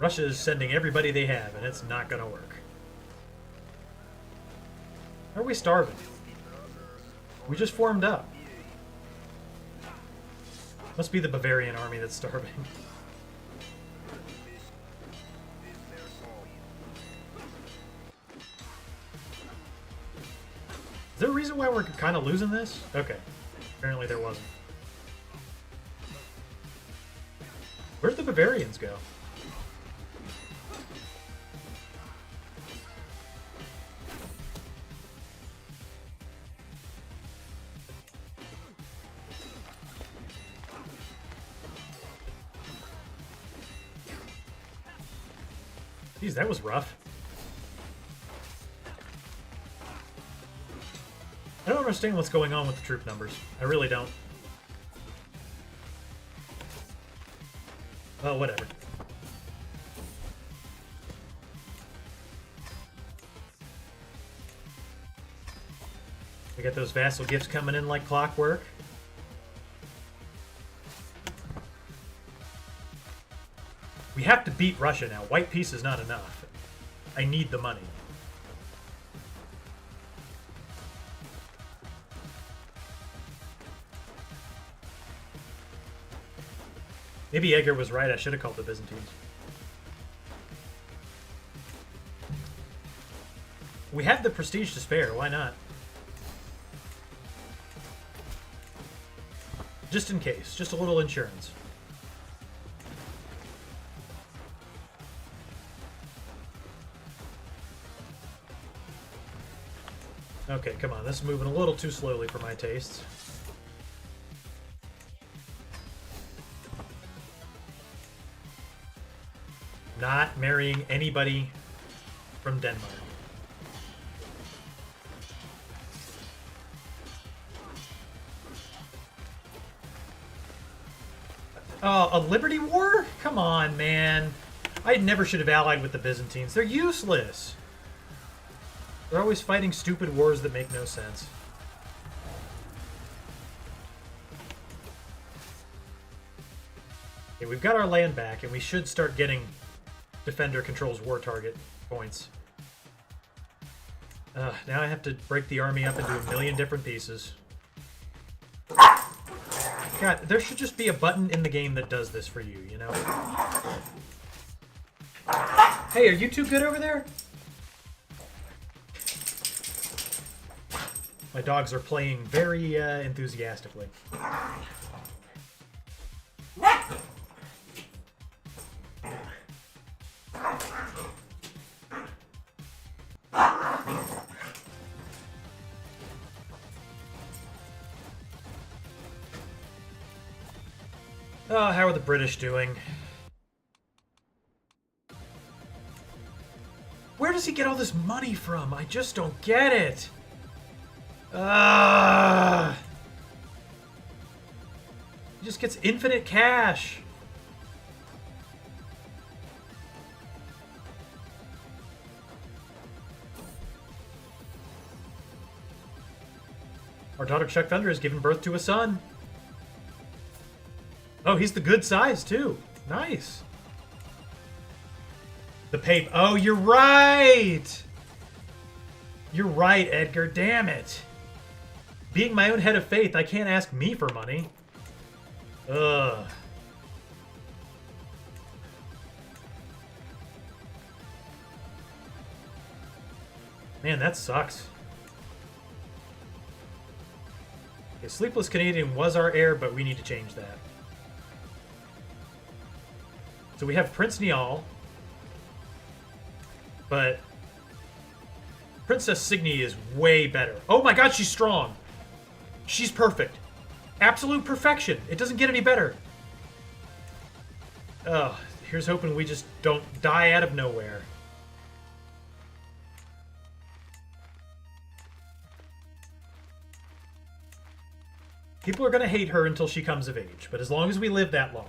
Russia is sending everybody they have, and it's not gonna work. Are we starving? We just formed up. Must be the Bavarian army that's starving. Is there a reason why we're kind of losing this? Okay. Apparently there wasn't. Where'd the Bavarians go? Jeez, that was rough. I don't understand what's going on with the troop numbers. I really don't. Well, whatever. We got those vassal gifts coming in like clockwork. We have to beat Russia now. White peace is not enough. I need the money. Maybe Edgar was right. I should have called the Byzantines. We have the prestige to spare. Why not? Just in case. Just a little insurance. Okay, come on. This is moving a little too slowly for my tastes. Not marrying anybody from Denmark. Oh, a Liberty War? Come on, man. I never should have allied with the Byzantines. They're useless. They're always fighting stupid wars that make no sense. Okay, we've got our land back, and we should start getting Defender controls war target points. Now I have to break the army up into a million different pieces. God, there should just be a button in the game that does this for you, you know? Hey, are you two good over there? My dogs are playing very enthusiastically. Oh, how are the British doing? Where does he get all this money from? I just don't get it. He just gets infinite cash. Our daughter Chuck Thunder has given birth to a son. Oh, he's the good size, too. Nice. The Pape. Oh, you're right! You're right, Edgar. Damn it. Being my own head of faith, I can't ask me for money. Ugh. Man, that sucks. Okay, Sleepless Canadian was our heir, but we need to change that. So we have Prince Niall, but Princess Signy is way better. Oh my god, she's strong. She's perfect. Absolute perfection. It doesn't get any better. Ugh, here's hoping we just don't die out of nowhere. People are going to hate her until she comes of age, but as long as we live that long.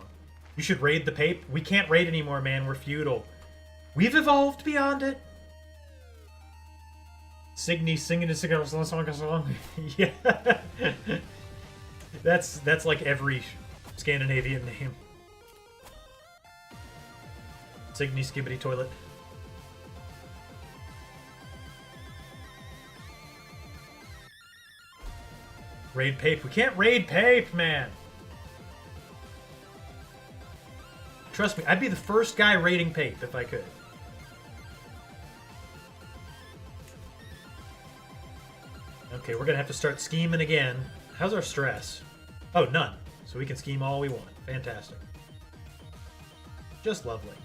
You should raid the Pape. We can't raid anymore, man. We're feudal. We've evolved beyond it. Signy singing a song. Yeah. That's like every Scandinavian name. Signy Skibbity Toilet. Raid Pape. We can't raid Pape, man. Trust me, I'd be the first guy raiding Pape if I could. Okay, we're gonna have to start scheming again. How's our stress? Oh, none. So we can scheme all we want. Fantastic. Just lovely.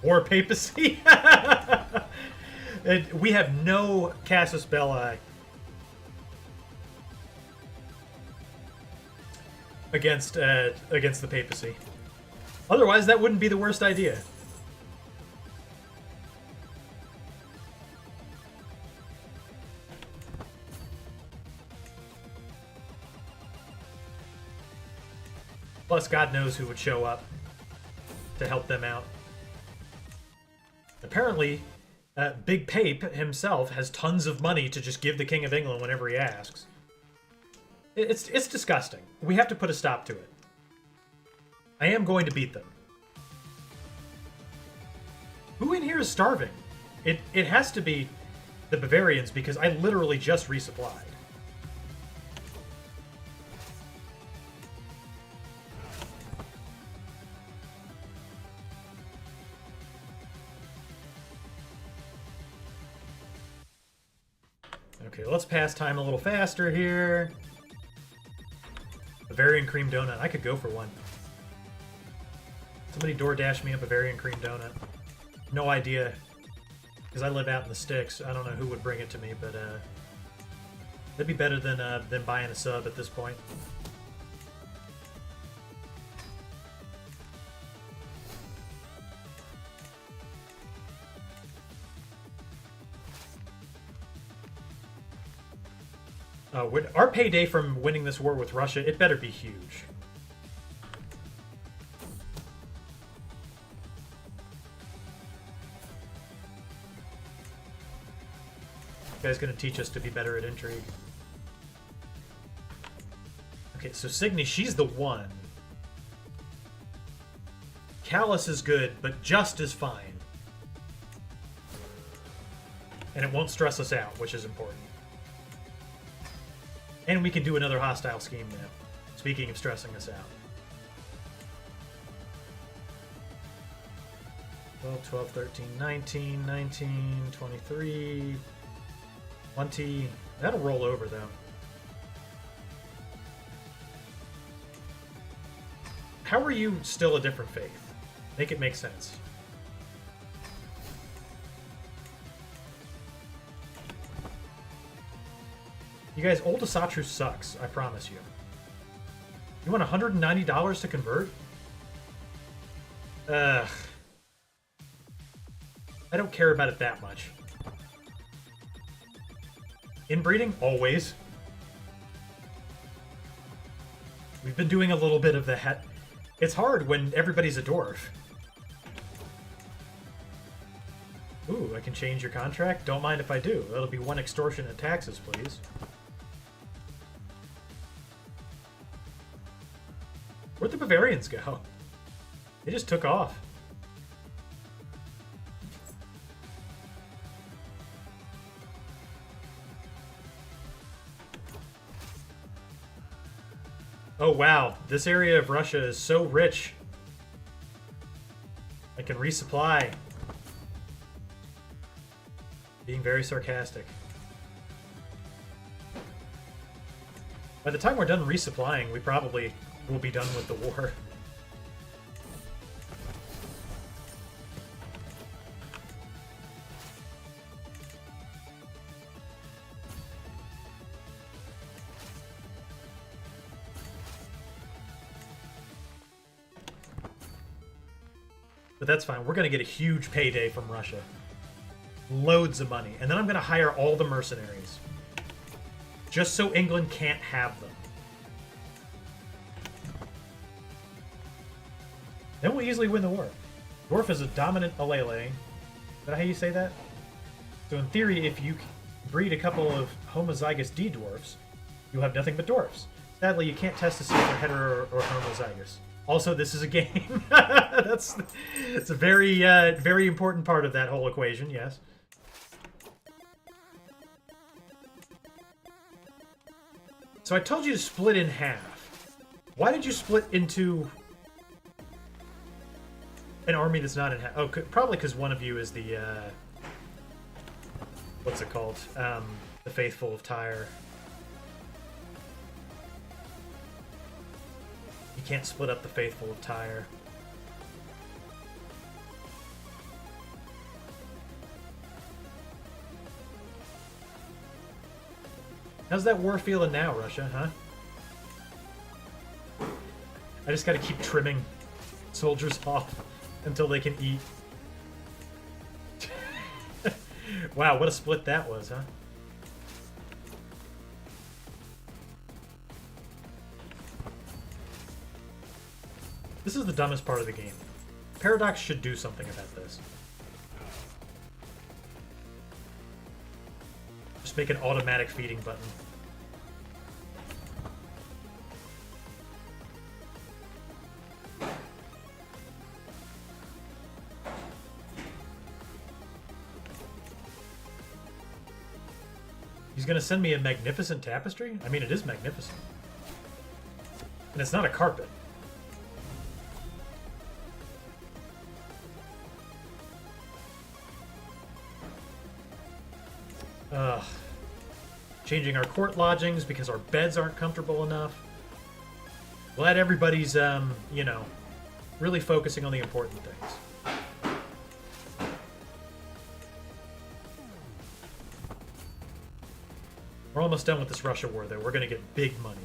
War papacy? We have no Casus Belli against the papacy. Otherwise, that wouldn't be the worst idea. Plus, God knows who would show up to help them out. Apparently, Big Pape himself has tons of money to just give the King of England whenever he asks. It's disgusting. We have to put a stop to it. I am going to beat them. Who in here is starving? It has to be the Bavarians because I literally just resupplied. Okay, let's pass time a little faster here. Bavarian cream donut. I could go for one. Somebody DoorDash me a Bavarian cream donut. No idea. Because I live out in the sticks. I don't know who would bring it to me, but that'd be better than buying a sub at this point. Our payday from winning this war with Russia, it better be huge. You guys gonna teach us to be better at intrigue. Okay, so Signy, she's the one. Callus is good, but just as fine. And it won't stress us out, which is important. And we can do another hostile scheme now. Speaking of stressing us out. 12, 12, 13, 19, 19, 23, 20. That'll roll over, though. How are you still a different faith? Make it make sense. You guys, Old Asatru sucks, I promise you. You want $190 to convert? Ugh. I don't care about it that much. Inbreeding? Always. We've been doing a little bit of that. It's hard when everybody's a dwarf. Ooh, I can change your contract? Don't mind if I do. That'll be 1 extortion and taxes, please. Where'd the Bavarians go? They just took off. Oh wow, this area of Russia is so rich. I can resupply. Being very sarcastic. By the time we're done resupplying, we probably will be done with the war. But that's fine. We're going to get a huge payday from Russia. Loads of money. And then I'm going to hire all the mercenaries. Just so England can't have them. Then we'll easily win the war. Dwarf is a dominant allele. Is that how you say that? So in theory, if you breed a couple of homozygous D-dwarfs, you'll have nothing but dwarfs. Sadly, you can't test to see if they're hetero or homozygous. Also, this is a game. It's a very, very important part of that whole equation, yes. So I told you to split in half. Why did you split into an army that's not in half? Oh, probably because one of you is the, what's it called? The Faithful of Tyre. You can't split up the Faithful of Tyre. How's that war feeling now, Russia, huh? I just gotta keep trimming soldiers off until they can eat. Wow, what a split that was, huh? This is the dumbest part of the game. Paradox should do something about this. Just make an automatic feeding button. He's gonna send me a magnificent tapestry? I mean, it is magnificent. And it's not a carpet. Ugh. Changing our court lodgings because our beds aren't comfortable enough. Glad everybody's, you know, really focusing on the important things. We're almost done with this Russia war, though. We're going to get big money.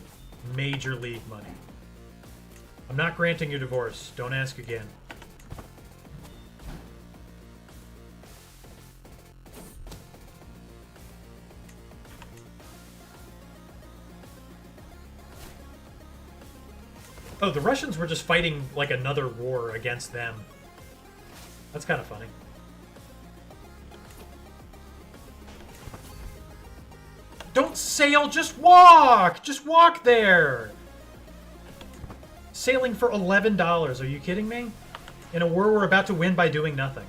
Major league money. I'm not granting you divorce. Don't ask again. Oh, the Russians were just fighting, like, another war against them. That's kind of funny. Don't sail, just walk! Just walk there! Sailing for $11, are you kidding me? In a war we're about to win by doing nothing.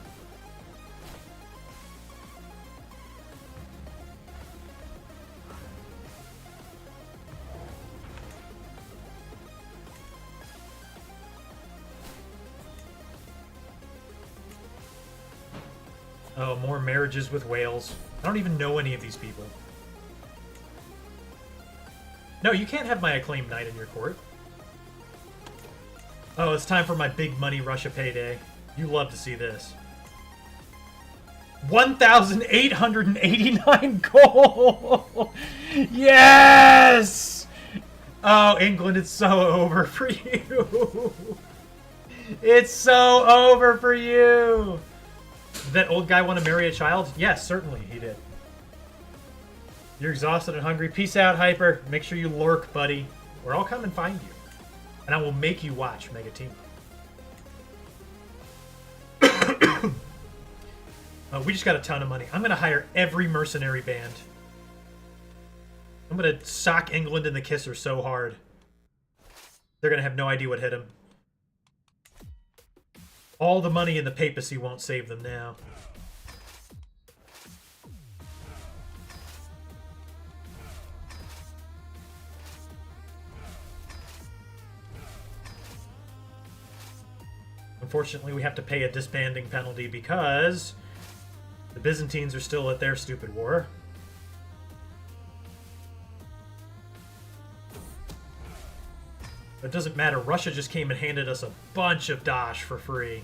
Oh, more marriages with whales. I don't even know any of these people. No, you can't have my acclaimed knight in your court. Oh, it's time for my big money Russia payday. You love to see this. 1,889 gold! Yes! Oh, England, it's so over for you. It's so over for you. Did that old guy want to marry a child? Yes, certainly he did. You're exhausted and hungry. Peace out, Hyper. Make sure you lurk, buddy, or I'll come and find you. And I will make you watch Mega Team. We just got a ton of money. I'm going to hire every mercenary band. I'm going to sock England in the kisser so hard. They're going to have no idea what hit them. All the money in the papacy won't save them now. Unfortunately, we have to pay a disbanding penalty because the Byzantines are still at their stupid war. It doesn't matter. Russia just came and handed us a bunch of Dash for free.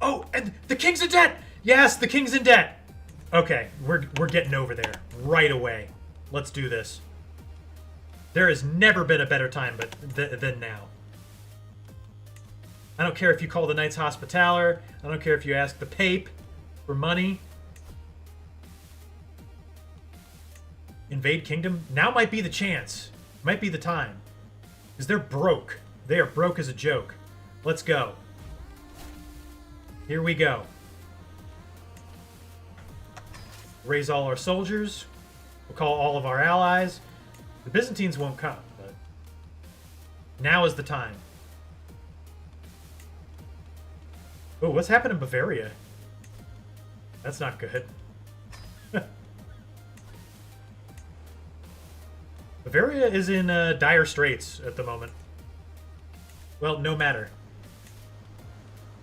Oh, and the king's in debt! Yes, the king's in debt! Okay, we're getting over there right away. Let's do this. There has never been a better time than now. I don't care if you call the Knights Hospitaller. I don't care if you ask the Pape for money. Invade Kingdom? Now might be the chance. Might be the time. Because they're broke. They are broke as a joke. Let's go. Here we go. Raise all our soldiers. We'll call all of our allies. The Byzantines won't come, but now is the time. Oh, what's happened in Bavaria? That's not good. Bavaria is in dire straits at the moment. Well, no matter.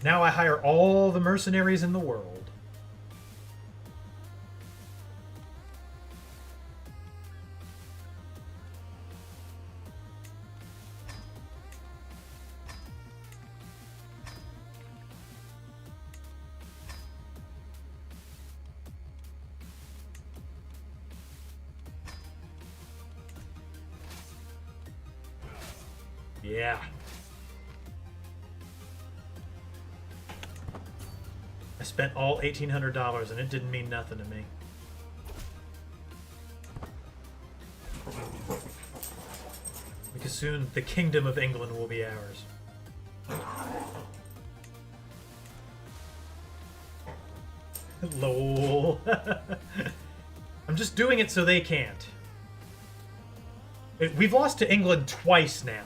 Now I hire all the mercenaries in the world. Yeah. I spent all $1,800 and it didn't mean nothing to me. Because soon the Kingdom of England will be ours. Lol. I'm just doing it so they can't. We've lost to England twice now.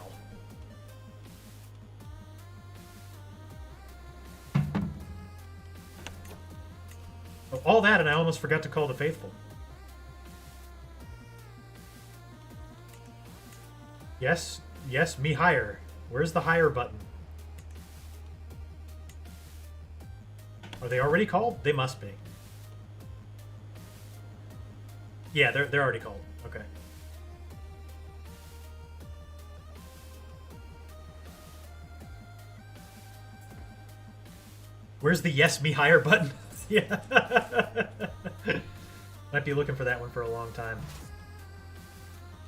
All that, and I almost forgot to call the faithful. Yes, yes, me hire. Where's the hire button? Are they already called? They must be. Yeah, they're already called. Okay. Where's the yes, me hire button? Yeah. Might be looking for that one for a long time.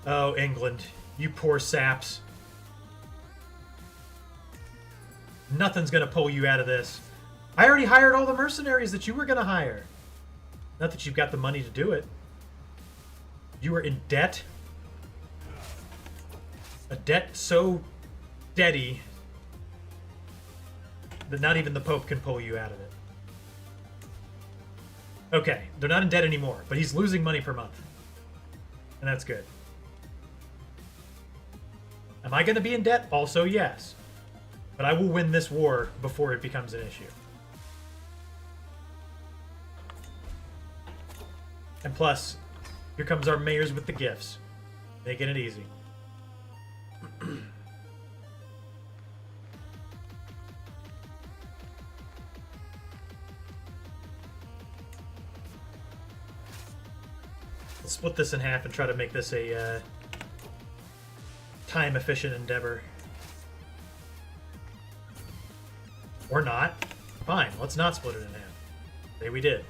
Oh, England. You poor saps. Nothing's gonna pull you out of this. I already hired all the mercenaries that you were gonna hire. Not that you've got the money to do it. You were in debt. A debt so debty that not even the Pope can pull you out of it. Okay, they're not in debt anymore, but he's losing money per month. And that's good. Am I going to be in debt? Also, yes. But I will win this war before it becomes an issue. And plus, here comes our mayors with the gifts. Making it easy. Let's split this in half and try to make this a time-efficient endeavor. Or not. Fine, let's not split it in half. Say we did.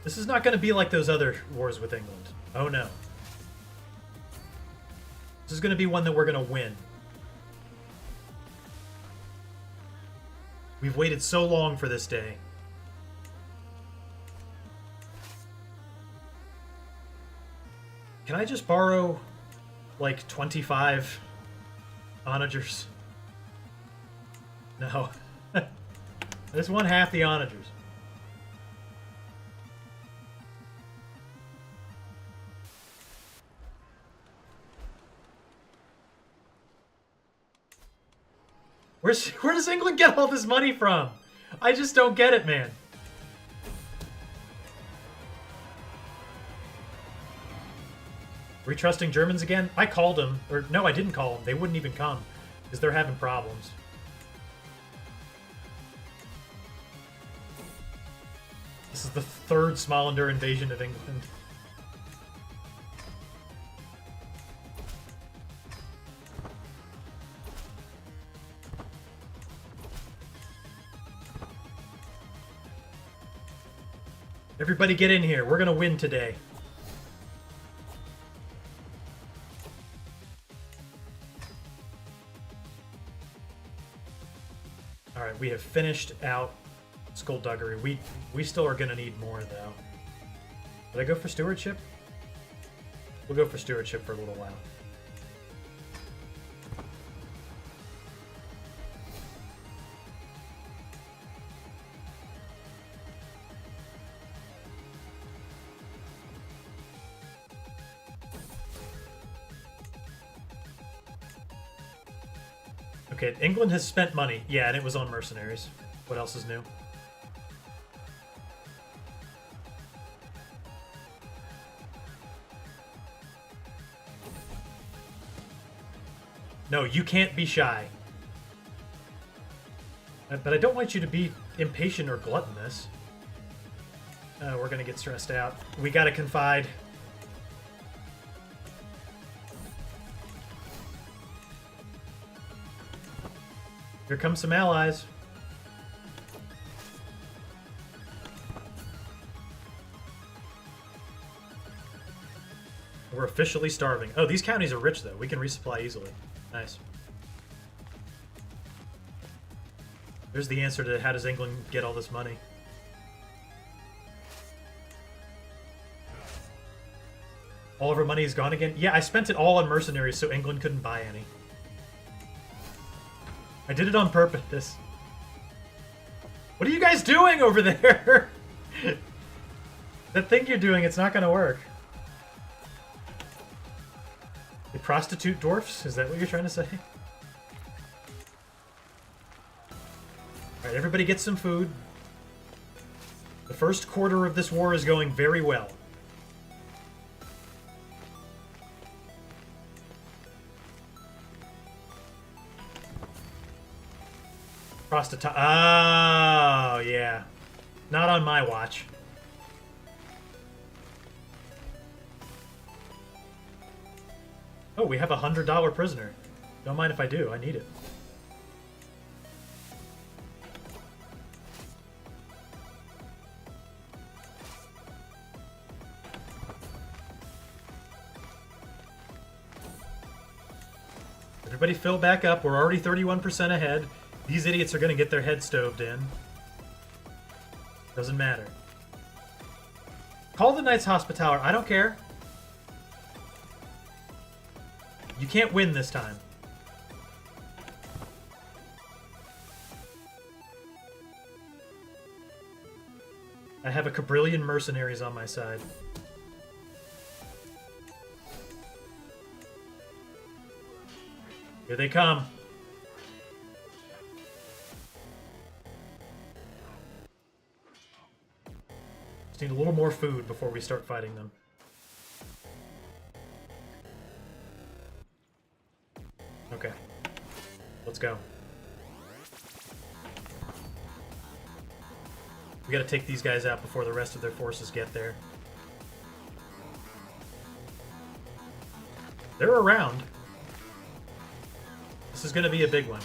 This is not going to be like those other wars with England. Oh no. This is going to be one that we're going to win. We've waited so long for this day. Can I just borrow, like, 25 onagers? No. I just want half the onagers. Where does England get all this money from? I just don't get it, man. Are we trusting Germans again? I called them. Or, no, I didn't call them. They wouldn't even come. Because they're having problems. This is the third Smollander invasion of England. Everybody get in here. We're going to win today. Alright, we have finished out Skullduggery. We still are going to need more, though. Did I go for Stewardship? We'll go for Stewardship for a little while. Okay, England has spent money. Yeah, and it was on mercenaries. What else is new? No, you can't be shy. But I don't want you to be impatient or gluttonous. We're gonna get stressed out. We gotta confide. Here come some allies. We're officially starving. Oh, these counties are rich, though. We can resupply easily. Nice. There's the answer to how does England get all this money. All of our money is gone again? Yeah, I spent it all on mercenaries so England couldn't buy any. I did it on purpose. What are you guys doing over there? That thing you're doing, it's not going to work. They prostitute dwarfs? Is that what you're trying to say? Alright, everybody get some food. The first quarter of this war is going very well. Prostitute. Oh, yeah. Not on my watch. Oh, we have a $100 prisoner. Don't mind if I do. I need it. Everybody fill back up. We're already 31% ahead. These idiots are going to get their head stoved in. Doesn't matter. Call the Knights Hospitaller. I don't care. You can't win this time. I have a quadrillion mercenaries on my side. Here they come. Just need a little more food before we start fighting them. Okay. Let's go. We gotta take these guys out before the rest of their forces get there. They're around. This is gonna be a big one.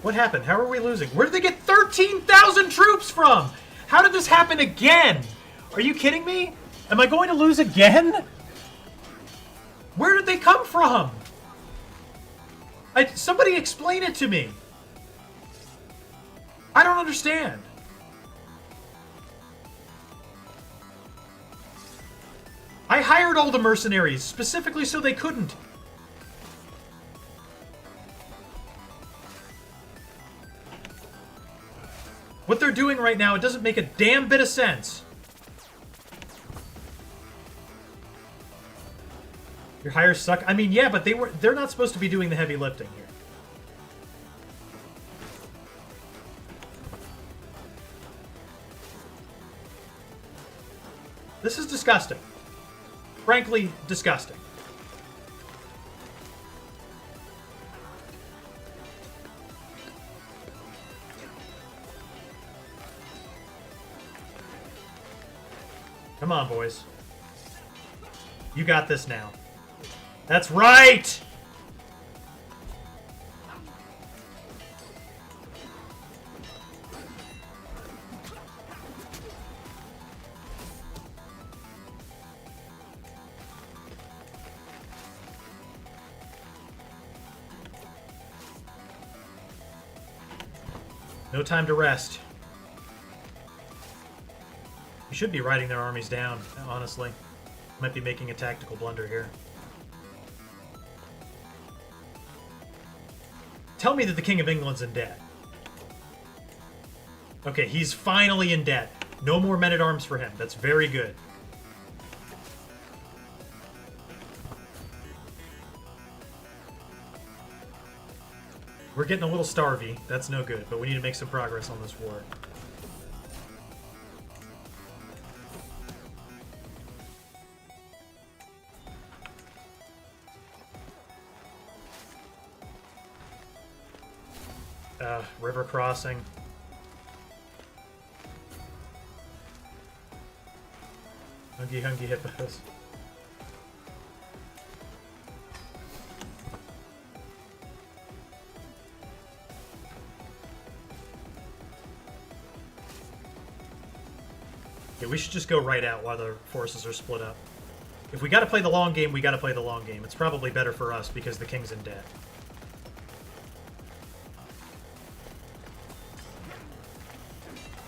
What happened? How are we losing? Where did they get 13,000 troops from? How did this happen again? Are you kidding me? Am I going to lose again? Where did they come from? Somebody explain it to me. I don't understand. I hired all the mercenaries specifically so they couldn't. What they're doing right now, it doesn't make a damn bit of sense. Your hires suck. I mean, yeah, but they're not supposed to be doing the heavy lifting here. This is disgusting. Frankly, disgusting. Come on, boys. You got this now. That's right! No time to rest. We should be riding their armies down, honestly. Might be making a tactical blunder here. Tell me that the King of England's in debt. Okay, he's finally in debt. No more men-at-arms for him. That's very good. We're getting a little starvy. That's no good, but we need to make some progress on this war. River crossing. Hungry, hungry hippos. Yeah, we should just go right out while the forces are split up. If we gotta play the long game, we gotta play the long game. It's probably better for us because the king's in debt.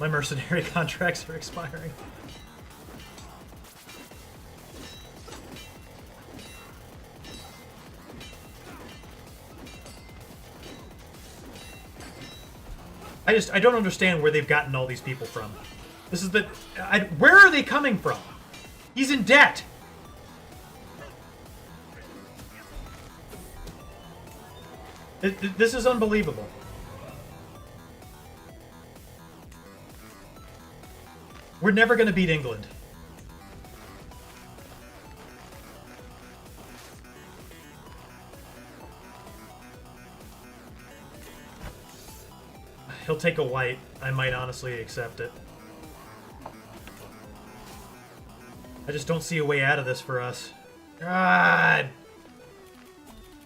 My mercenary contracts are expiring. I don't understand where they've gotten all these people from. This is where are they coming from? He's in debt. This is unbelievable. We're never going to beat England. He'll take a white. I might honestly accept it. I just don't see a way out of this for us. God!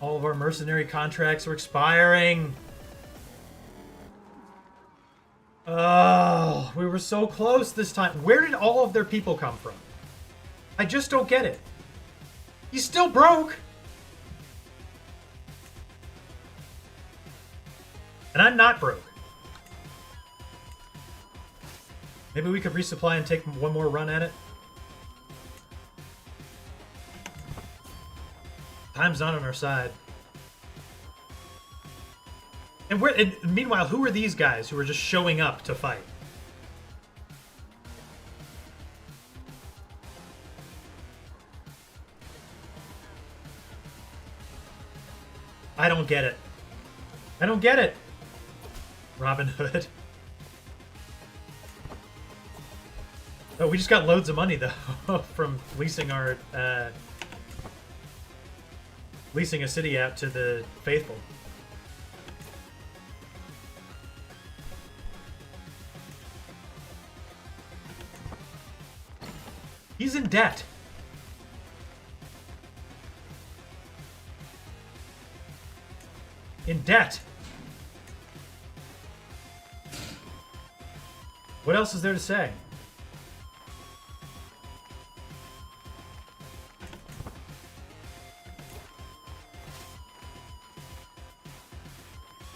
All of our mercenary contracts are expiring. Oh, we were so close this time. Where did all of their people come from? I just don't get it. He's still broke. And I'm not broke. Maybe we could resupply and take one more run at it. Time's not on our side. And meanwhile, who are these guys who are just showing up to fight? I don't get it. I don't get it. Robin Hood. Oh, we just got loads of money though from leasing our leasing a city out to the faithful. He's in debt. In debt. What else is there to say?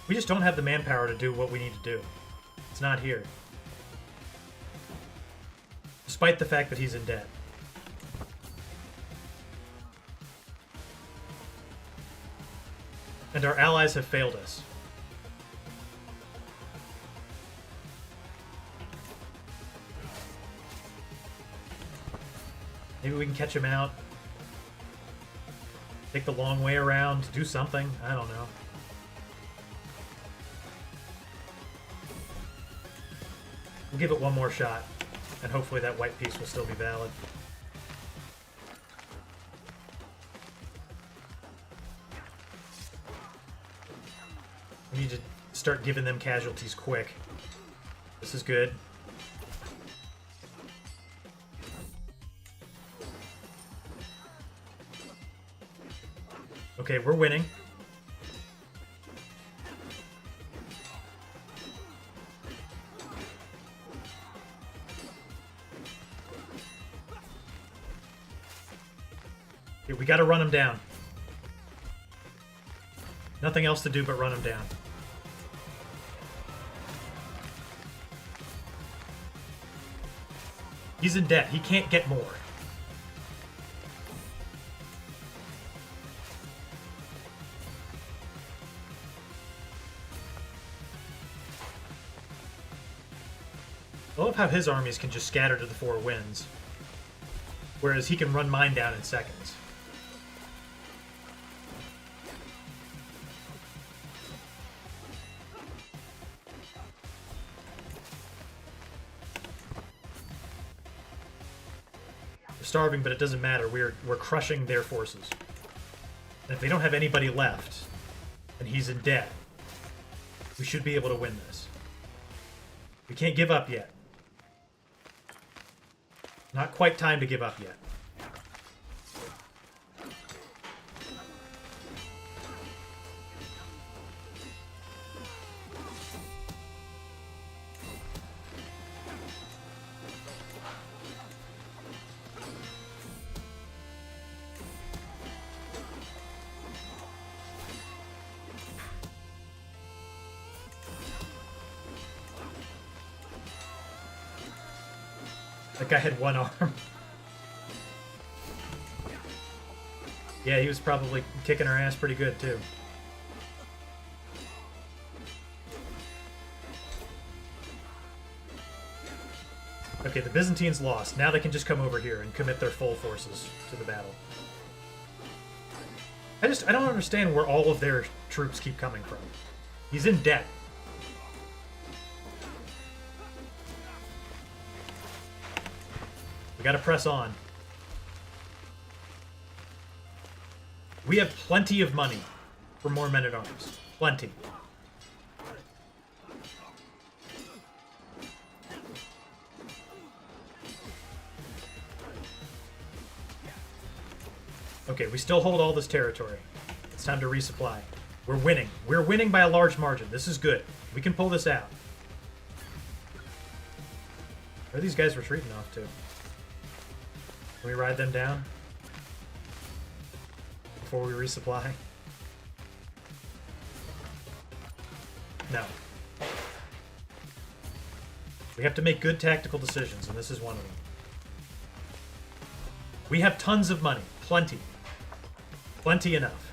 We just don't have the manpower to do what we need to do. It's not here. Despite the fact that he's in debt. And our allies have failed us. Maybe we can catch him out. Take the long way around. Do something. I don't know. We'll give it one more shot. And hopefully that white piece will still be valid. We need to start giving them casualties quick. This is good. Okay, we're winning. Okay, we gotta run him down. Nothing else to do but run him down. He's in debt. He can't get more. I love how his armies can just scatter to the four winds, whereas he can run mine down in seconds. They're starving, but it doesn't matter. We're crushing their forces. And if they don't have anybody left, and he's in debt, we should be able to win this. We can't give up yet. Not quite time to give up yet. That guy had one arm. Yeah, he was probably kicking our ass pretty good, too. Okay, the Byzantines lost. Now they can just come over here and commit their full forces to the battle. I don't understand where all of their troops keep coming from. He's in debt. We gotta press on. We have plenty of money for more men-at-arms. Plenty. Okay, we still hold all this territory. It's time to resupply. We're winning. We're winning by a large margin. This is good. We can pull this out. Where are these guys retreating off to? Can we ride them down before we resupply? No. We have to make good tactical decisions, and this is one of them. We have tons of money. Plenty. Plenty enough.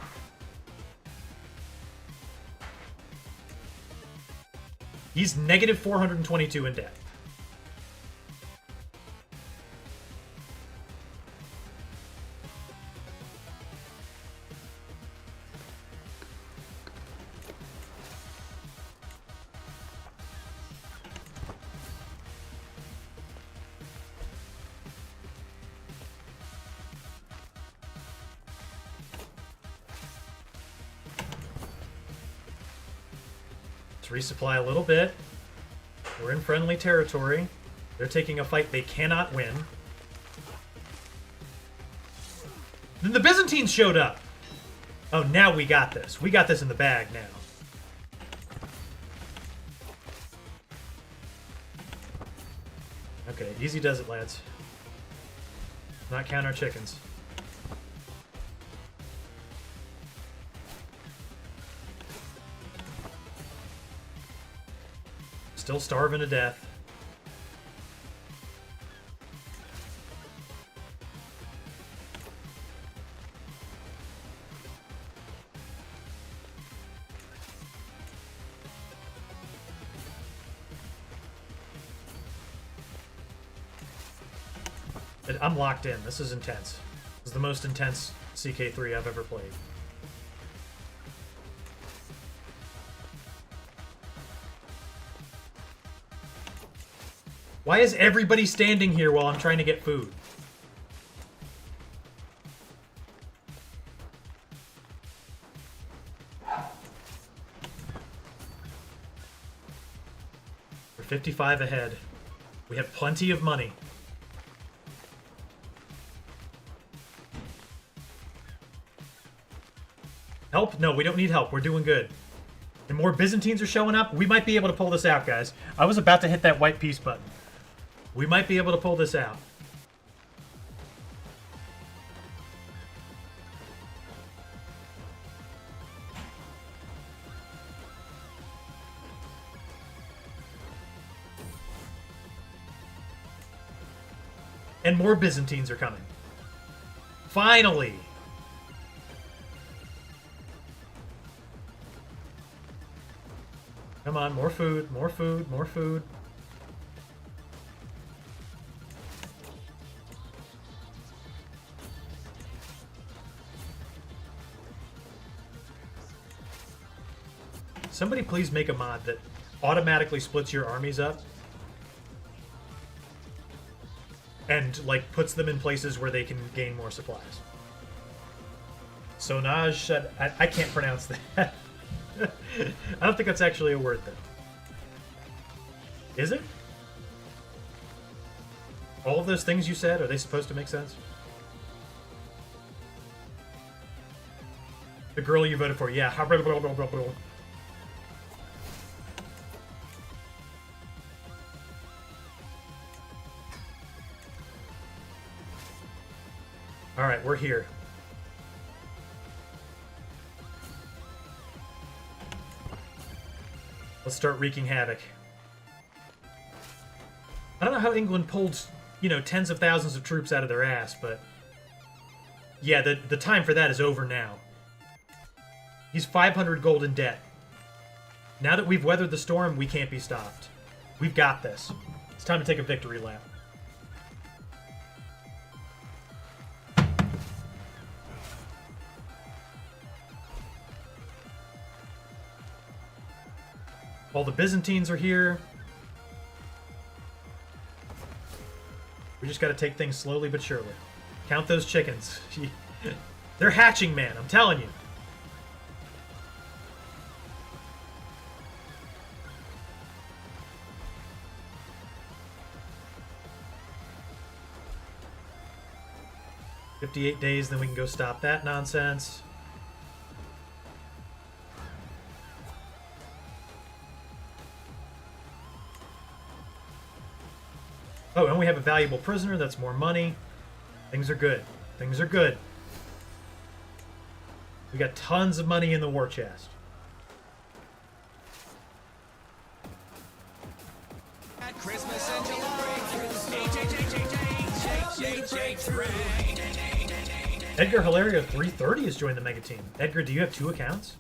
He's negative 422 in debt. Let's resupply a little bit. We're in friendly territory. They're taking a fight they cannot win. Then the Byzantines showed up. Oh, now we got this. We got this in the bag now. Okay, easy does it, lads. Not count our chickens. Still starving to death. I'm locked in. This is intense. This is the most intense CK3 I've ever played. Why is everybody standing here while I'm trying to get food? We're 55 ahead. We have plenty of money. Help? No, we don't need help. We're doing good. And more Byzantines are showing up. We might be able to pull this out, guys. I was about to hit that white peace button. We might be able to pull this out. And more Byzantines are coming. Finally! Come on, more food, more food, more food. Somebody please make a mod that automatically splits your armies up and, like, puts them in places where they can gain more supplies. Sonaj, I can't pronounce that. I don't think that's actually a word, though. Is it? All of those things you said, are they supposed to make sense? The girl you voted for, yeah. Alright, we're here. Let's start wreaking havoc. I don't know how England pulled, you know, tens of thousands of troops out of their ass, but... yeah, the time for that is over now. He's 500 gold in debt. Now that we've weathered the storm, we can't be stopped. We've got this. It's time to take a victory lap. All the Byzantines are here. We just got to take things slowly but surely. Count those chickens. They're hatching, man, I'm telling you. "58 days, then we can go stop that nonsense." Oh, and we have a valuable prisoner. That's more money. Things are good. Things are good. We got tons of money in the war chest. At Christmas in July. Edgar Hilario 330 has joined the mega team. Edgar, do you have 2 accounts?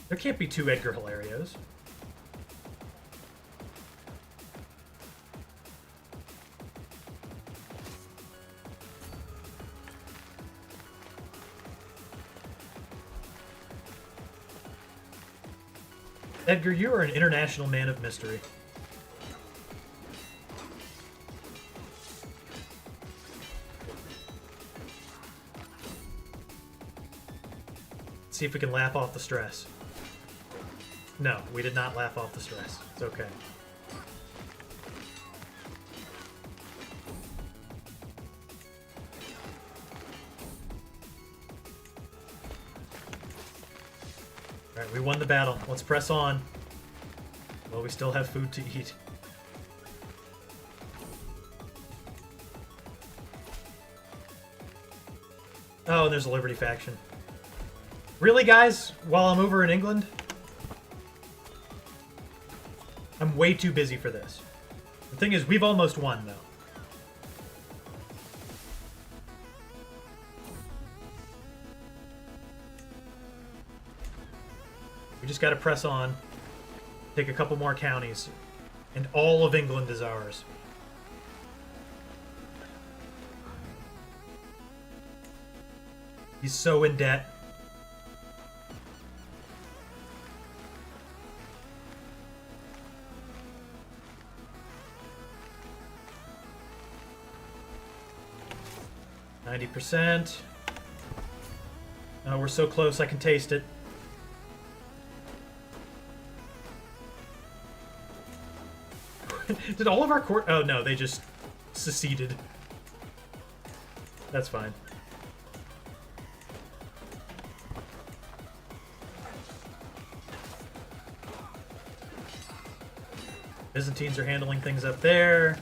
There can't be 2 Edgar Hilarios. Edgar, you are an international man of mystery. Let's see if we can laugh off the stress. No, we did not laugh off the stress. It's okay. Alright, we won the battle. Let's press on. Well, we still have food to eat. Oh, and there's a Liberty faction. Really, guys? While I'm over in England? I'm way too busy for this. The thing is, we've almost won, though. We just gotta press on. Take a couple more counties. And all of England is ours. He's so in debt. %. Oh, we're so close, I can taste it. Did all of our court... Oh, no, they just seceded. That's fine. Byzantines are handling things up there.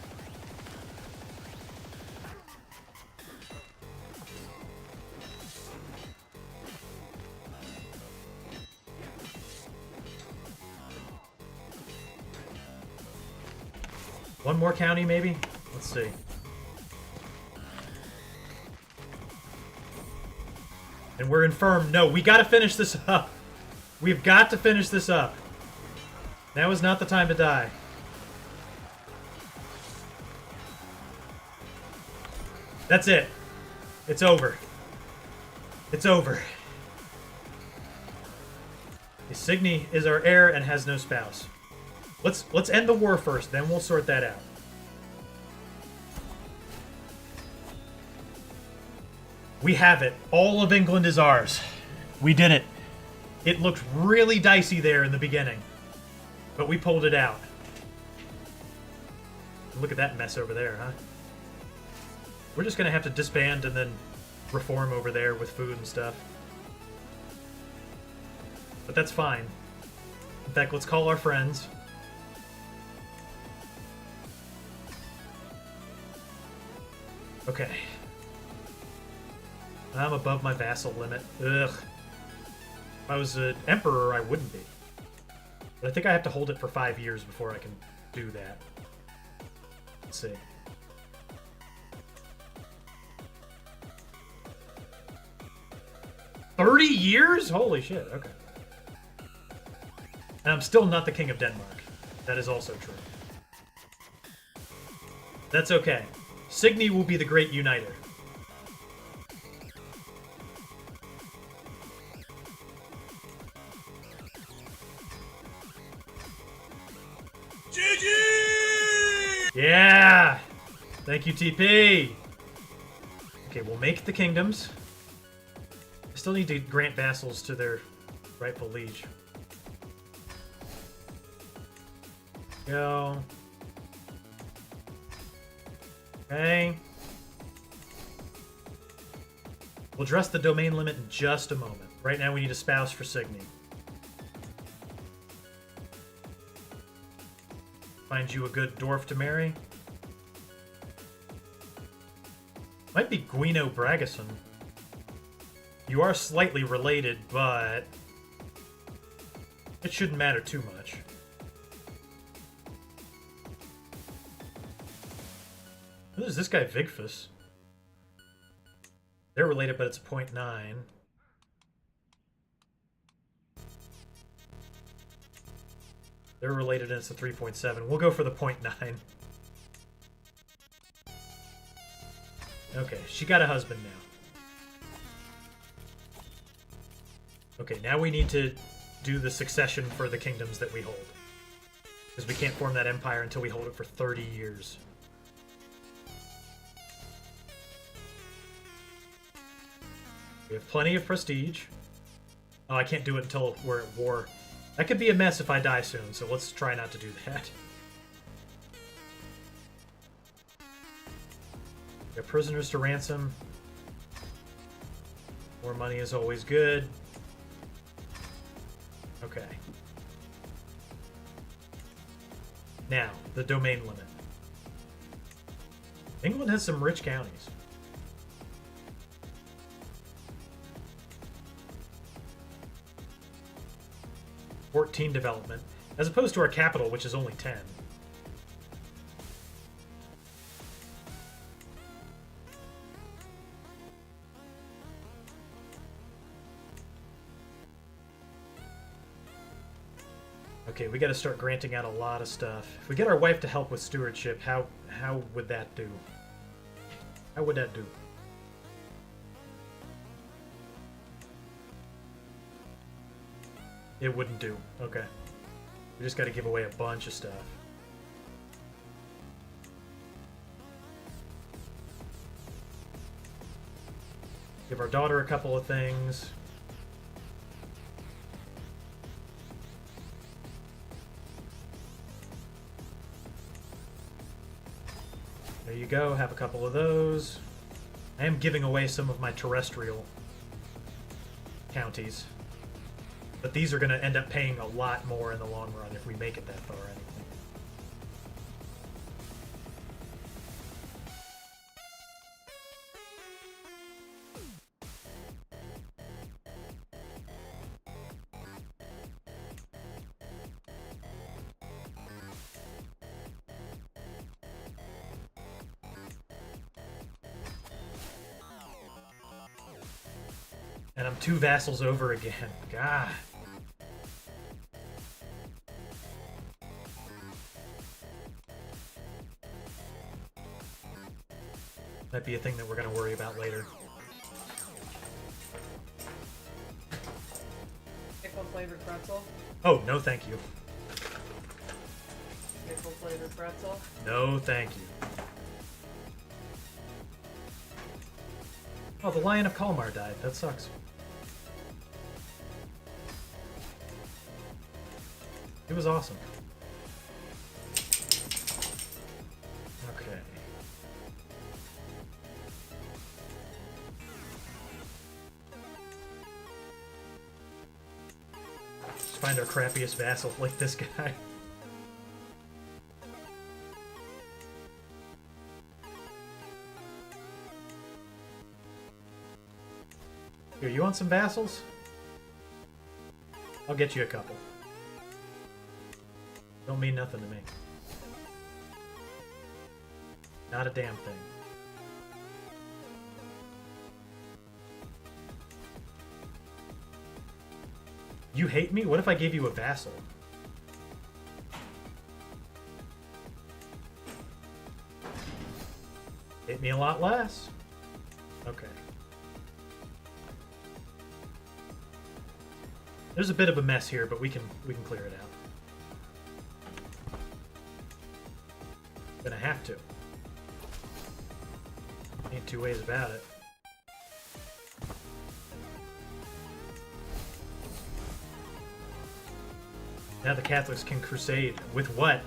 One more county, maybe? Let's see. And we're infirm. No, we gotta finish this up. We've got to finish this up. Now is not the time to die. That's it. It's over. It's over. Signy is our heir and has no spouse. Let's end the war first, then we'll sort that out. We have it. All of England is ours. We did it. It looked really dicey there in the beginning, but we pulled it out. Look at that mess over there, huh? We're just gonna have to disband and then reform over there with food and stuff. But that's fine. In fact, let's call our friends. Okay. I'm above my vassal limit. Ugh. If I was an emperor, I wouldn't be. But I think I have to hold it for 5 years before I can do that. Let's see. "30 years? Holy shit, okay. And I'm still not the king of Denmark. That is also true. That's okay. Signy will be the great uniter. GG! Yeah! Thank you, TP! Okay, we'll make the kingdoms. I still need to grant vassals to their rightful liege. Go. Okay. We'll address the domain limit in just a moment. Right now we need a spouse for Signy. Find you a good dwarf to marry. Might be Guino Bragason. You are slightly related, but it shouldn't matter too much. Who is this guy, Vigfus? They're related, but it's 0.9. They're related, and it's a 3.7. We'll go for the 0.9. Okay, she got a husband now. Okay, now we need to do the succession for the kingdoms that we hold. Because we can't form that empire until we hold it for 30 years. We have plenty of prestige. Oh, I can't do it until we're at war. That could be a mess if I die soon, so let's try not to do that. We got prisoners to ransom. More money is always good. Okay. Now, the domain limit. England has some rich counties. "14 development, as opposed to our capital, which is only 10. Okay, we got to start granting out a lot of stuff. If we get our wife to help with stewardship, how would that do? How would that do? It wouldn't do. Okay. We just got to give away a bunch of stuff. Give our daughter a couple of things. There you go, have a couple of those. I am giving away some of my terrestrial counties. But these are going to end up paying a lot more in the long run if we make it that far anyway. And I'm 2 vassals over again. God. Might be a thing that we're going to worry about later. Pickle flavored pretzel. Oh, no thank you. Pickle flavored pretzel. No thank you. Oh, the Lion of Kalmar died. That sucks. He was awesome. Okay. Just find our crappiest vassal like this guy. Here, you want some vassals? I'll get you a couple. Don't mean nothing to me. Not a damn thing. You hate me? What if I gave you a vassal? Hate me a lot less. Okay. There's a bit of a mess here, but we can clear it out. Gonna have to. Ain't two ways about it. Now the Catholics can crusade. With what?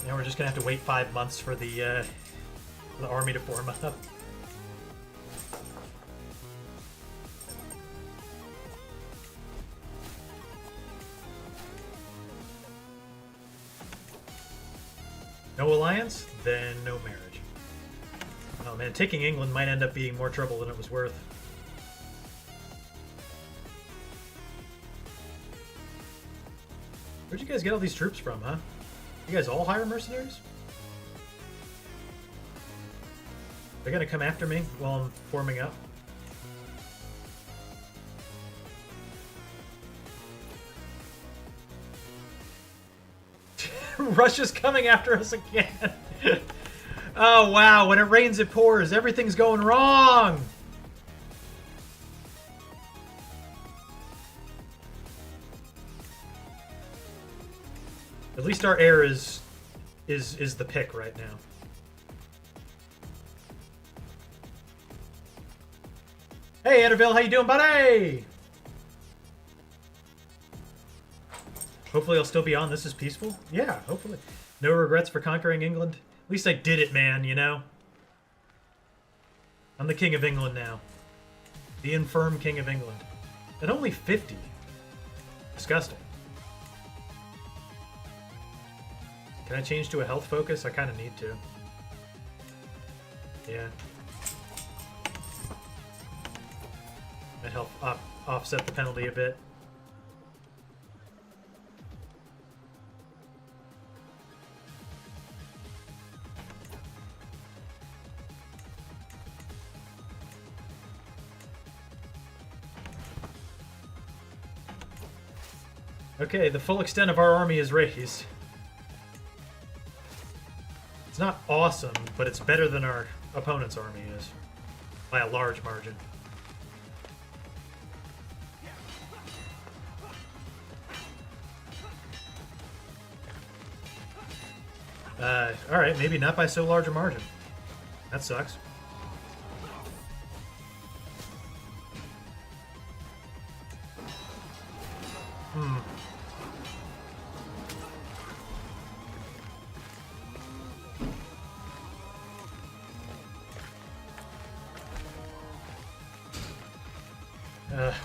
Now we're just gonna have to wait 5 months for the army to form up. No alliance? Then no marriage. Oh man, taking England might end up being more trouble than it was worth. Where'd you guys get all these troops from, huh? You guys all hire mercenaries? They're gonna come after me while I'm forming up? Russia's coming after us again! Oh wow, when it rains it pours. Everything's going wrong! At least our heir is the pick right now. Hey, Edderville, how you doing, buddy? Hopefully I'll still be on. This is peaceful. Yeah, hopefully. No regrets for conquering England. At least I did it, man, you know? I'm the King of England now. The infirm King of England. At only 50. Disgusting. Can I change to a health focus? I kind of need to. Yeah. Might help offset the penalty a bit. Okay, the full extent of our army is raised. It's not awesome, but it's better than our opponent's army is. By a large margin. Alright, maybe not by so large a margin. That sucks.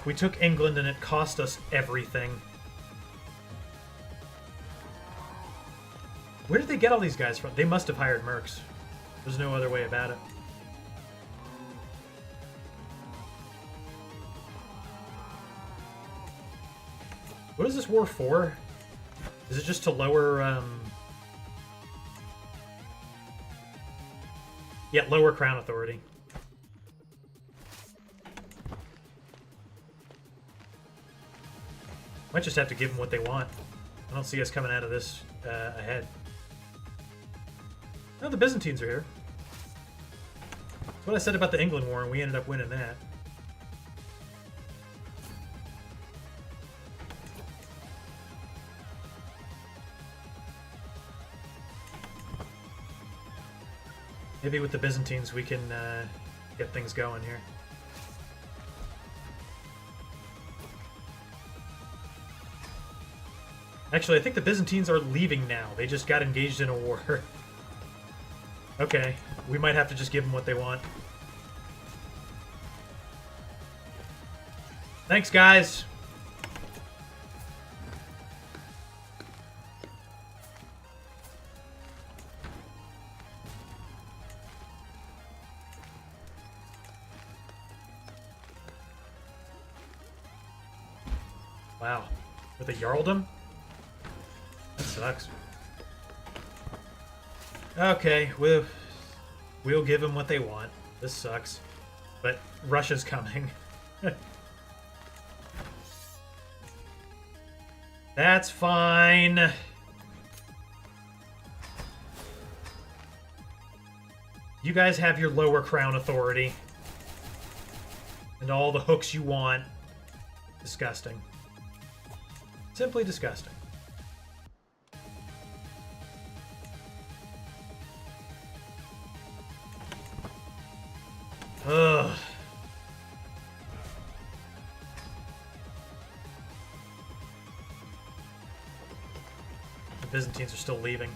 We took England and it cost us everything. Where did they get all these guys from? They must have hired mercs. There's no other way about it. What is this war for? Is it just to lower, yeah, lower crown authority. Might just have to give them what they want. I don't see us coming out of this ahead. Oh, the Byzantines are here. That's what I said about the England War, and we ended up winning that. Maybe with the Byzantines we can get things going here. Actually, I think the Byzantines are leaving now. They just got engaged in a war. Okay, we might have to just give them what they want. Thanks, guys! Wow. With a Jarldom? That sucks. Okay, we'll give them what they want. This sucks. But Russia's coming. That's fine. You guys have your lower crown authority. And all the hooks you want. Disgusting. Simply disgusting. Ugh. The Byzantines are still leaving.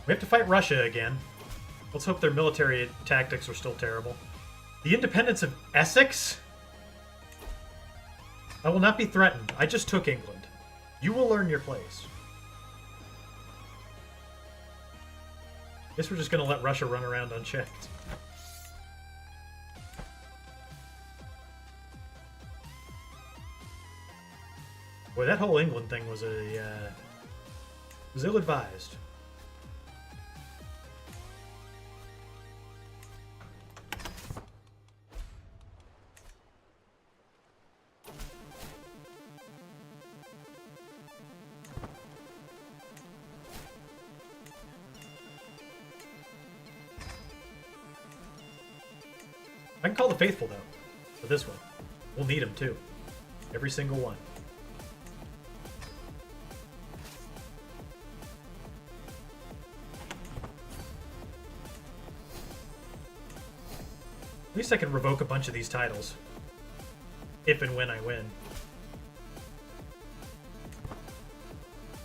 We have to fight Russia again. Let's hope their military tactics are still terrible. The independence of Essex? I will not be threatened. I just took England. You will learn your place. Guess we're just going to let Russia run around unchecked. Boy, that whole England thing was was ill-advised. I can call the faithful, though, for this one. We'll need them, too. Every single one. least I can revoke a bunch of these titles. If and when I win.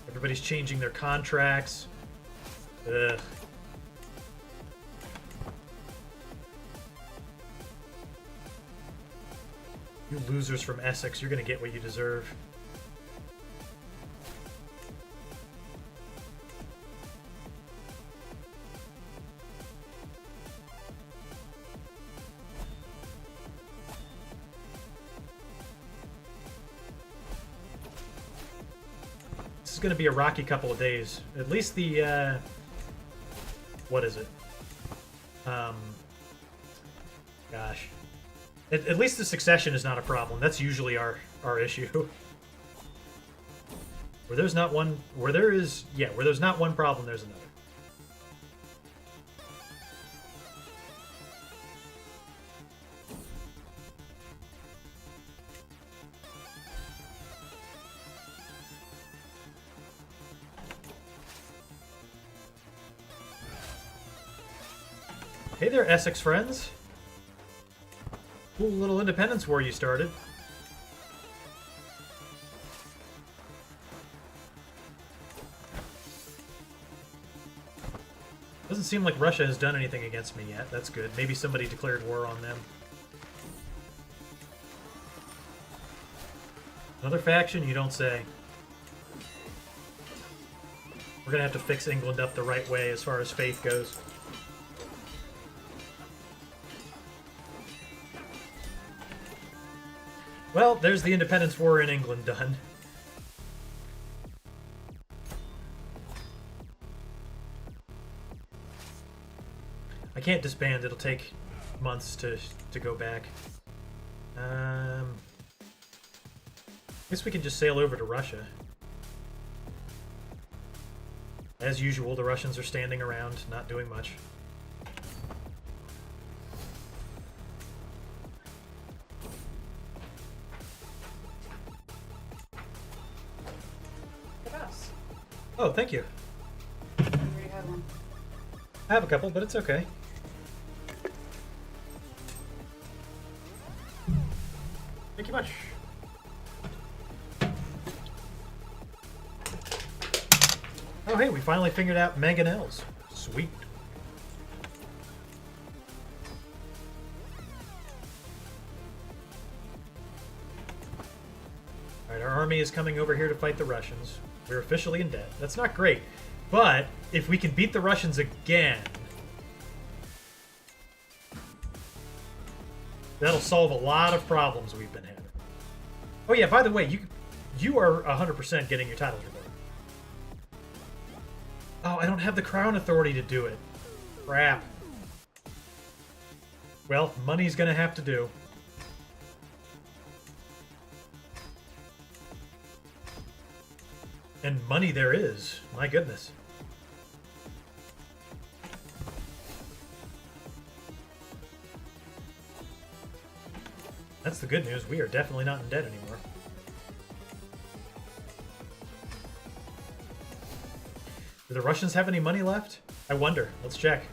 Everybody's changing their contracts. Ugh. You losers from Essex, you're gonna get what you deserve. This is gonna be a rocky couple of days. At least the, what is it? Gosh. At least the succession is not a problem. That's usually our issue. Where there's not one, where there's not one problem, there's another. Hey there, Essex friends. Cool little independence war you started. Doesn't seem like Russia has done anything against me yet. That's good. Maybe somebody declared war on them. Another faction? You don't say. We're gonna have to fix England up the right way as far as faith goes. Well, there's the independence war in England done. I can't disband, it'll take months to go back. I guess we can just sail over to Russia. As usual, the Russians are standing around, not doing much. Oh, thank you. I already had one. I have a couple, but it's okay. Thank you much. Oh, hey, we finally figured out mangonels. Sweet. Alright, our army is coming over here to fight the Russians. We're officially in debt. That's not great. But if we can beat the Russians again, that'll solve a lot of problems we've been having. Oh yeah, by the way, you are 100% getting your titles revoked. Oh, I don't have the Crown Authority to do it. Crap. Well, money's gonna have to do. And money there is. My goodness. That's the good news. We are definitely not in debt anymore. Do the Russians have any money left? I wonder. Let's check.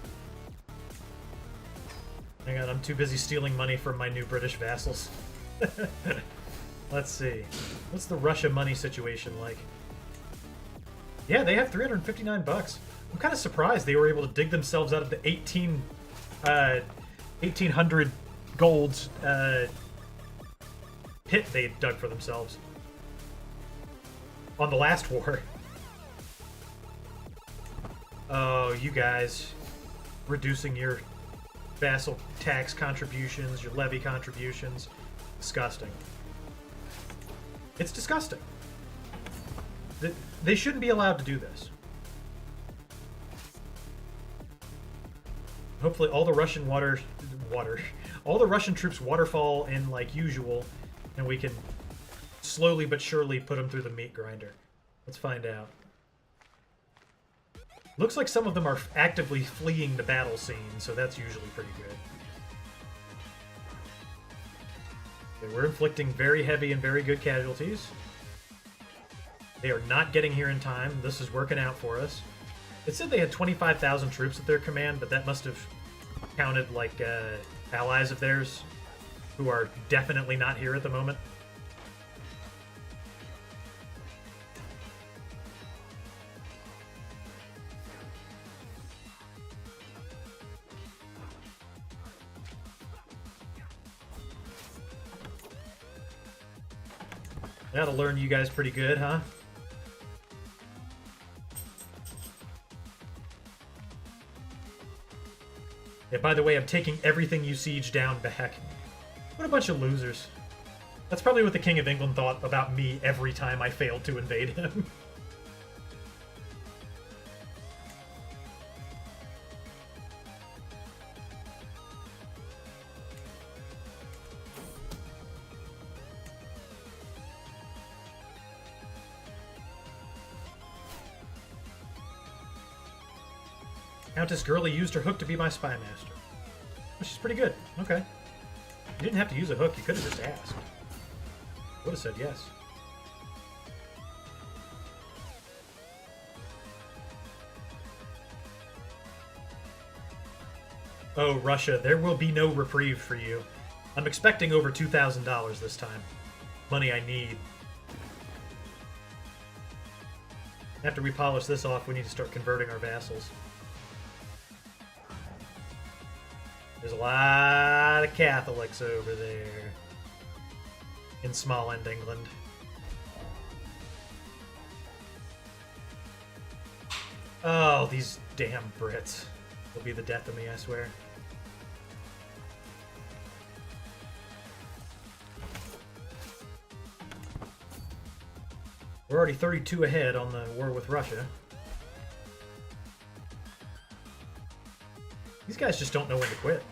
Hang on, I'm too busy stealing money from my new British vassals. Let's see. What's the Russia money situation like? Yeah, they have 359 bucks. I'm kind of surprised they were able to dig themselves out of the 1800 gold pit they dug for themselves on the last war. Oh, you guys reducing your vassal tax contributions, your levy contributions. Disgusting. It's disgusting. They shouldn't be allowed to do this. Hopefully all the Russian all the Russian troops waterfall in like usual, and we can slowly but surely put them through the meat grinder. Let's find out. Looks like some of them are actively fleeing the battle scene, so that's usually pretty good. Okay, we're inflicting very heavy and very good casualties. They are not getting here in time. This is working out for us. It said they had 25,000 troops at their command, but that must have counted like allies of theirs who are definitely not here at the moment. That'll learn you guys pretty good, huh? Yeah, by the way, I'm taking everything you siege down back. What a bunch of losers. That's probably what the King of England thought about me every time I failed to invade him. Countess Gurley used her hook to be my spy master. Which is pretty good. Okay. You didn't have to use a hook, you could have just asked. Would have said yes. Oh, Russia, there will be no reprieve for you. I'm expecting over $2,000 this time. Money I need. After we polish this off, we need to start converting our vassals. There's a lot of Catholics over there in small end England. Oh, these damn Brits will be the death of me, I swear. We're already 32 ahead on the war with Russia. These guys just don't know when to quit.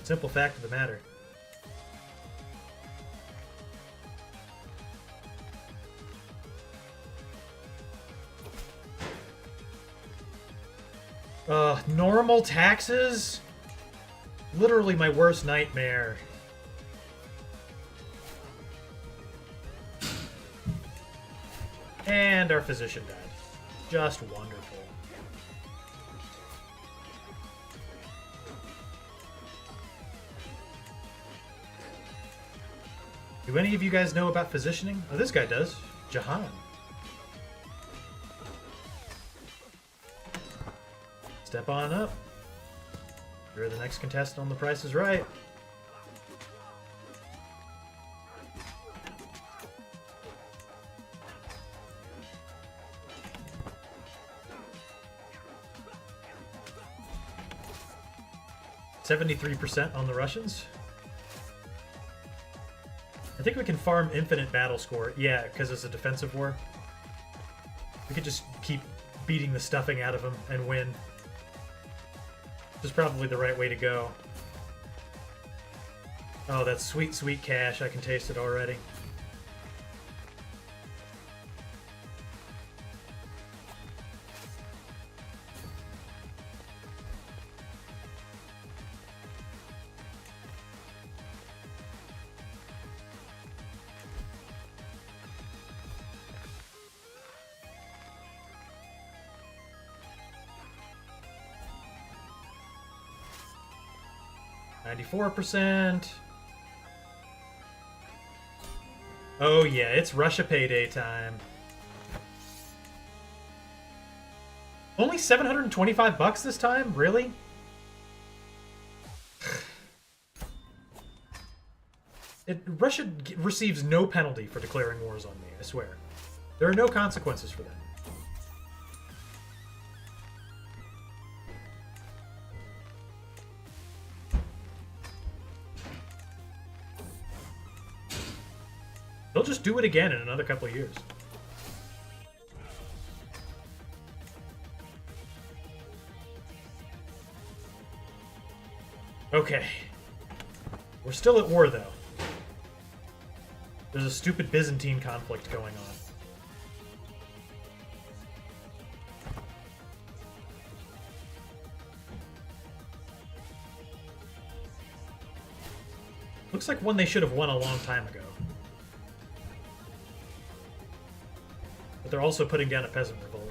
Simple fact of the matter. Normal taxes? Literally my worst nightmare. And our physician died. Just wonderful. Do any of you guys know about physicianing? Oh, this guy does. Jahan. Step on up. You're the next contestant on The Price is Right. %73% on the Russians. I think we can farm infinite battle score. Yeah, because it's a defensive war. We could just keep beating the stuffing out of them and win. Which is probably the right way to go. Oh, that's sweet, sweet cash. I can taste it already. %94. Oh yeah, it's Russia payday time. Only $725 this time? Really? Russia receives no penalty for declaring wars on me, I swear. There are no consequences for that. They'll just do it again in another couple of years. Okay. We're still at war, though. There's a stupid Byzantine conflict going on. Looks like one they should have won a long time ago. But they're also putting down a peasant revolt.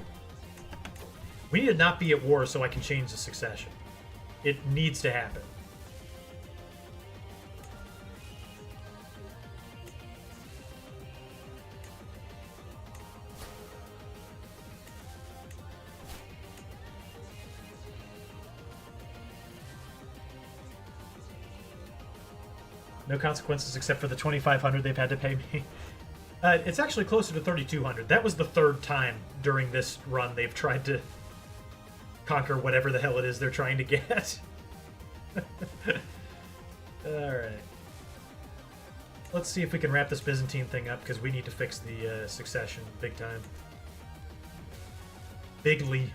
We need to not be at war so I can change the succession. It needs to happen. No consequences except for the 2,500 they've had to pay me. It's actually closer to 3,200. That was the third time during this run they've tried to conquer whatever the hell it is they're trying to get. Alright. Let's see if we can wrap this Byzantine thing up, because we need to fix the succession big time. Bigly.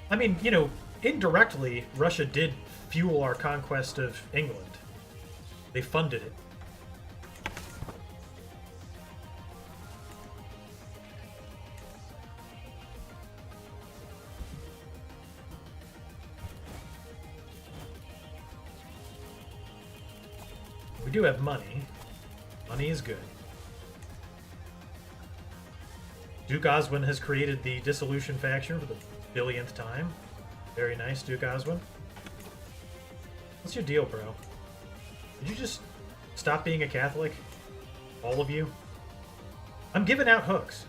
I mean, you know, indirectly, Russia did fuel our conquest of England. They funded it. We do have money. Money is good. Duke Oswin has created the dissolution faction for the billionth time. Very nice, Duke Oswin. What's your deal, bro? Did you just stop being a Catholic? All of you? I'm giving out hooks.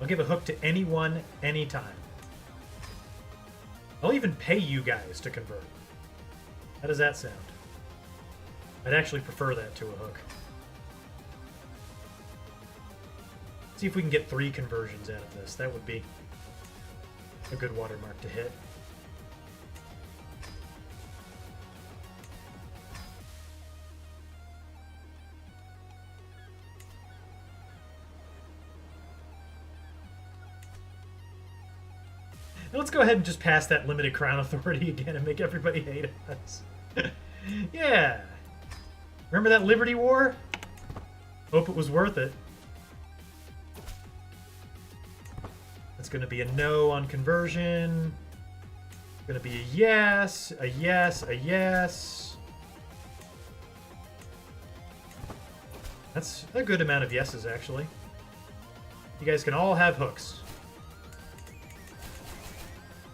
I'll give a hook to anyone, anytime. I'll even pay you guys to convert. How does that sound? I'd actually prefer that to a hook. See if we can get 3 conversions out of this. That would be a good watermark to hit. Now let's go ahead and just pass that limited crown authority again and make everybody hate us. Yeah. Remember that Liberty War? Hope it was worth it. It's going to be a no on conversion. It's going to be a yes, a yes, a yes. That's a good amount of yeses, actually. You guys can all have hooks.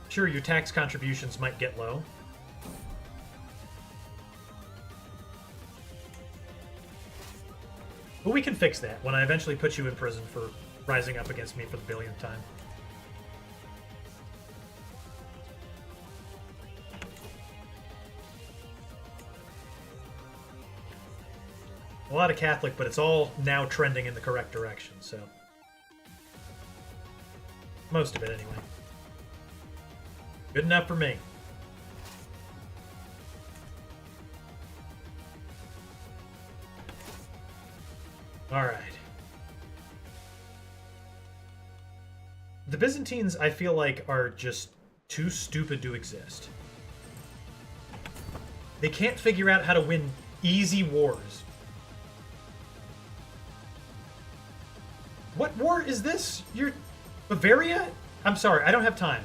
Sure, your tax contributions might get low. But we can fix that when I eventually put you in prison for rising up against me for the billionth time. A lot of Catholic, but it's all now trending in the correct direction, so. Most of it, anyway. Good enough for me. Alright. The Byzantines, I feel like, are just too stupid to exist. They can't figure out how to win easy wars. What war is this? You're... Bavaria? I'm sorry, I don't have time.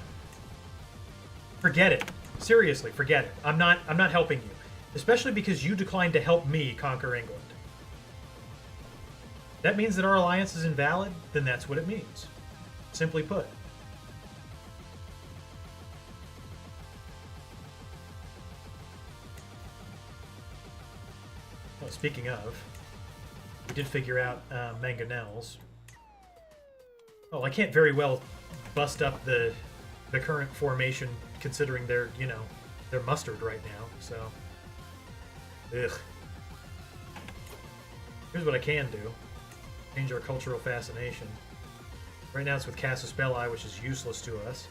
Forget it. Seriously, forget it. I'm not helping you. Especially because you declined to help me conquer England. That means that our alliance is invalid? Then that's what it means. Simply put. Well, speaking of, we did figure out mangonels. Oh, I can't very well bust up the current formation considering they're, you know, they're mustard right now, so. Ugh. Here's what I can do. Change our cultural fascination. Right now it's with Casus Belli, which is useless to us.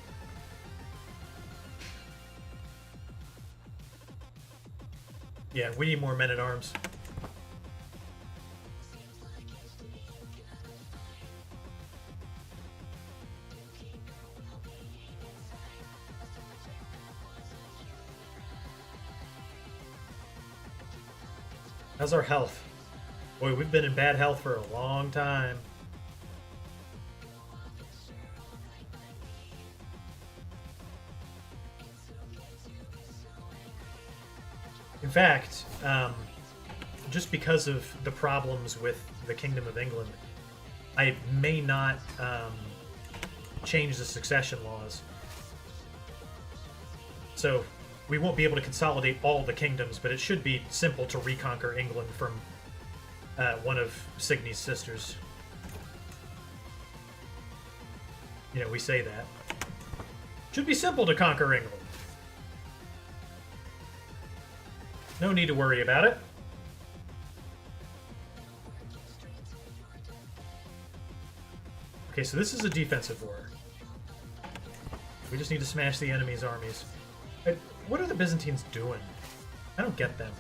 Yeah, we need more men-at-arms. How's our health? Boy, we've been in bad health for a long time. In fact, just because of the problems with the Kingdom of England, I may not change the succession laws. So we won't be able to consolidate all the kingdoms, but it should be simple to reconquer England from one of Signy's sisters. You know, we say that. Should be simple to conquer England. No need to worry about it. Okay, so this is a defensive war. We just need to smash the enemy's armies. What are the Byzantines doing? I don't get them.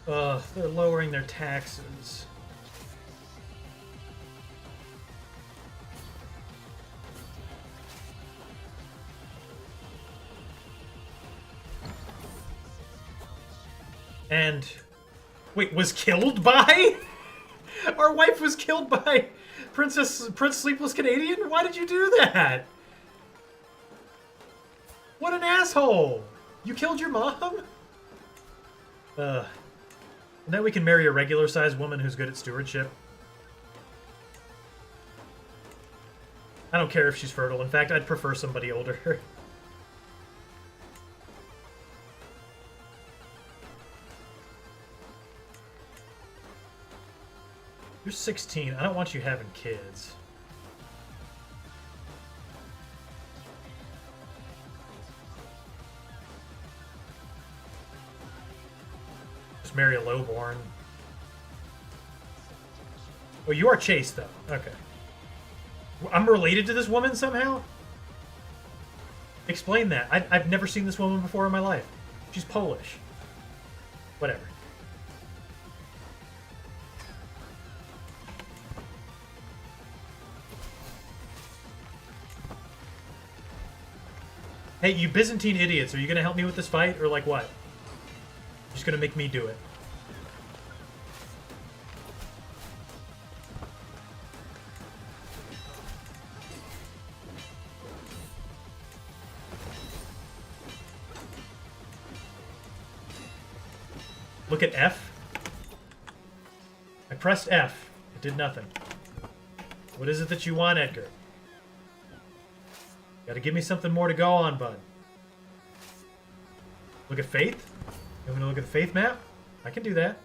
Ugh, they're lowering their taxes. And wait, was killed by? Our wife was killed by Prince Sleepless Canadian? Why did you do that? What an asshole! You killed your mom? Now we can marry a regular-sized woman who's good at stewardship. I don't care if she's fertile. In fact, I'd prefer somebody older. You're 16. I don't want you having kids. Just marry a lowborn. Oh, you are chaste, though. Okay. I'm related to this woman somehow? Explain that. I've never seen this woman before in my life. She's Polish. Whatever. Hey, you Byzantine idiots, are you gonna help me with this fight, or like what? You're just gonna make me do it. Look at F. I pressed F. It did nothing. What is it that you want, Edgar? Gotta give me something more to go on, bud. Look at Faith? You want me to look at the Faith map? I can do that.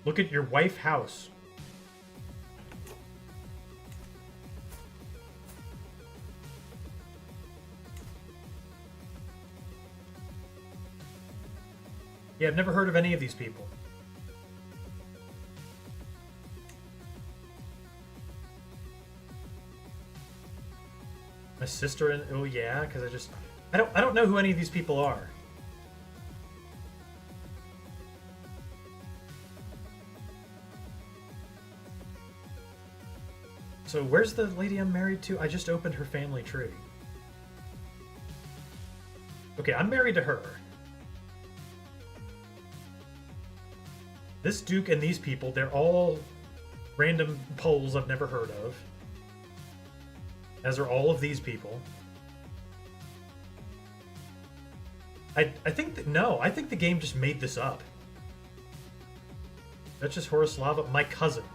Look at your wife house. Yeah, I've never heard of any of these people. My sister and oh yeah, because I don't know who any of these people are. So where's the lady I'm married to? I just opened her family tree. Okay, I'm married to her. This Duke and these people, they're all random Poles I've never heard of. As are all of these people. I think that, no, I think the game just made this up. That's just Horoslava, my cousin.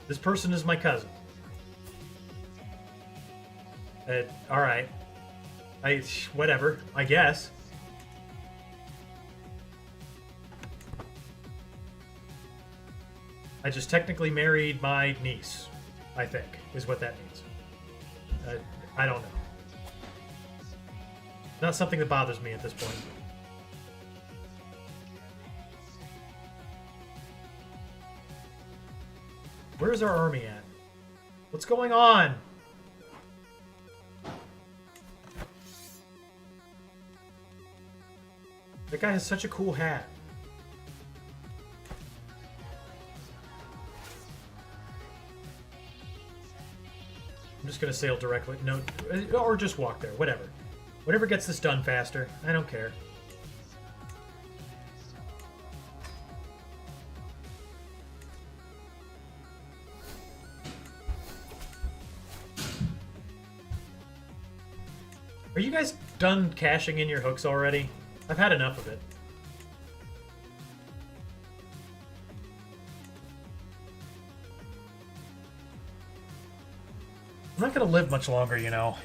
This person is my cousin. Alright. Whatever, I guess. I just technically married my niece, I think, is what that means. I don't know. Not something that bothers me at this point. Where's our army at? What's going on? That guy has such a cool hat. just gonna sail directly. No, or just walk there. Whatever. Whatever gets this done faster. I don't care. Are you guys done cashing in your hooks already? I've had enough of it. I'm not gonna live much longer, you know.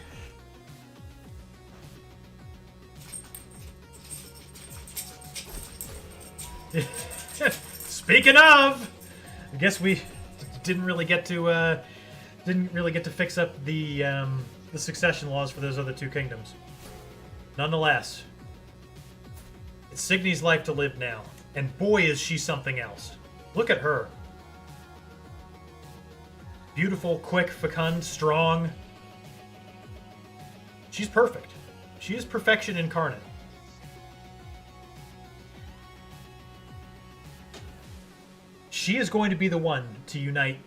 Speaking of, I guess we didn't really get to fix up the succession laws for those other two kingdoms. Nonetheless, it's Signy's life to live now, and boy is she something else. Look at her. Beautiful, quick, fecund, strong. She's perfect. She is perfection incarnate. She is going to be the one to unite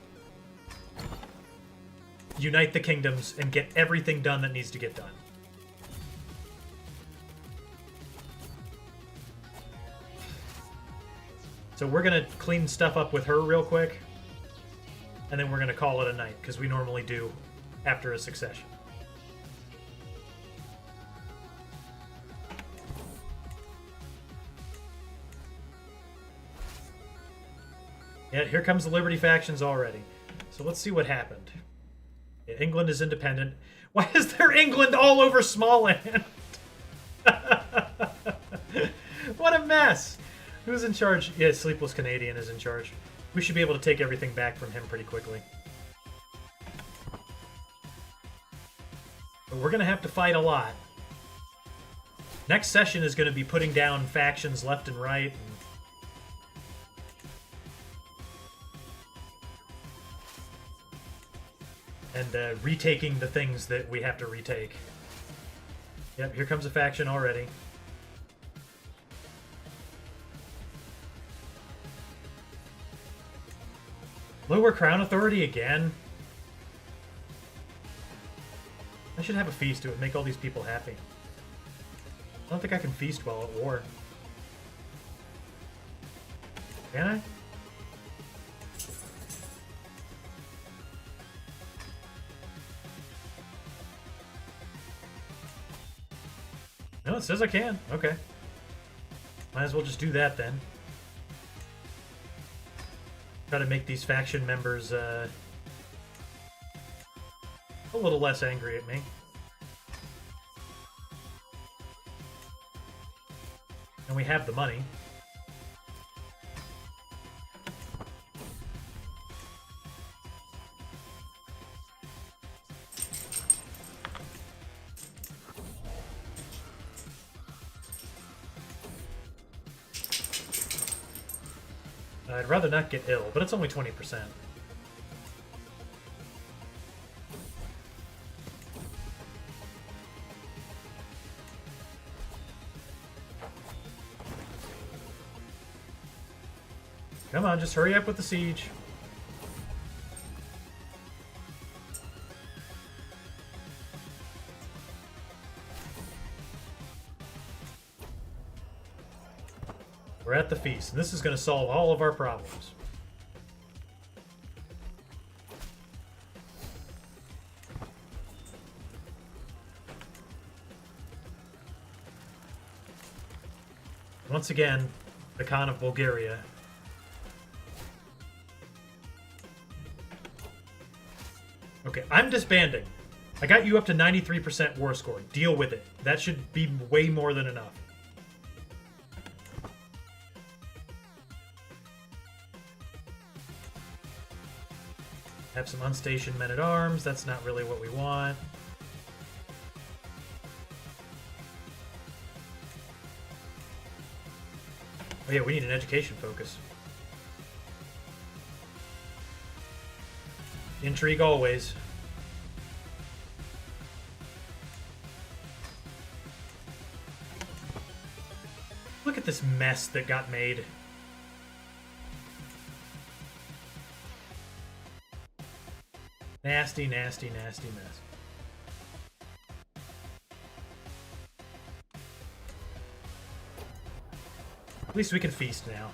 the kingdoms and get everything done that needs to get done. So we're going to clean stuff up with her real quick, and then we're going to call it a night, because we normally do after a succession. Yeah, here comes the Liberty factions already. So let's see what happened. Yeah, England is independent. Why is there England all over Smallland? What a mess! Who's in charge? Yeah, Sleepless Canadian is in charge. We should be able to take everything back from him pretty quickly. But we're going to have to fight a lot. Next session is going to be putting down factions left and right. And retaking the things that we have to retake. Yep, here comes a faction already. Lower Crown Authority again? I should have a feast. It would make all these people happy. I don't think I can feast while at war. Can I? No, it says I can. Okay. Might as well just do that then. Try to make these faction members a little less angry at me. And we have the money. I'd rather not get ill, but it's only 20%. Come on, just hurry up with the siege. We're at the feast, and this is going to solve all of our problems. Once again, the Khan of Bulgaria. Okay, I'm disbanding. I got you up to 93% war score. Deal with it. That should be way more than enough. Have some unstationed men-at-arms. That's not really what we want. Oh yeah, we need an education focus. Intrigue always. Look at this mess that got made. Nasty, nasty, nasty mess. At least we can feast now.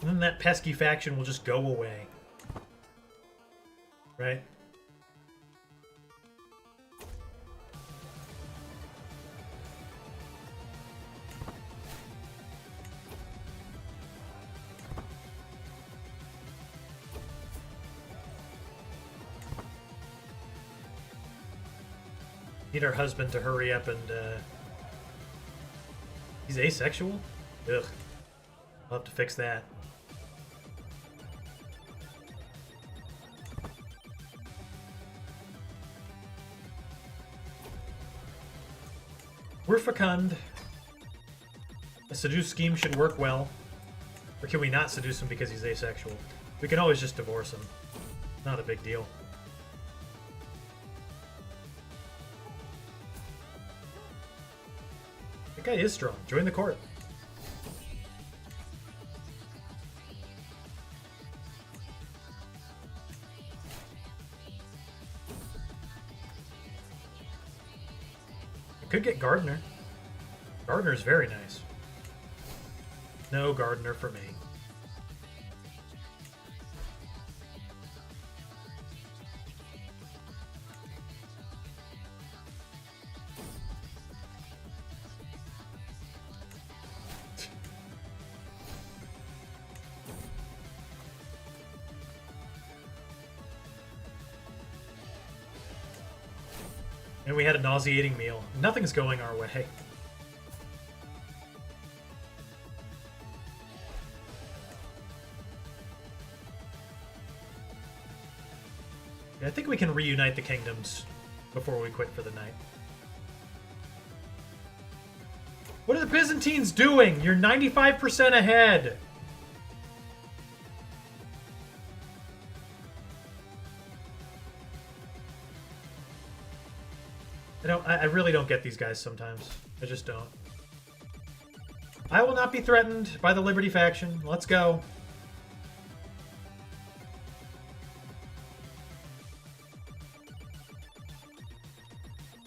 And then that pesky faction will just go away. Right? Need our husband to hurry up and, he's asexual? Ugh. I'll have to fix that. We're fecund. A seduce scheme should work well. Or can we not seduce him because he's asexual? We can always just divorce him. Not a big deal. That guy is strong. Join the court. I could get Gardener. Gardener's very nice. No Gardener for me. And we had a nauseating meal. Nothing's going our way. Yeah, I think we can reunite the kingdoms before we quit for the night. What are the Byzantines doing? You're 95% ahead. I really don't get these guys sometimes. I just don't. I will not be threatened by the Liberty faction. Let's go.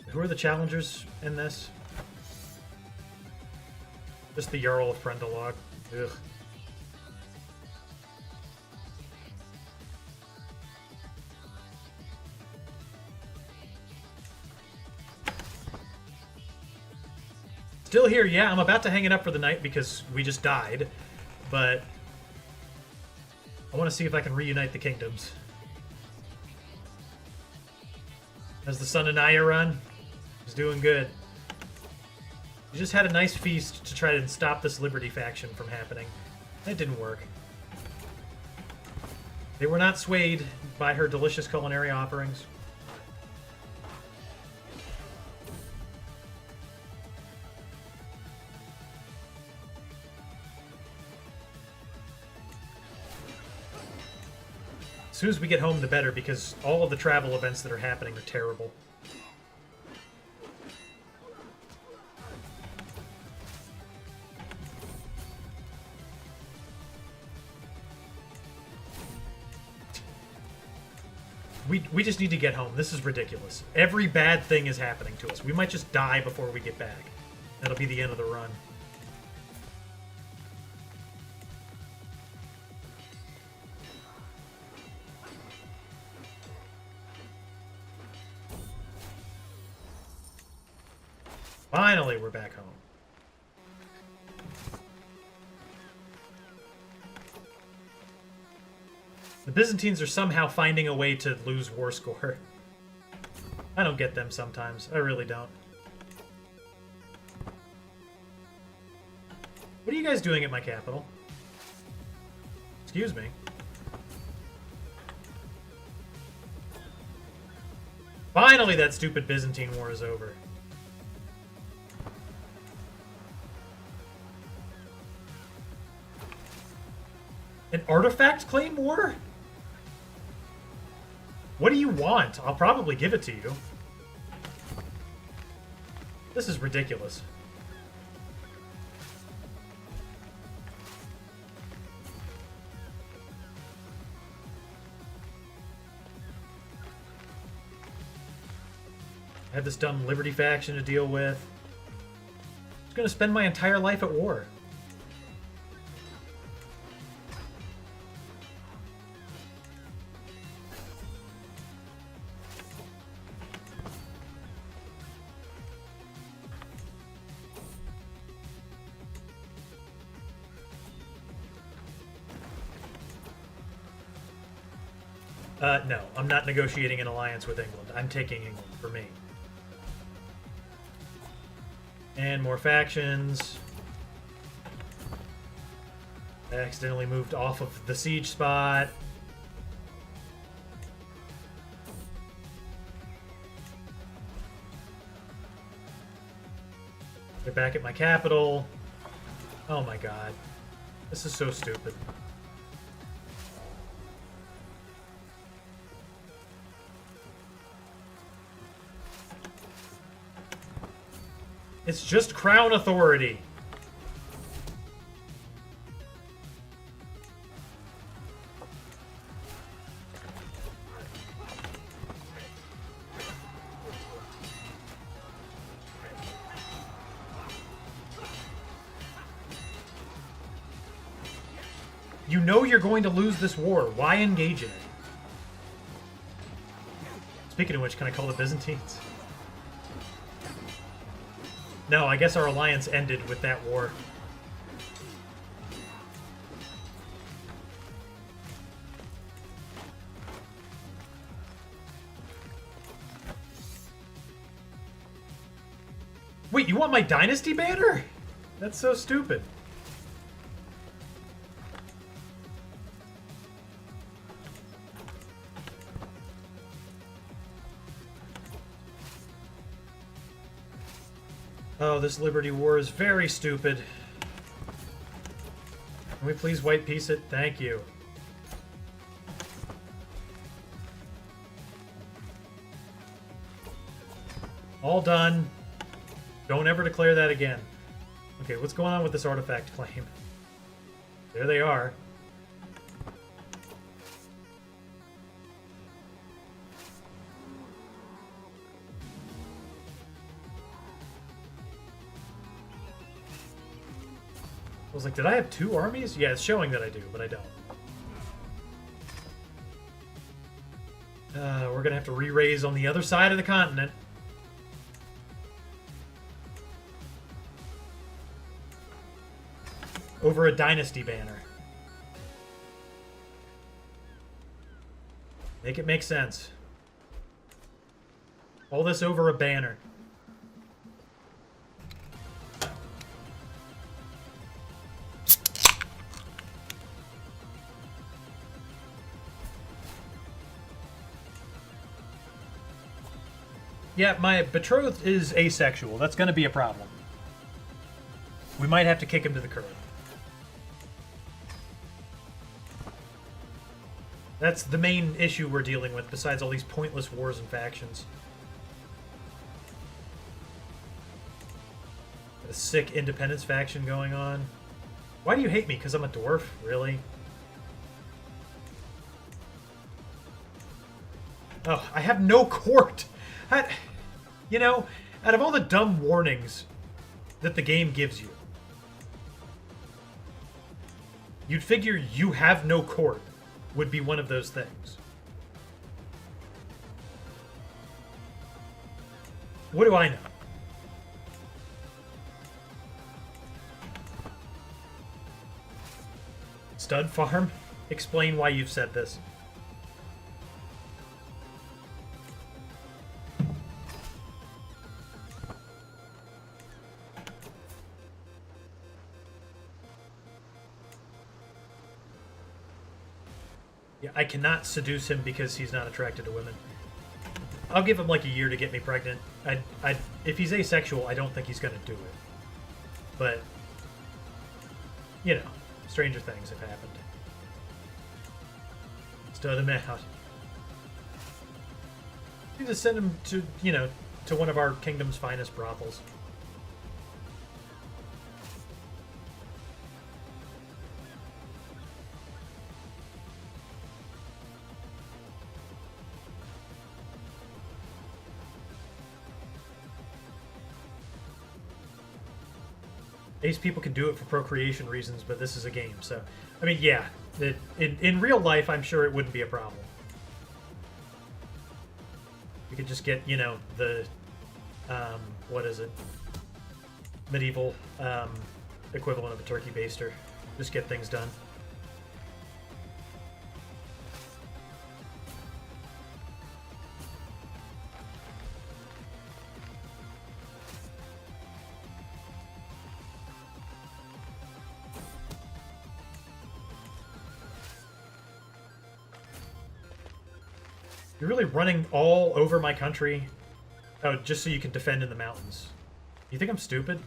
Who are the challengers in this? Just the Jarl of Friendalog. Ugh. Still here, yeah. I'm about to hang it up for the night because we just died. But I want to see if I can reunite the kingdoms. As the son of Naya run, he's doing good. We just had a nice feast to try to stop this Liberty faction from happening. That didn't work. They were not swayed by her delicious culinary offerings. As soon as we get home, the better, because all of the travel events that are happening are terrible. We just need to get home. This is ridiculous. Every bad thing is happening to us. We might just die before we get back. That'll be the end of the run. Finally, we're back home. The Byzantines are somehow finding a way to lose war score. I don't get them sometimes. I really don't. What are you guys doing at my capital? Excuse me. Finally, that stupid Byzantine war is over. An artifact claim war? What do you want? I'll probably give it to you. This is ridiculous. I have this dumb Liberty faction to deal with. I'm just gonna spend my entire life at war. No, I'm not negotiating an alliance with England. I'm taking England for me. And more factions. I accidentally moved off of the siege spot. They're back at my capital. Oh my god. This is so stupid. It's just crown authority. You know you're going to lose this war. Why engage in it? Speaking of which, can I call the Byzantines? No, I guess our alliance ended with that war. Wait, you want my dynasty banner? That's so stupid. Oh, this Liberty War is very stupid. Can we please white peace it? Thank you. All done. Don't ever declare that again. Okay, what's going on with this artifact claim? There they are. I was like, did I have 2 armies? Yeah, it's showing that I do, but I don't. We're gonna have to re-raise on the other side of the continent. Over a dynasty banner. Make it make sense. All this over a banner. Yeah, my betrothed is asexual. That's going to be a problem. We might have to kick him to the curb. That's the main issue we're dealing with, besides all these pointless wars and factions. A sick independence faction going on. Why do you hate me? Because I'm a dwarf? Really? Oh, I have no court! You know, out of all the dumb warnings that the game gives you, you'd figure you have no court would be one of those things. What do I know? Stud farm? Explain why you've said this. Yeah, I cannot seduce him because he's not attracted to women. I'll give him like a year to get me pregnant. If he's asexual, I don't think he's going to do it. But, you know, stranger things have happened. Stud him out. We need to send him to, you know, to one of our kingdom's finest brothels. Ace people can do it for procreation reasons, but this is a game, so... I mean, yeah. In real life, I'm sure it wouldn't be a problem. We could just get, you know, the... what is it? Medieval equivalent of a turkey baster. Just get things done. You're really running all over my country? Oh, just so you can defend in the mountains. You think I'm stupid?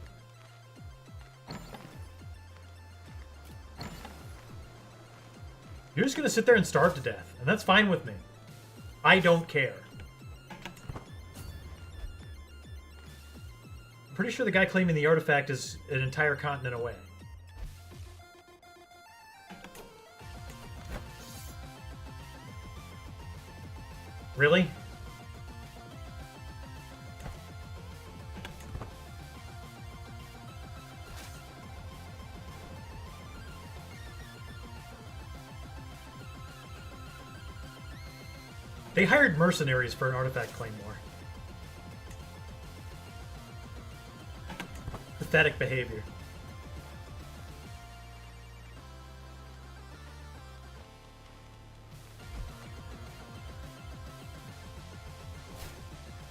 You're just gonna sit there and starve to death, and that's fine with me. I don't care. I'm pretty sure the guy claiming the artifact is an entire continent away. Really? They hired mercenaries for an artifact claymore. Pathetic behavior.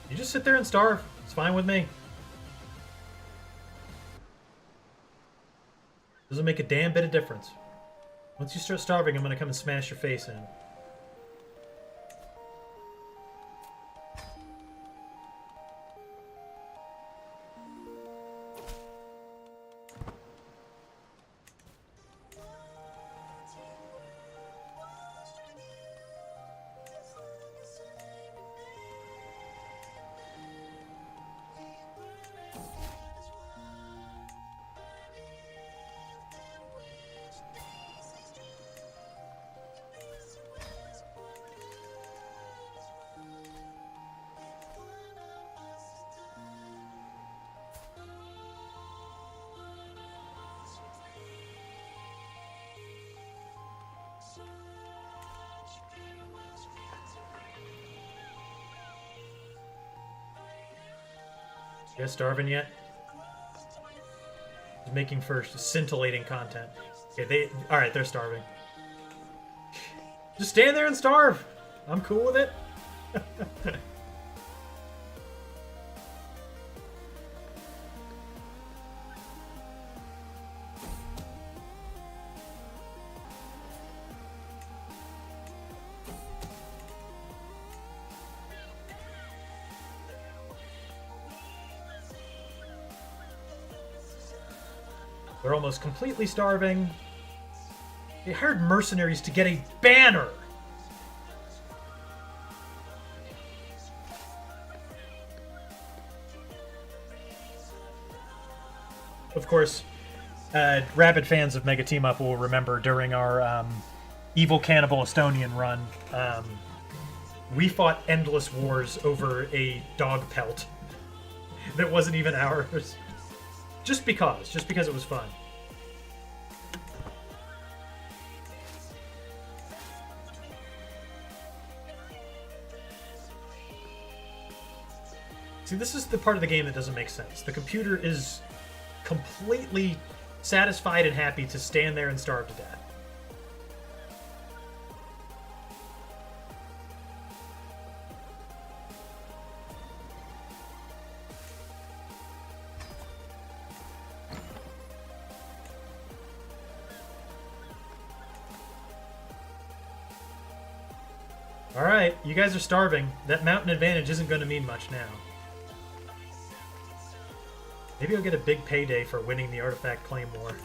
You just sit there and starve. It's fine with me. Doesn't make a damn bit of difference. Once you start starving, I'm gonna come and smash your face in. You guys starving yet? He's making for scintillating content. Okay, alright, they're starving. Just stand there and starve! I'm cool with it. They're almost completely starving. They hired mercenaries to get a banner! Of course, rabid fans of Mega Team Up will remember during our Evil Cannibal Estonian run, we fought endless wars over a dog pelt that wasn't even ours. Just because it was fun. See, this is the part of the game that doesn't make sense. The computer is completely satisfied and happy to stand there and starve to death. Alright, you guys are starving. That mountain advantage isn't going to mean much now. Maybe I'll get a big payday for winning the artifact claymore.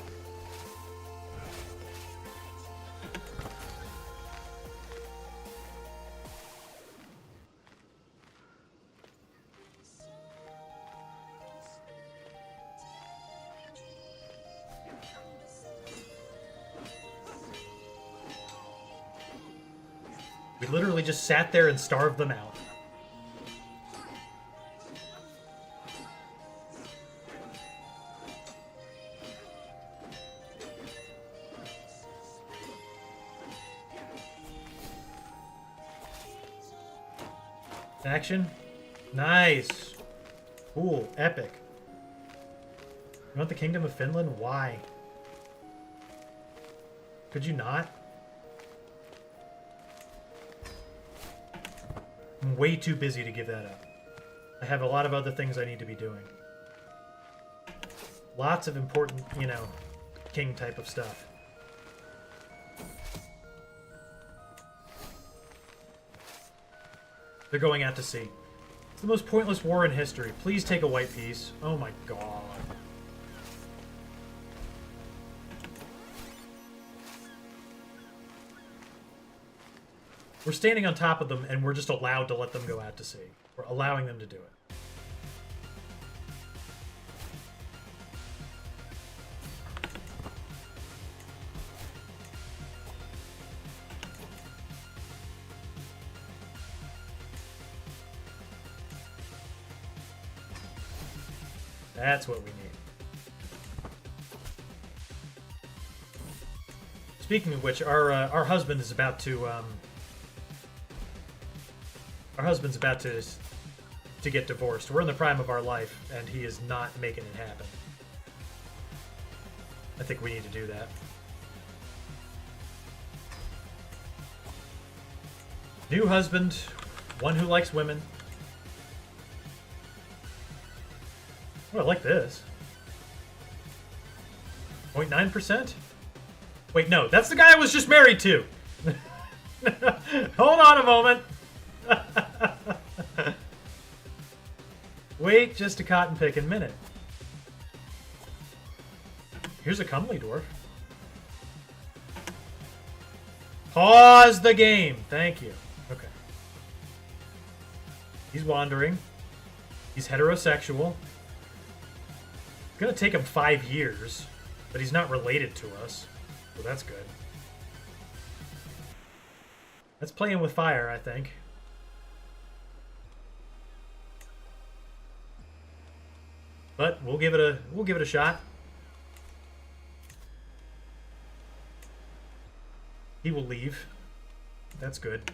We literally just sat there and starved them out. Action. Nice. Cool. Epic. You want the Kingdom of Finland? Why? Could you not? I'm way too busy to give that up. I have a lot of other things I need to be doing. Lots of important, you know, king type of stuff. They're going out to sea. It's the most pointless war in history. Please take a white piece. Oh my god. We're standing on top of them, and we're just allowed to let them go out to sea. We're allowing them to do it. That's what we need. Speaking of which, our husband is about to our husband's about to get divorced. We're in the prime of our life, and he is not making it happen. I think we need to do that. New husband, one who likes women. Oh, I like this. 0.9%? Wait, no, that's the guy I was just married to. Hold on a moment. Wait just a cotton picking minute. Here's a comely dwarf. Pause the game. Thank you. Okay. He's wandering. He's heterosexual. It's gonna take him 5 years, but he's not related to us, so that's good. That's playing with fire, I think. But we'll give it a shot. He will leave. That's good.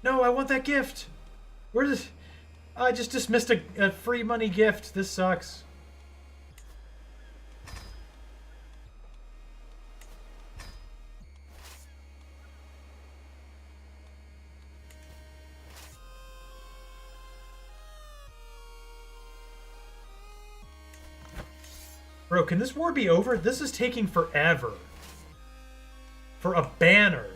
No, I want that gift. Where does... I just dismissed a free money gift. This sucks. Bro, can this war be over? This is taking forever. For a banner.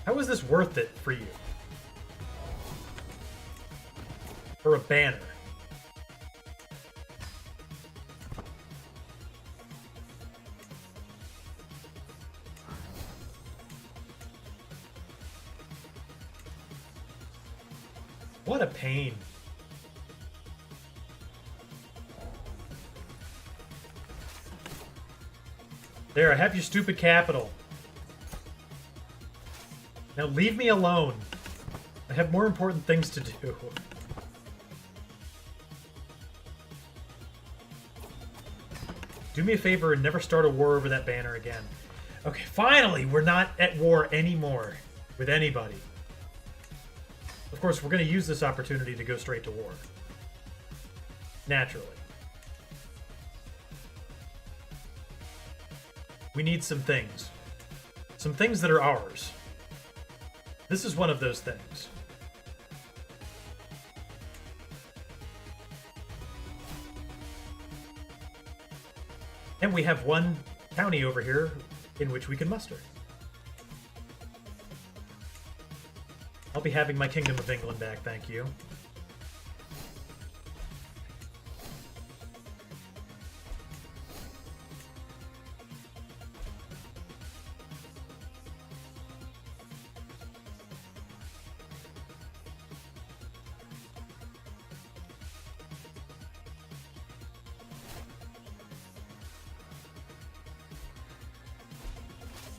How is this worth it for you? For a banner. What a pain. There, I have your stupid capital. Now leave me alone. I have more important things to do. Do me a favor and never start a war over that banner again. Okay, finally, we're not at war anymore with anybody. Of course, we're going to use this opportunity to go straight to war. Naturally. We need some things. Some things that are ours. This is one of those things. And we have one county over here in which we can muster. I'll be having my Kingdom of England back, thank you.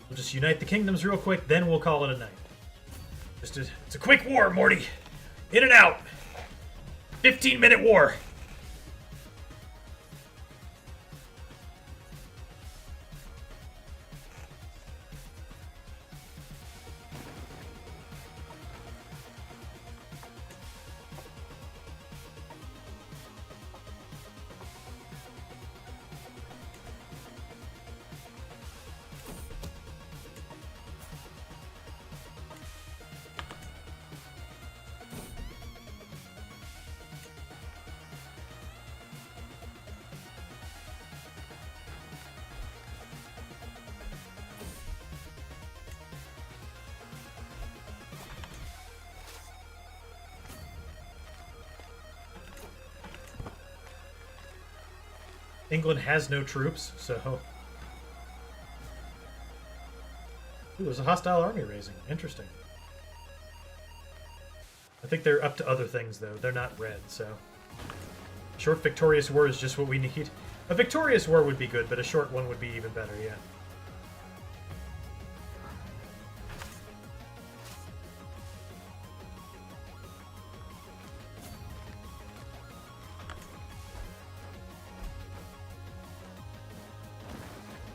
We'll just unite the kingdoms real quick, then we'll call it a night. It's a quick war, Morty. In and out. 15-minute war. England has no troops, so... Ooh, there's a hostile army raising. Interesting. I think they're up to other things, though. They're not red, so... Short victorious war is just what we need. A victorious war would be good, but a short one would be even better, yeah.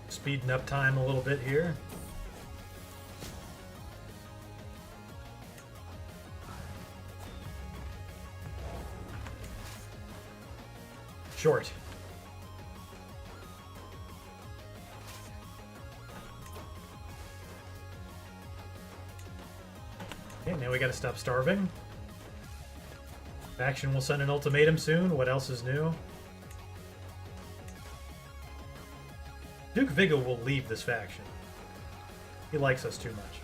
Speeding up time a little bit here. Short. Okay, now we gotta stop starving. Faction will send an ultimatum soon. What else is new? Duke Viggo will leave this faction. He likes us too much.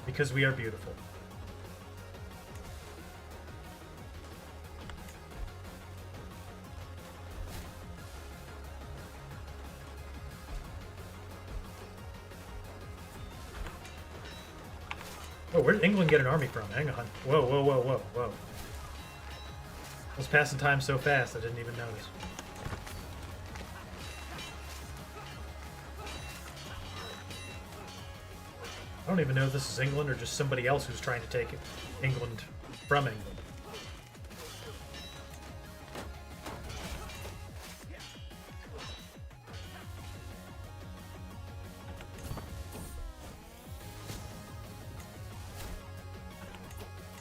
Because we are beautiful. Oh, where did England get an army from? Hang on. Whoa, whoa, whoa, whoa, whoa. I was passing time so fast I didn't even notice. I don't even know if this is England or just somebody else who's trying to take England from England.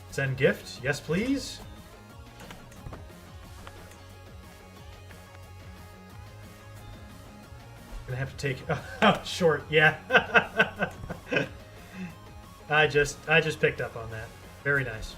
Send gift? Yes, please. Gonna have to take... Oh, short, yeah. I just picked up on that. Very nice.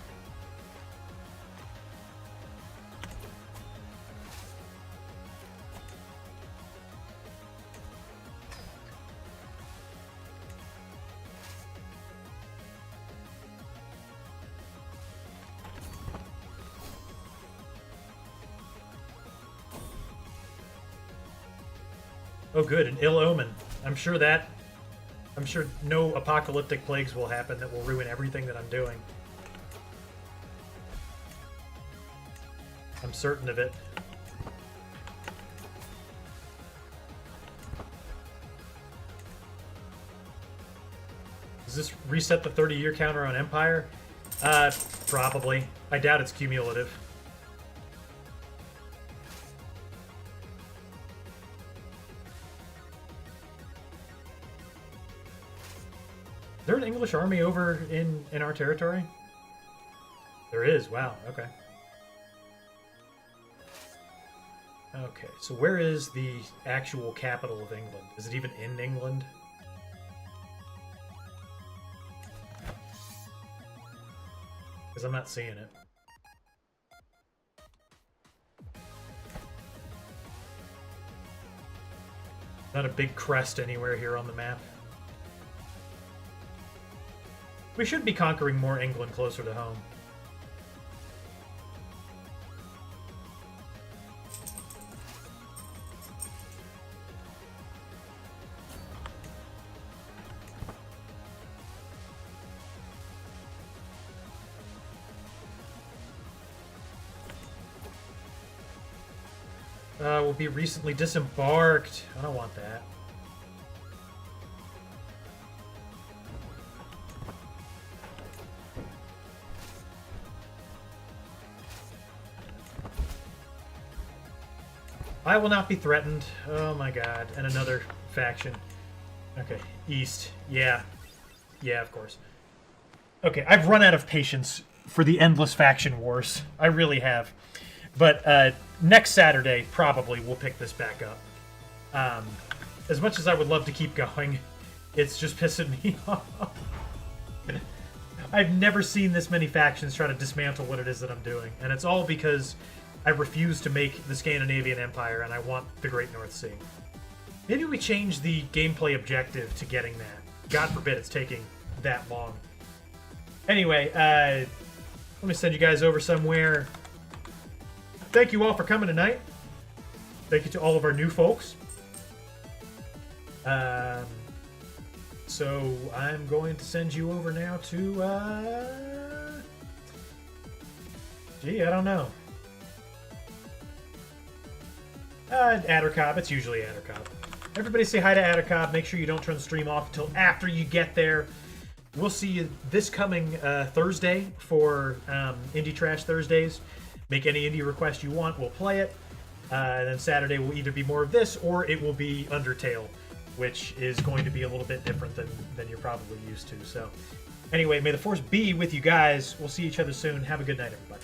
Oh good, an ill omen. I'm sure no apocalyptic plagues will happen that will ruin everything that I'm doing. I'm certain of it. Does this reset the 30-year counter on Empire? Probably. I doubt it's cumulative. Is there an English army over in our territory? There is. Wow. Okay. Okay, so where is the actual capital of England? Is it even in England? Because I'm not seeing it. Not a big crest anywhere here on the map. We should be conquering more England closer to home. Will be recently disembarked. I don't want that. I will not be threatened. Oh my god. And another faction. Okay, East. Yeah. Yeah, of course. Okay, I've run out of patience for the endless faction wars. I really have. But next Saturday, probably, we'll pick this back up. As much as I would love to keep going, it's just pissing me off. I've never seen this many factions try to dismantle what it is that I'm doing. And it's all because I refuse to make the Scandinavian Empire, and I want the Great North Sea. Maybe we change the gameplay objective to getting that. God forbid it's taking that long. Anyway, let me send you guys over somewhere. Thank you all for coming tonight. Thank you to all of our new folks. So I'm going to send you over now to, gee, I don't know. Addercobb. It's usually Addercobb. Everybody say hi to Addercobb. Make sure you don't turn the stream off until after you get there. We'll see you this coming Thursday for Indie Trash Thursdays. Make any indie request you want. We'll play it. And then Saturday will either be more of this or it will be Undertale, which is going to be a little bit different than you're probably used to. So anyway, may the Force be with you guys. We'll see each other soon. Have a good night, everybody.